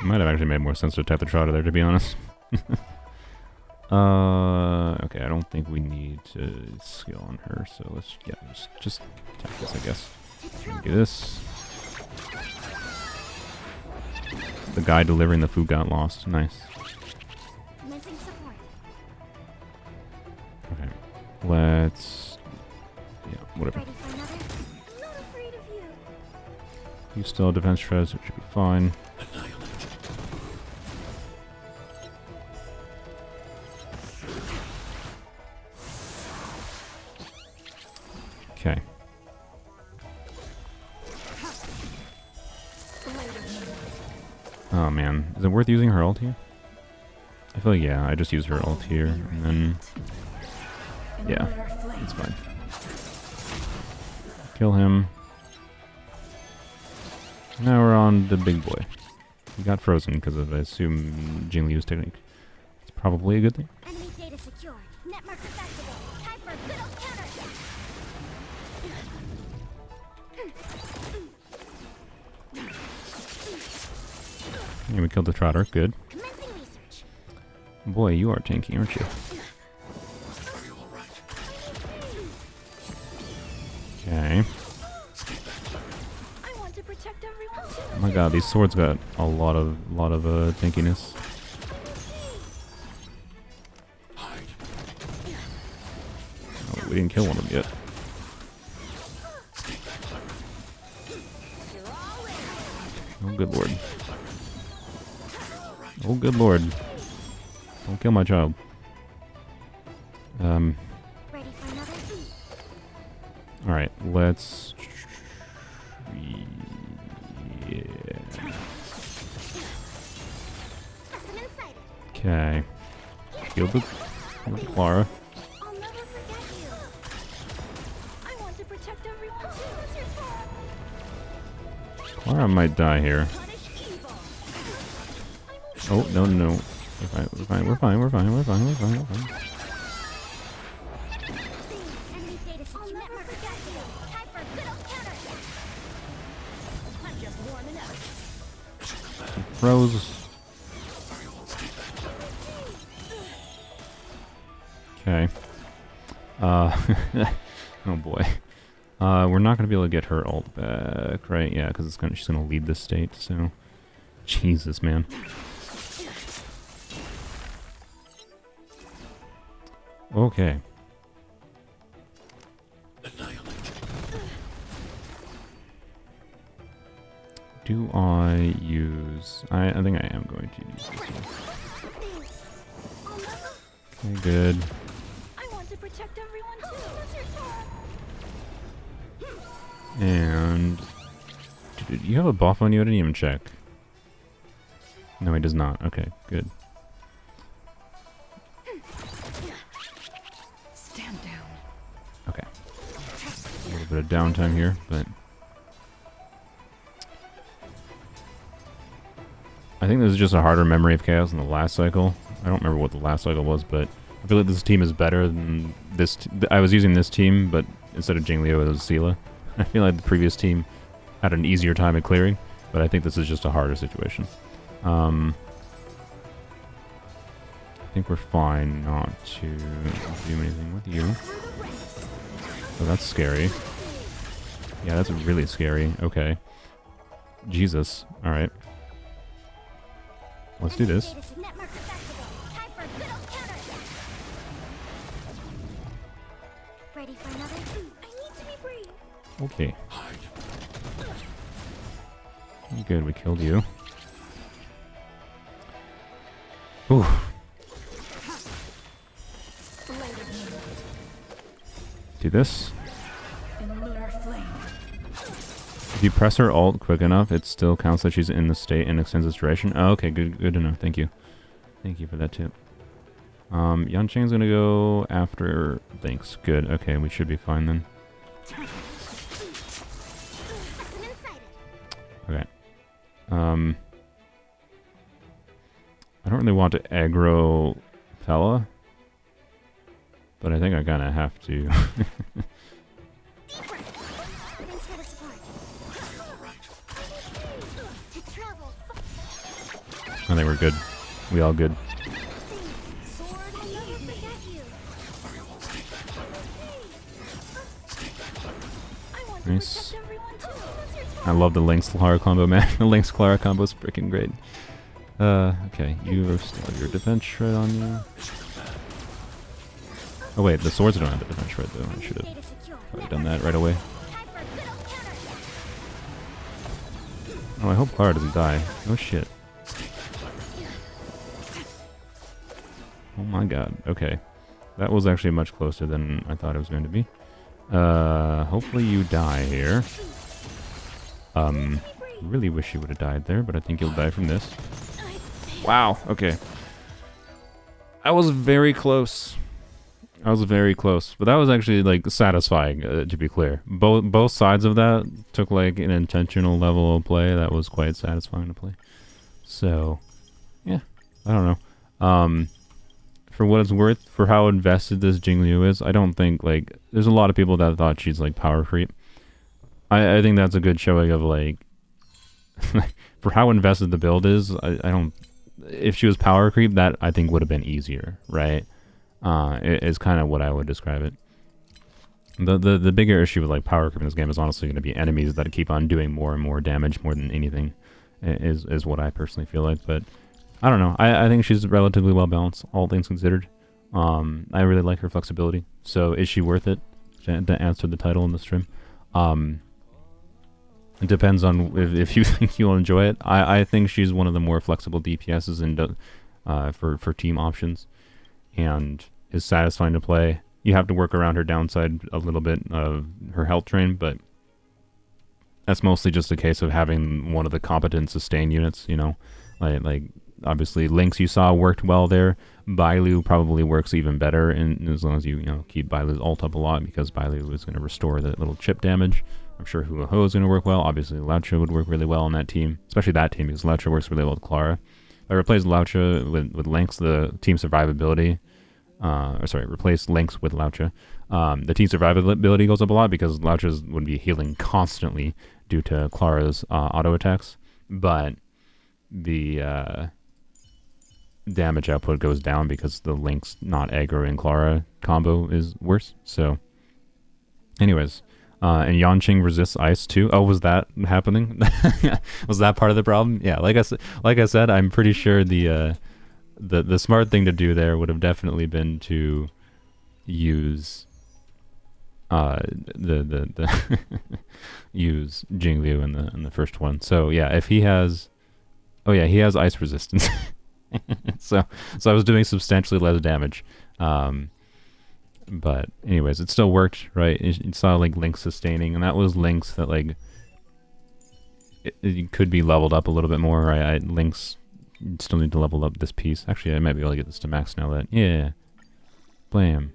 It might have actually made more sense to attack the Trotter there, to be honest. Okay, I don't think we need to skill on her, so let's, yeah, just attack this, I guess. Do this. The guy delivering the food got lost. Nice. Okay, let's... yeah, whatever. You still have defense shreds, which should be fine. Okay. Oh man, is it worth using her ult here? I feel like, yeah, I just use her ult here, and then... yeah, it's fine. Kill him. Now we're on the big boy. He got frozen because of, I assume, Jingliu's technique. It's probably a good thing. Enemy data secure. Net markers activated. Time for a good old counterattack. And we killed the trotter. Good. Commencing research. Boy, you are tanky, aren't you? Okay. I want to protect everyone too. Oh my god, these swords got a lot of tankiness. Oh, we didn't kill one of them yet. Oh good lord. Oh good lord. Don't kill my child. Ready for another? Alright, let's... Yeah. Specimen sighted. Okay. Kill the Clara. I'll never forget you. I want to protect everyone too. What's your thought? Clara might die here. Punish evil. Oh, no, no, no. We're fine, we're fine, we're fine, we're fine, we're fine, we're fine. Enemy data secure. I'll never forget you. Time for good old counter. I'm just warming up. Froze. Okay. Oh boy. We're not gonna be able to get her ult back, right? Yeah, because she's gonna lead this state. So, Jesus, man. Okay. Do I use... I think I am going to use this one. Okay, good. I want to protect everyone too. What's your thought? And... Did you have a buff on you? I didn't even check. No, he does not. Okay, good. Stand down. Okay. A little bit of downtime here, but... I think this is just a harder memory of chaos than the last cycle. I don't remember what the last cycle was, but I feel like this team is better than this. I was using this team, but instead of Jingliu, it was Pela. I feel like the previous team had an easier time at clearing, but I think this is just a harder situation. I think we're fine not to do anything with you. Oh, that's scary. Yeah, that's really scary. Okay. Jesus. Alright. Let's do this. Ready for another? I need to be brave. Okay. Good, we killed you. Ooh. Do this. In lunar flame. If you press her ult quick enough, it still counts that she's in the state and extends its duration. Oh, okay, good to know. Thank you. Thank you for that tip. Yanqing's gonna go after Lynx. Good, okay, we should be fine then. Okay. I don't really want to aggro Pela, but I think I kinda have to. I think we're good. We all good. Nice. I love the Lynx Clara combo, man. The Lynx Clara combo is freaking great. Okay, you still have your defense shred on you. Oh wait, the swords don't have the defense shred though. I should have probably done that right away. Oh, I hope Clara doesn't die. Oh shit. Oh my god. Okay. That was actually much closer than I thought it was going to be. Hopefully you die here. Really wish you would have died there, but I think you'll die from this. Wow, okay. I was very close. I was very close. But that was actually, like, satisfying, to be clear. Both sides of that took, like, an intentional level of play that was quite satisfying to play. So, yeah. I don't know. For what it's worth, for how invested this Jingliu is, I don't think, like, there's a lot of people that thought she's, like, power creep. I think that's a good showing of, like, for how invested the build is, I don't. If she was power creep, that I think would have been easier, right? Is kind of what I would describe it. The bigger issue with like power creep in this game is honestly going to be enemies that keep on doing more and more damage more than anything, is what I personally feel like. But I don't know. I think she's relatively well balanced, all things considered. I really like her flexibility. So is she worth it? To answer the title in the stream. It depends on if you think you'll enjoy it. I think she's one of the more flexible DPSs for team options, and is satisfying to play. You have to work around her downside a little bit of her health drain, but that's mostly just a case of having one of the competent sustain units, you know. Like obviously Lynx you saw worked well there. Bailu probably works even better, and as long as you keep Bailu's ult up a lot, because Bailu is going to restore the little chip damage. I'm sure Hula Ho is going to work well. Obviously Laucha would work really well on that team, especially that team, because Laucha works really well with Clara. If I replace Laucha with Lynx, the team survivability, replace Lynx with Laucha, the team survivability goes up a lot because Laucha would be healing constantly due to Clara's auto attacks, but the damage output goes down because the Lynx not aggro and Clara combo is worse. So anyways, and Yanqing resists ice too. Oh, was that happening? Was that part of the problem? Yeah, like I said, I'm pretty sure the smart thing to do there would have definitely been to use use Jingliu in the first one. So yeah, if he has, oh yeah, he has ice resistance. so I was doing substantially less damage. But anyways, it still worked, right? You saw like Lynx sustaining, and that was Lynx that like it could be leveled up a little bit more, right? Lynx still need to level up this piece. Actually, I might be able to get this to max now. That blam.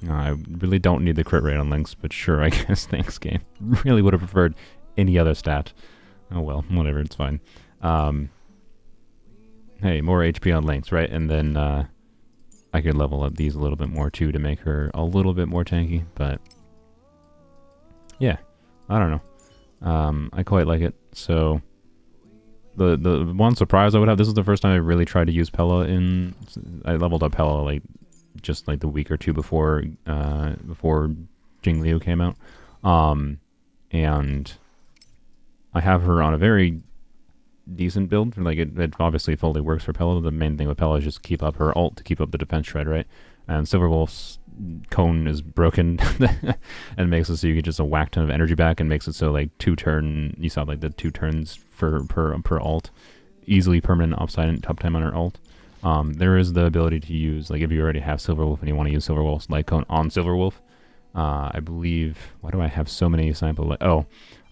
No, I really don't need the crit rate on Lynx, but sure, I guess thanks game. Really would have preferred any other stat. Oh well, whatever, it's fine. Hey, more HP on Lynx, right? And then I could level up these a little bit more too to make her a little bit more tanky, but yeah, I don't know. I quite like it. So the one surprise I would have, this is the first time I really tried to use Pela I leveled up Pela like just like the week or two before Jingliu came out. And I have her on a very decent build. Like it obviously fully works for Pela. The main thing with Pela is just keep up her ult to keep up the defense shred, right? And Silverwolf's cone is broken and makes it so you get just a whack ton of energy back, and makes it so like you saw like the 2 turns per ult, easily permanent upside uptime on her ult. There is the ability to use, like if you already have Silverwolf and you want to use Silverwolf's light cone on Silverwolf, I believe, why do I have so many sample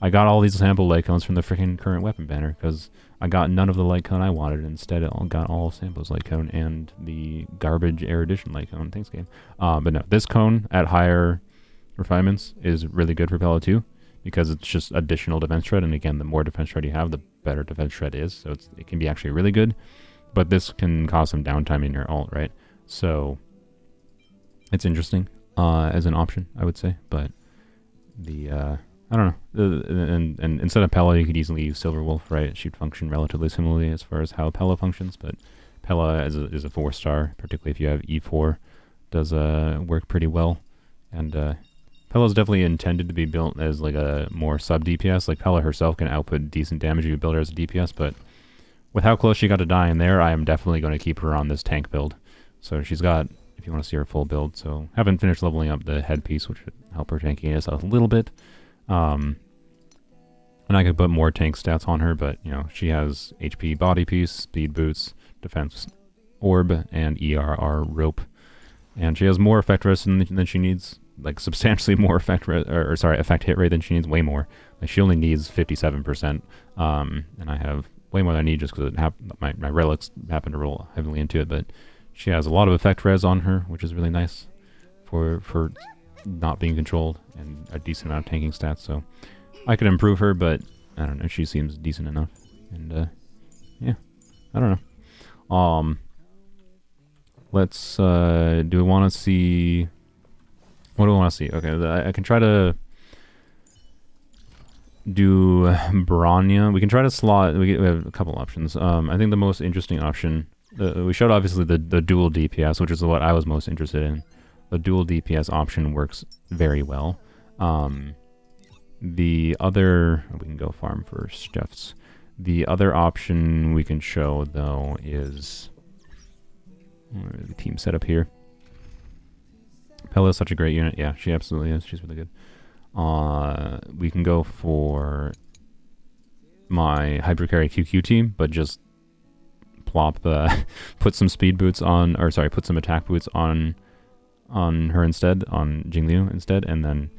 I got all these sample light cones from the freaking current weapon banner, because I got none of the light cone I wanted. Instead, I got all samples light cone and the garbage erudition light cone. Thanks, game. But no, this cone at higher refinements is really good for Pela too, because it's just additional defense shred. And again, the more defense shred you have, the better defense shred is. So it can be actually really good. But this can cause some downtime in your ult, right? So it's interesting as an option, I would say. But I don't know. And instead of Pela, you could easily use Silverwolf, right? She'd function relatively similarly as far as how Pela functions, but Pela is a 4-star, particularly if you have E4, does work pretty well. And Pela is definitely intended to be built as like a more sub DPS. Like Pela herself can output decent damage if you build her as a DPS, but with how close she got to dying there, I am definitely going to keep her on this tank build. So she's got, if you want to see her full build, so haven't finished leveling up the headpiece, which would help her tankiness a little bit. And I could put more tank stats on her, but she has HP body piece, speed boots, defense orb, and ERR rope, and she has more effect resistance than she needs, like substantially more effect hit rate than she needs, way more. Like she only needs 57%, and I have way more than I need just because my relics happen to roll heavily into it. But she has a lot of effect res on her, which is really nice for not being controlled, and a decent amount of tanking stats. So I could improve her, but I don't know, she seems decent enough. And yeah, I don't know. Let's do we want to see, what do we want to see? Okay, I can try to do Bronya. We can try to slot. We have a couple options. I think the most interesting option. We showed obviously the dual DPS, which is what I was most interested in. The dual DPS option works very well. The other, we can go farm for stuffs. The other option we can show though is the team setup here. Pela is such a great unit. Yeah, she absolutely is. She's really good. We can go for my Hypercarry QQ team, but just plop put some speed boots on, or sorry, put some attack boots on her instead, on Jingliu instead, and then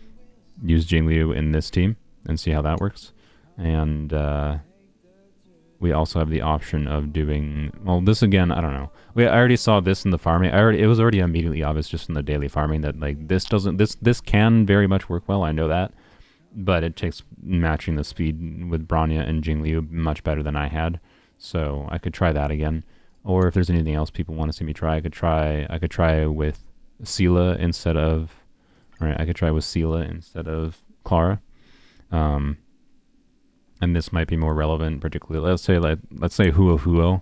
use Jingliu in this team and see how that works. And we also have the option of doing, well, this again, I don't know. I already saw this in the farming. It was already immediately obvious just in the daily farming that like this can very much work well. I know that, but it takes matching the speed with Bronya and Jingliu much better than I had. So I could try that again. Or if there's anything else people want to see me try, I could try with Sela instead of, I could try with Sela instead of Clara. And this might be more relevant, particularly let's say Huo.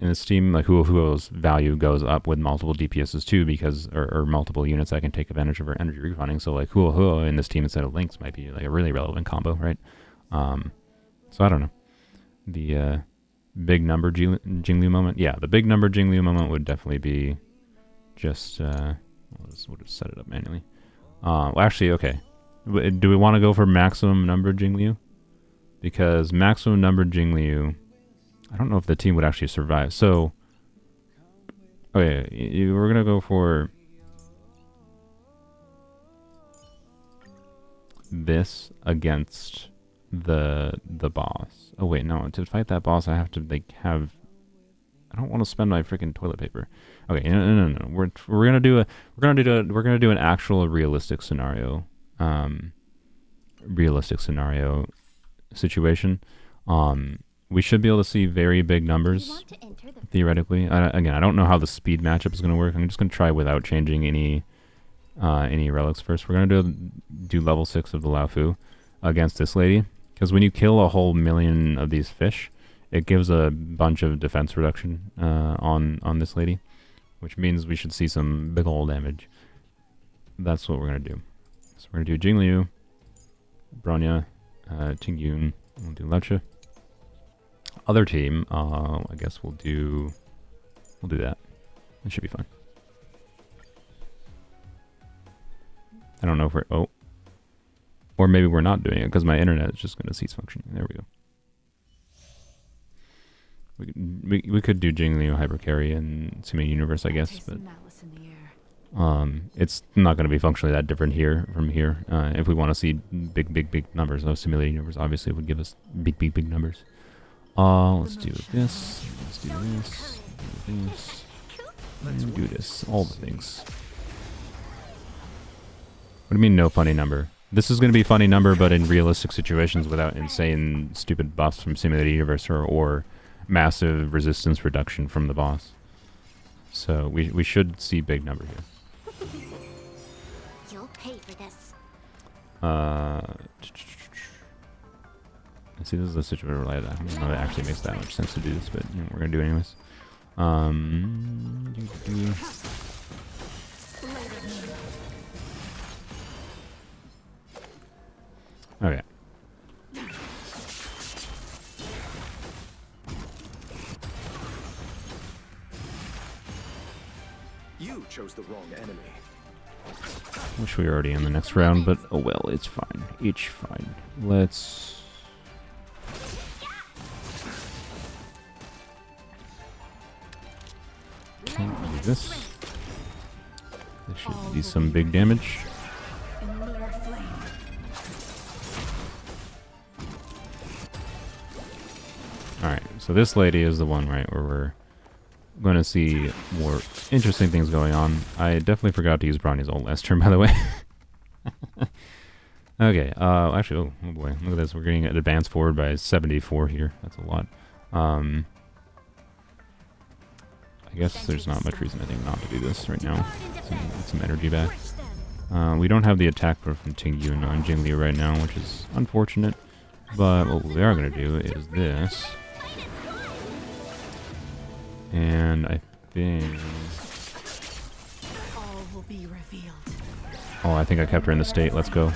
In this team, like Huo's value goes up with multiple DPSs too, because or multiple units that can take advantage of her energy refunding. So like Huo in this team instead of Lynx might be like a really relevant combo, right? So I don't know. The big number Jingliu moment, yeah, the big number Jingliu moment would definitely be just we'll just set it up manually. Well, actually, okay. Do we want to go for maximum number Jingliu? Because maximum number Jingliu, I don't know if the team would actually survive. So, okay, we're gonna go for this against the boss. Oh wait, no, to fight that boss, I have to like have. I don't want to spend my freaking toilet paper. Okay, no. We're gonna do an actual realistic scenario. Realistic scenario situation. We should be able to see very big numbers theoretically. Again, I don't know how the speed matchup is going to work. I'm just going to try without changing any relics first. We're going to do level 6 of the Laofu against this lady, because when you kill a whole million of these fish, it gives a bunch of defense reduction on this lady, which means we should see some big ol' damage. That's what we're going to do. So we're going to do Jingliu, Bronya, Qingque, we'll do Leche. Other team, I guess we'll do that. It should be fine. I don't know if we're, or maybe we're not doing it because my internet is just going to cease functioning. There we go. We could do Jingliu, Hypercarry, and Simulated Universe, I guess, but it's not going to be functionally that different from here. If we want to see big numbers, no Simulated Universe obviously would give us big numbers. Let's do this. Let's do this. Do this. And do this. All the things. What do you mean no funny number? This is going to be funny number, but in realistic situations without insane, stupid buffs from Simulated Universe or massive resistance reduction from the boss. So we should see big number here. You'll pay for this. See, this is a situation where I don't know if it actually makes that much sense to do this, but you know, we're gonna do it anyways. Okay. You chose the wrong enemy. Wish we were already in the next round, but oh well, it's fine. It's fine. Let's. Okay, do this. This should be some big damage. Alright, so this lady is the one, right, where we're going to see more interesting things going on. I definitely forgot to use Bronya's ult last turn, by the way. Okay, actually, oh boy, look at this. We're getting advanced forward by 74 here. That's a lot. I guess there's not much reason, I think, not to do this right now. Get some energy back. We don't have the attack from Qingque on Jingliu right now, which is unfortunate. But what we are going to do is this. And I think... All will be revealed. Oh, I think I kept her in the state. Let's go.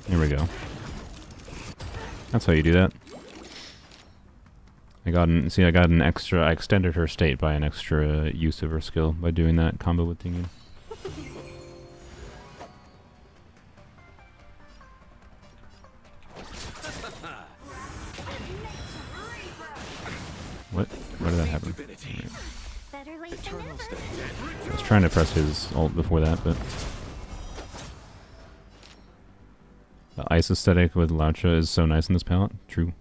Here we go. That's how you do that. I got an extra... I extended her state by an extra use of her skill by doing that combo with Qingque. What did that happen? Better late than Eternal never. state. I was trying to press his ult before that, but... The ice aesthetic with Laucha is so nice in this palette. True.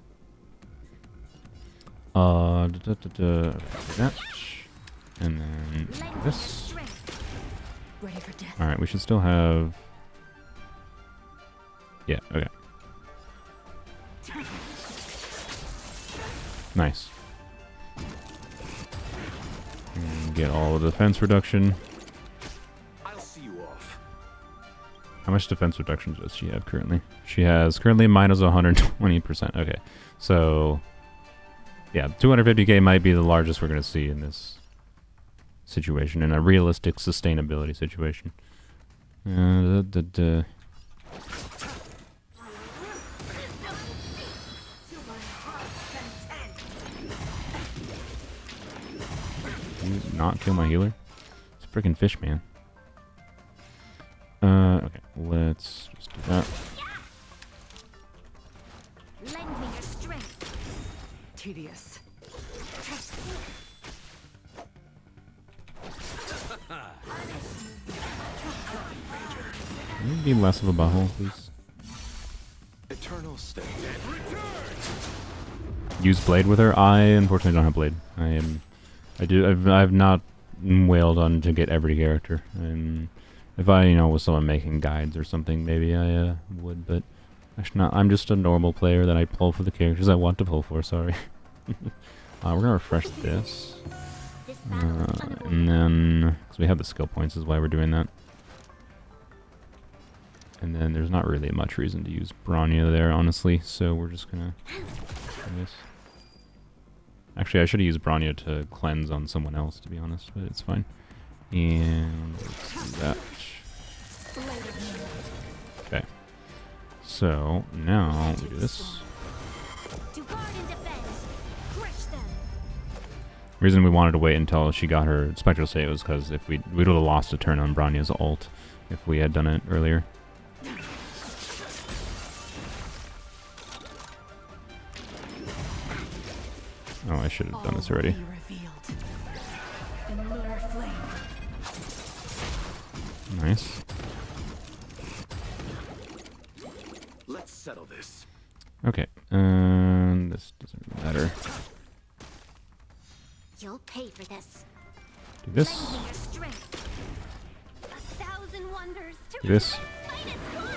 That. And then this. Ready for death. Alright, we should still have... Yeah, okay. Nice. And get all of the defense reduction. I'll see you off. How much defense reduction does she have currently? She has currently minus 120%. Okay, so... Yeah, 250k might be the largest we're going to see in this situation, in a realistic sustainability situation. Can you not kill my healer? It's a freaking fish, man. Okay, let's just do that. Lend me your strength. Tedious. Can you be less of a butthole, please? Eternal state. Use blade with her? I unfortunately don't have blade. I've not wailed on to get every character. And if I, was someone making guides or something, maybe I would, but actually not. I'm just a normal player that I pull for the characters I want to pull for, sorry. We're gonna refresh this. This battle is unavoidable. And then, because we have the skill points is why we're doing that. And then there's not really much reason to use Bronya there, honestly, so we're just gonna do this. Actually, I should have used Bronya to cleanse on someone else, to be honest, but it's fine. And let's do that. Okay. So, now we do this. To guard and defend. Crush them. The reason we wanted to wait until she got her Spectral State was because if we would have lost a turn on Bronya's ult if we had done it earlier. Oh, I should have done this already. All will be revealed. In lunar flame. Nice. Let's settle this. Okay, and this doesn't really matter. You'll pay for this. Do this. Lend me your strength. 1,000 wonders to Do this. fight is one.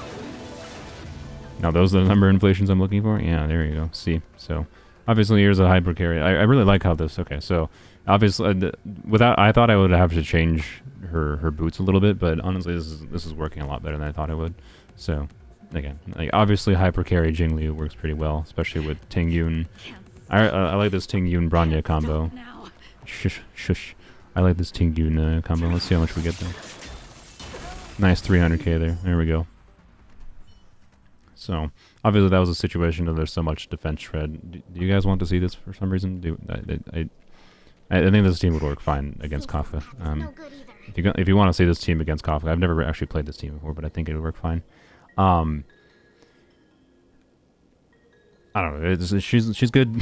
Now those are the number of inflations I'm looking for? Yeah, there you go. See, so obviously here's a Hypercarry. I really like how this, okay, so obviously I thought I would have to change her boots a little bit, but honestly this is working a lot better than I thought it would. So again, like obviously Hypercarry Jingliu works pretty well, especially with Qingque. I like this Qingque Bronya combo. Now. Shush, shush. I like this Qingque combo. Let's see how much we get though. Nice 300k there. There we go. So obviously that was a situation that there's so much defense shred. Do you guys want to see this for some reason? I think this team would work fine against Kafka. No good either. If you want to see this team against Kafka, I've never actually played this team before, but I think it would work fine. I don't know. She's good.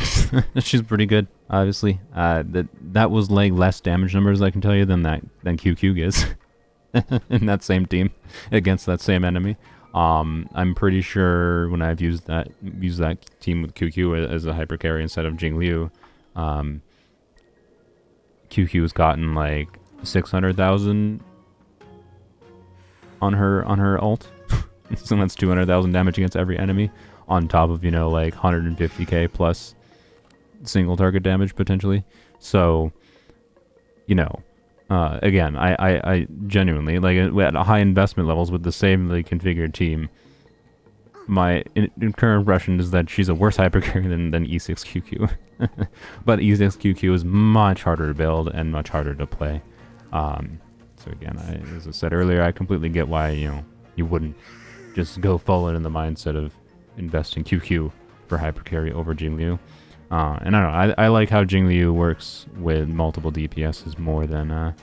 She's pretty good, obviously. That was like less damage numbers, I can tell you, than Qingque gets in that same team against that same enemy. I'm pretty sure when I've used that team with Qingque as a Hypercarry instead of Jingliu, Qingque has gotten like 600,000 on her ult. So that's 200,000 damage against every enemy, on top of, like 150k plus single target damage potentially. So, Again, I genuinely, like, at high investment levels with the same configured team, my current impression is that she's a worse hypercarry than E6QQ. But E6QQ is much harder to build and much harder to play. So again, as I said earlier, I completely get why, you wouldn't just go full in the mindset of investing QQ for hypercarry over Jingliu. And I don't know, I like how Jingliu works with multiple DPSs more than her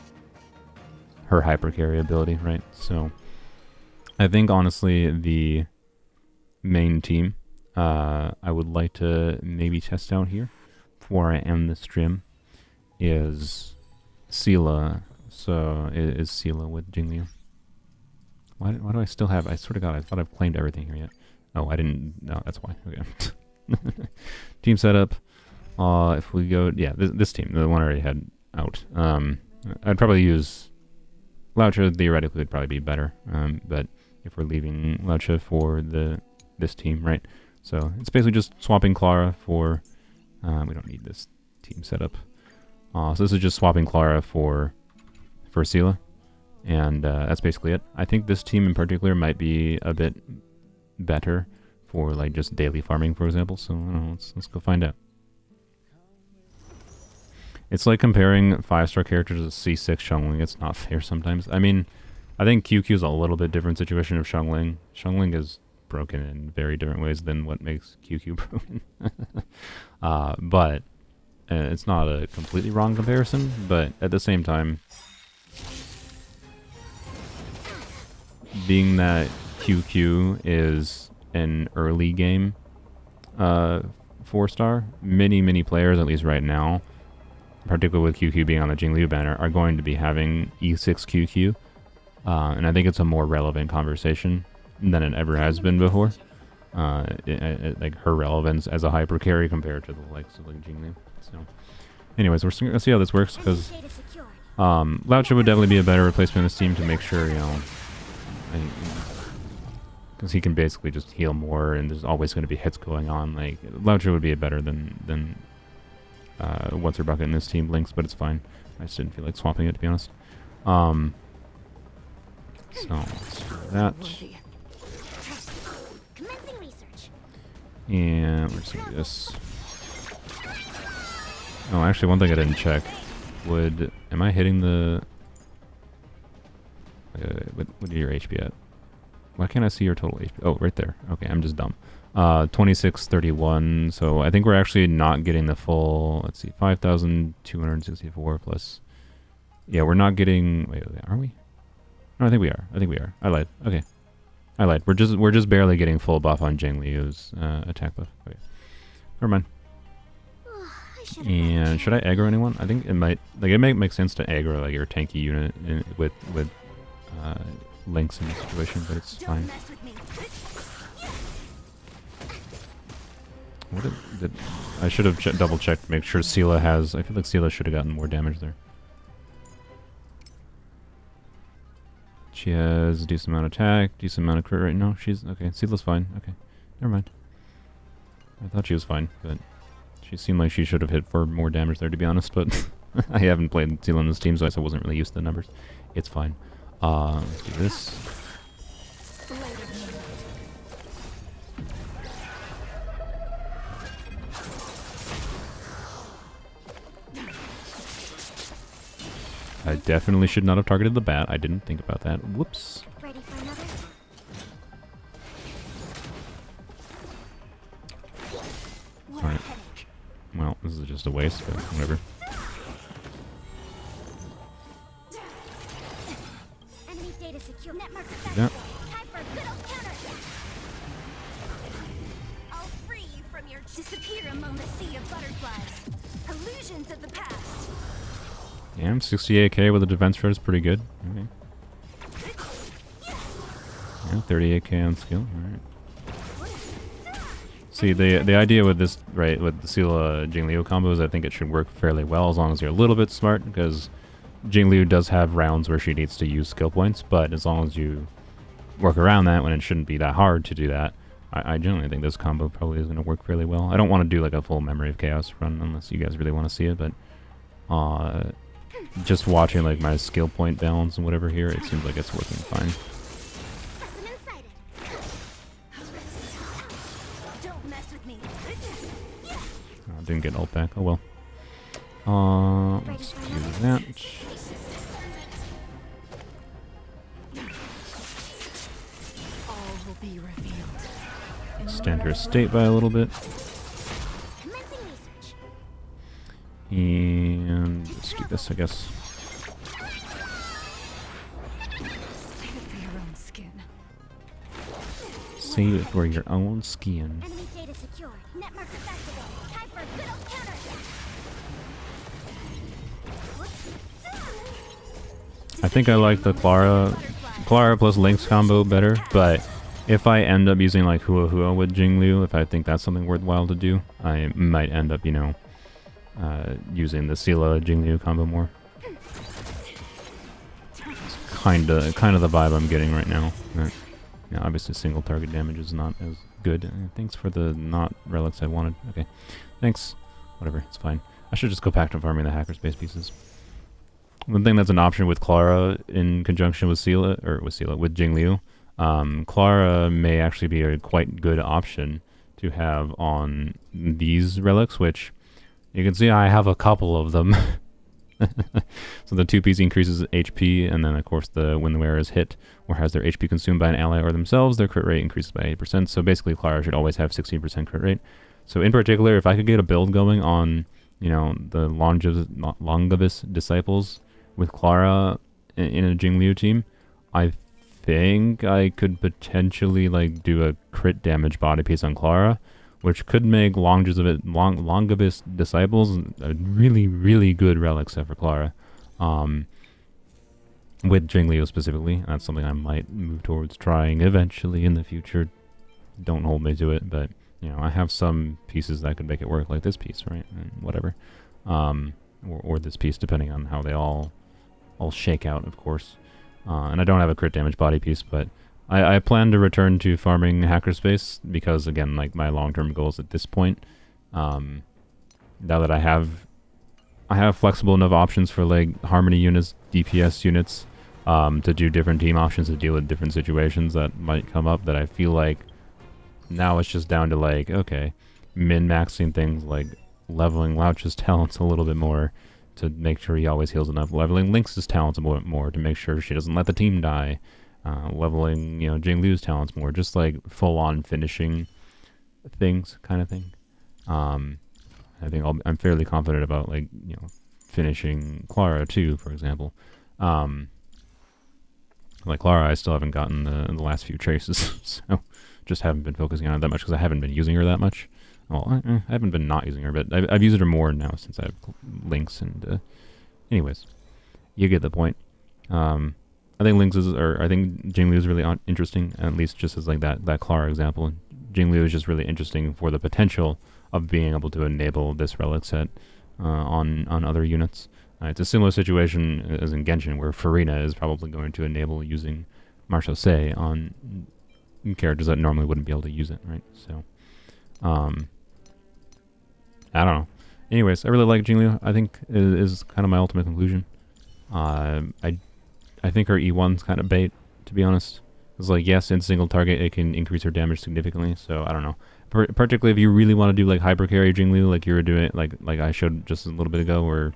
hypercarry ability, right? So I think honestly the main team I would like to maybe test out here before I end the stream is Pela. So is Pela with Jingliu. Why do I still have... I swear to God, I thought I've claimed everything here yet. Oh, I didn't... No, that's why. Okay. Team setup. If we go... Yeah, this team. The one I already had out. I'd probably use... Laucha theoretically would probably be better. But if we're leaving Laucha for this team, right? So it's basically just swapping Clara for... we don't need this team setup. So this is just swapping Clara for Pela. And that's basically it. I think this team in particular might be a bit better for like just daily farming, for example. So I don't know, let's go find out. It's like comparing 5-star characters to C6 Xiangling. It's not fair sometimes. I mean, I think QQ is a little bit different situation of Xiangling. Xiangling is broken in very different ways than what makes QQ broken. But it's not a completely wrong comparison. But at the same time, being that QQ is an early game 4-star, many players, at least right now, particularly with QQ being on the Jingliu banner, are going to be having E6 QQ. And I think it's a more relevant conversation than it ever has been before. Like her relevance as a hyper carry compared to the likes of like Jingliu. So, anyways, we're gonna see how this works because Laucha would definitely be a better replacement in this team to make sure, because he can basically just heal more, and there's always going to be hits going on. Like Laucha would be better than what's her bucket in this team, Lynx, but it's fine. I just didn't feel like swapping it, to be honest. So let's do that. And we're just gonna do this. Oh, actually, one thing I didn't check. Am I hitting the... what are your HP at? Why can't I see your total HP? Oh, right there. Okay, I'm just dumb. 2631. So I think we're actually not getting the full... Let's see, 5,264 plus... Yeah, we're not getting... Wait, are we? No, I think we are. I lied. Okay. I lied. We're just barely getting full buff on Jingliu's attack buff. Okay. Never mind. And should I aggro anyone? I think it might make sense to aggro like your tanky unit with Lynx in this situation, but it's fine. I should have double checked to make sure Pela has... I feel like Pela should have gotten more damage there. She has a decent amount of attack, decent amount of crit right now. She's... Okay, Pela's fine. Okay, never mind. I thought she was fine, but she seemed like she should have hit for more damage there, to be honest, but I haven't played Pela in this team, so I wasn't really used to the numbers. It's fine. Let's do this. I definitely should not have targeted the bat. I didn't think about that. Whoops. Ready for another? Alright. Well, this is just a waste, but whatever. Enemy data secure. Net marker Yeah. time for a good old counter. I'll free you from your disappear among the sea of butterflies. Illusions of the past. Yeah, 68k with a defense threat is pretty good. Okay. Yeah, 38k on skill. Alright. See, the idea with this, right, with the Pela Jingliu combo is I think it should work fairly well as long as you're a little bit smart, because Jingliu does have rounds where she needs to use skill points, but as long as you work around that when it shouldn't be that hard to do that, I generally think this combo probably is going to work fairly well. I don't want to do like a full Memory of Chaos run unless you guys really want to see it, but just watching like my skill point balance and whatever here, it seems like it's working fine. Specimen sighted. Don't mess with me. Didn't get ult back. Oh well. Let's do that. All will be revealed. Extend her state by a little bit. Commencing research. And let's do this, I guess. Save it for your own skin. Save it for your own skin. Enemy data secure. Net markers activated. Time for a good old counterattack. I think I like the Clara plus Lynx combo better, but if I end up using like Hua Hua with Jingliu, if I think that's something worthwhile to do, I might end up, you know, using the Sela Jingliu combo more. It's kinda the vibe I'm getting right now. But, yeah, obviously single target damage is not as good. Thanks for the not relics I wanted. Okay, thanks. Whatever, it's fine. I should just go back to farming the hackerspace pieces. One thing that's an option with Clara in conjunction with with Jingliu, Clara may actually be a quite good option to have on these relics, which you can see I have a couple of them. So the 2-piece increases HP, and then of course when the wearer is hit or has their HP consumed by an ally or themselves, their crit rate increases by 8%. So basically Clara should always have 16% crit rate. So in particular, if I could get a build going on, you know, the Longibus Disciples with Clara in a Jingliu team, I think I could potentially like do a crit damage body piece on Clara, which could make Longibus Disciples a really, really good relic set for Clara. With Jingliu specifically. That's something I might move towards trying eventually in the future. Don't hold me to it, but you know, I have some pieces that could make it work, like this piece, right? And whatever. Or this piece, depending on how they all shake out, of course. And I don't have a crit damage body piece, but I plan to return to farming hackerspace because, again, like my long-term goals at this point, now that I have flexible enough options for like harmony units, DPS units, to do different team options to deal with different situations that might come up, that I feel like now it's just down to like, okay, min-maxing things like leveling Louch's talents a little bit more to make sure he always heals enough, leveling Lynx's talents a little bit more to make sure she doesn't let the team die, leveling, you know, Jingliu's talents more, just like full-on finishing things kind of thing. I think I'm fairly confident about, like, you know, finishing Clara too, for example. Like Clara, I still haven't gotten the last few traces, so just haven't been focusing on it that much because I haven't been using her that much. Well, I haven't been not using her, but I've used her more now since I have Lynx, and anyways, you get the point. I think I think Jingliu is really interesting, at least just as like that Clara example. Jingliu is just really interesting for the potential of being able to enable this relic set on other units. It's a similar situation as in Genshin, where Farina is probably going to enable using Marshal Se on characters that normally wouldn't be able to use it, right? So, I don't know. Anyways, I really like Jingliu. I think is kind of my ultimate conclusion. I think her E1's kind of bait, to be honest. It's like, yes, in single target, it can increase her damage significantly, so I don't know. Particularly if you really want to do like Hypercarry Jingliu, like you were doing, like I showed just a little bit ago, where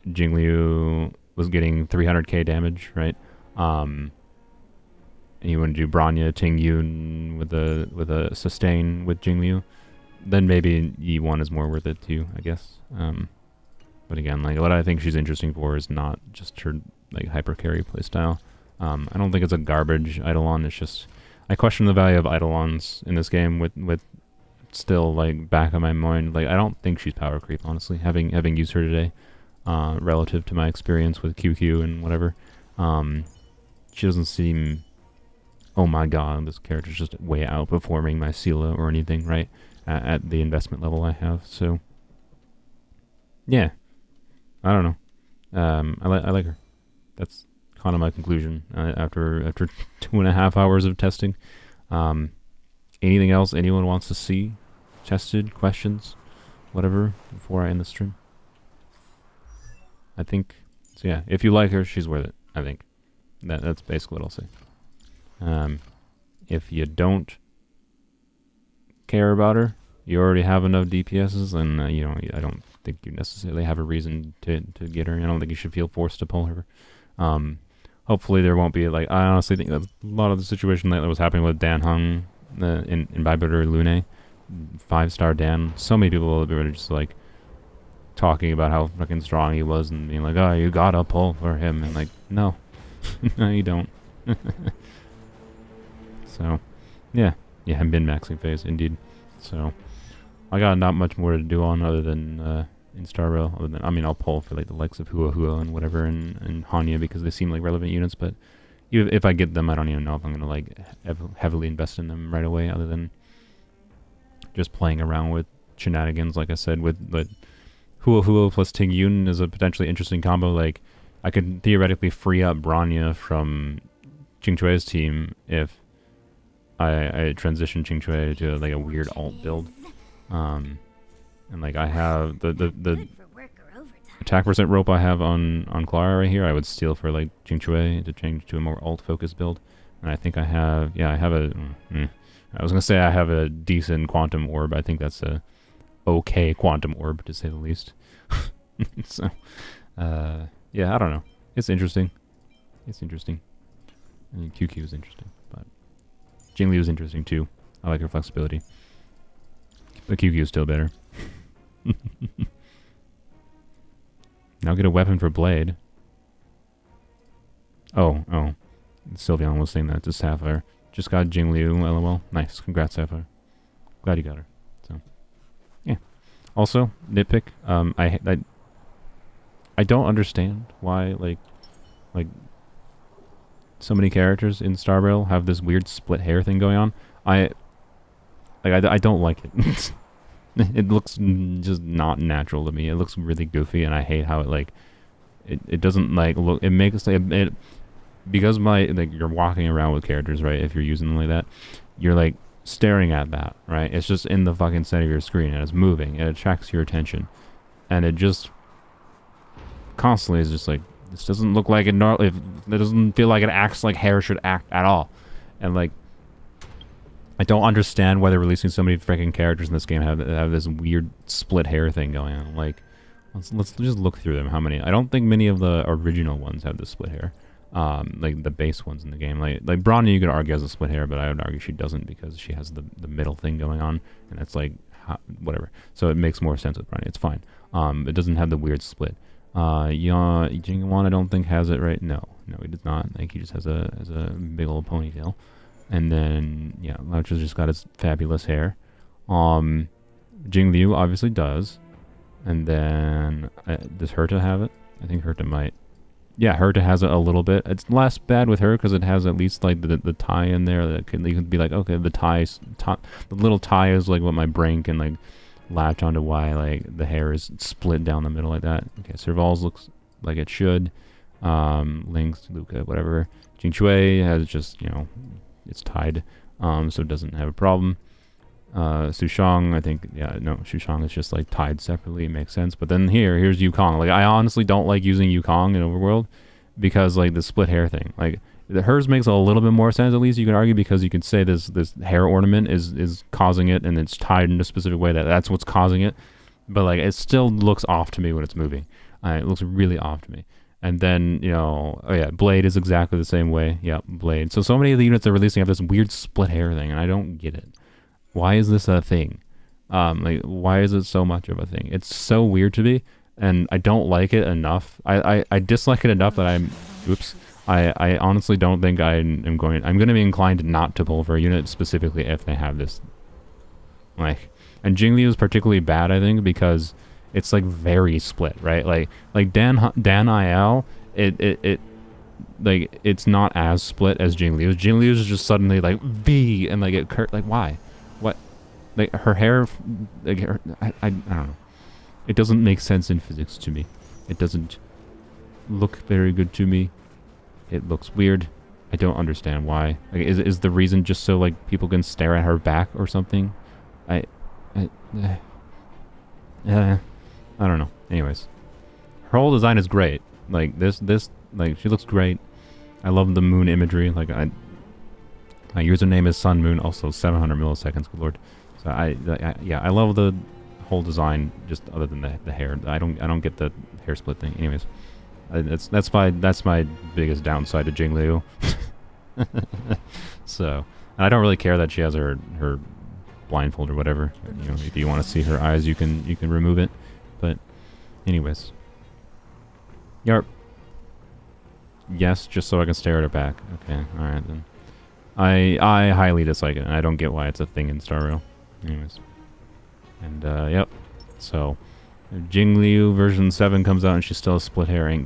Jingliu was getting 300k damage, right? And you want to do Bronya, Tingyun with a sustain with Jingliu, then maybe E1 is more worth it too, I guess. But again, like what I think she's interesting for is not just her like Hypercarry playstyle. I don't think it's a garbage Eidolon. It's just I question the value of Eidolons in this game with still like back of my mind. Like I don't think she's power creep, honestly. Having used her today, relative to my experience with Qingque and whatever, she doesn't seem, oh my god, this character's just way outperforming my Sela or anything, right? At the investment level I have. So yeah, I don't know. I like her. That's kind of my conclusion after 2.5 hours of testing. Anything else anyone wants to see tested, questions, whatever, before I end the stream? I think So yeah, if you like her, she's worth it, I think. That's basically what I'll say. If you don't care about her, you already have enough DPSs, and I don't think you necessarily have a reason to get her. I don't think you should feel forced to pull her. Hopefully there won't be, like, I honestly think that a lot of the situation that was happening with Dan Hung in Viability Lune, 5-star Dan, so many people were just like talking about how fucking strong he was and being like, oh, you gotta pull for him, and like, no. No, you don't. So, yeah, I'm min-maxing phase, indeed. So, I got not much more to do on other than in Star Rail. Other than, I mean, I'll pull for like the likes of Hua and whatever, and Hanya because they seem like relevant units. But if I get them, I don't even know if I'm gonna like heavily invest in them right away. Other than just playing around with shenanigans, like I said, with Hua plus Ting Yun is a potentially interesting combo. Like, I could theoretically free up Bronya from Qingque's team if I transition Qingque to like a weird alt build. And like I have the Good for work or overtime. attack percent rope I have on Clara right here, I would steal for like Qingque to change to a more alt focused build. And I think I have, I have a, I was gonna say I have a decent quantum orb. I think that's a okay quantum orb to say the least. So, yeah, I don't know. It's interesting. It's interesting. I mean, Qingque is interesting, but Jingliu is interesting too. I like her flexibility. But Qingque is still better. Now get a weapon for Blade. Oh. Sylveon was saying that to Sapphire. Just got Jingliu, lol. Nice. Congrats, Sapphire. Glad you got her. So, yeah. Also, nitpick. I don't understand why like so many characters in Star Rail have this weird split hair thing going on. I don't like it. It looks just not natural to me. It looks really goofy, and I hate how it doesn't like look. It makes it because you're walking around with characters, right? If you're using them like that, you're like staring at that, right? It's just in the fucking center of your screen, and it's moving, and it attracts your attention, and it just constantly is just like, this doesn't look like it. It doesn't feel like it acts like hair should act at all, and like, I don't understand why they're releasing so many freaking characters in this game have this weird split hair thing going on. Like, let's just look through them. How many? I don't think many of the original ones have this split hair. Like the base ones in the game. Like Bronya, you could argue has a split hair, but I would argue she doesn't because she has the middle thing going on, and that's like whatever. So it makes more sense with Bronya. It's fine. It doesn't have the weird split. Jingliu, I don't think has it, right? No, he does not. Like, he just has a big old ponytail. And then, yeah, Laucha's just got his fabulous hair. Jingliu obviously does. And then, does Herta have it? I think Herta might. Yeah, Herta has it a little bit. It's less bad with her because it has at least, like, the tie in there that can be like, okay, the little tie is, like, what my brain can, like, latch onto why, like, the hair is split down the middle like that. Okay, Serval's looks like it should. Lynx, Luca, whatever. Qingque has just, it's tied, so it doesn't have a problem. Sushang, I think, Sushang is just like tied separately. It makes sense. But then here's Yukong. Like, I honestly don't like using Yukong in Overworld because, like, the split hair thing. Like, hers makes a little bit more sense, at least you can argue, because you could say this hair ornament is causing it, and it's tied in a specific way that's what's causing it. But, like, it still looks off to me when it's moving. It looks really off to me. And then, Blade is exactly the same way. Yeah, Blade. So many of the units they're releasing have this weird split hair thing, and I don't get it. Why is this a thing? Like, why is it so much of a thing? It's so weird to me, and I don't like it enough. I dislike it enough that I honestly don't think I'm going to be inclined not to pull for a unit specifically if they have this. Like, and Jingliu is particularly bad, I think, because it's like very split, right? Like Dan IL, it like, it's not as split as Jingliu. Jingliu is just suddenly like V, and like it like, why? What? Like, her hair, like, I don't know. It doesn't make sense in physics to me. It doesn't look very good to me. It looks weird. I don't understand why. Like, is the reason just so, like, people can stare at her back or something? I don't know. Anyways, her whole design is great, like this like she looks great. I love the moon imagery. Like my username is Sun Moon, also 700 milliseconds. Good lord. So yeah, I love the whole design. Just other than the hair, I don't get the hair split thing. Anyways, that's my biggest downside to Jingliu. So and I don't really care that she has her blindfold or whatever. You know, if you want to see her eyes, you can remove it. But anyways, yarp. Yes, just so I can stare at her back. Okay, all right then. I highly dislike it, and I don't get why it's a thing in Star Rail. Anyways, and yep. So, if Jingliu version 7 comes out and she's still a split hair,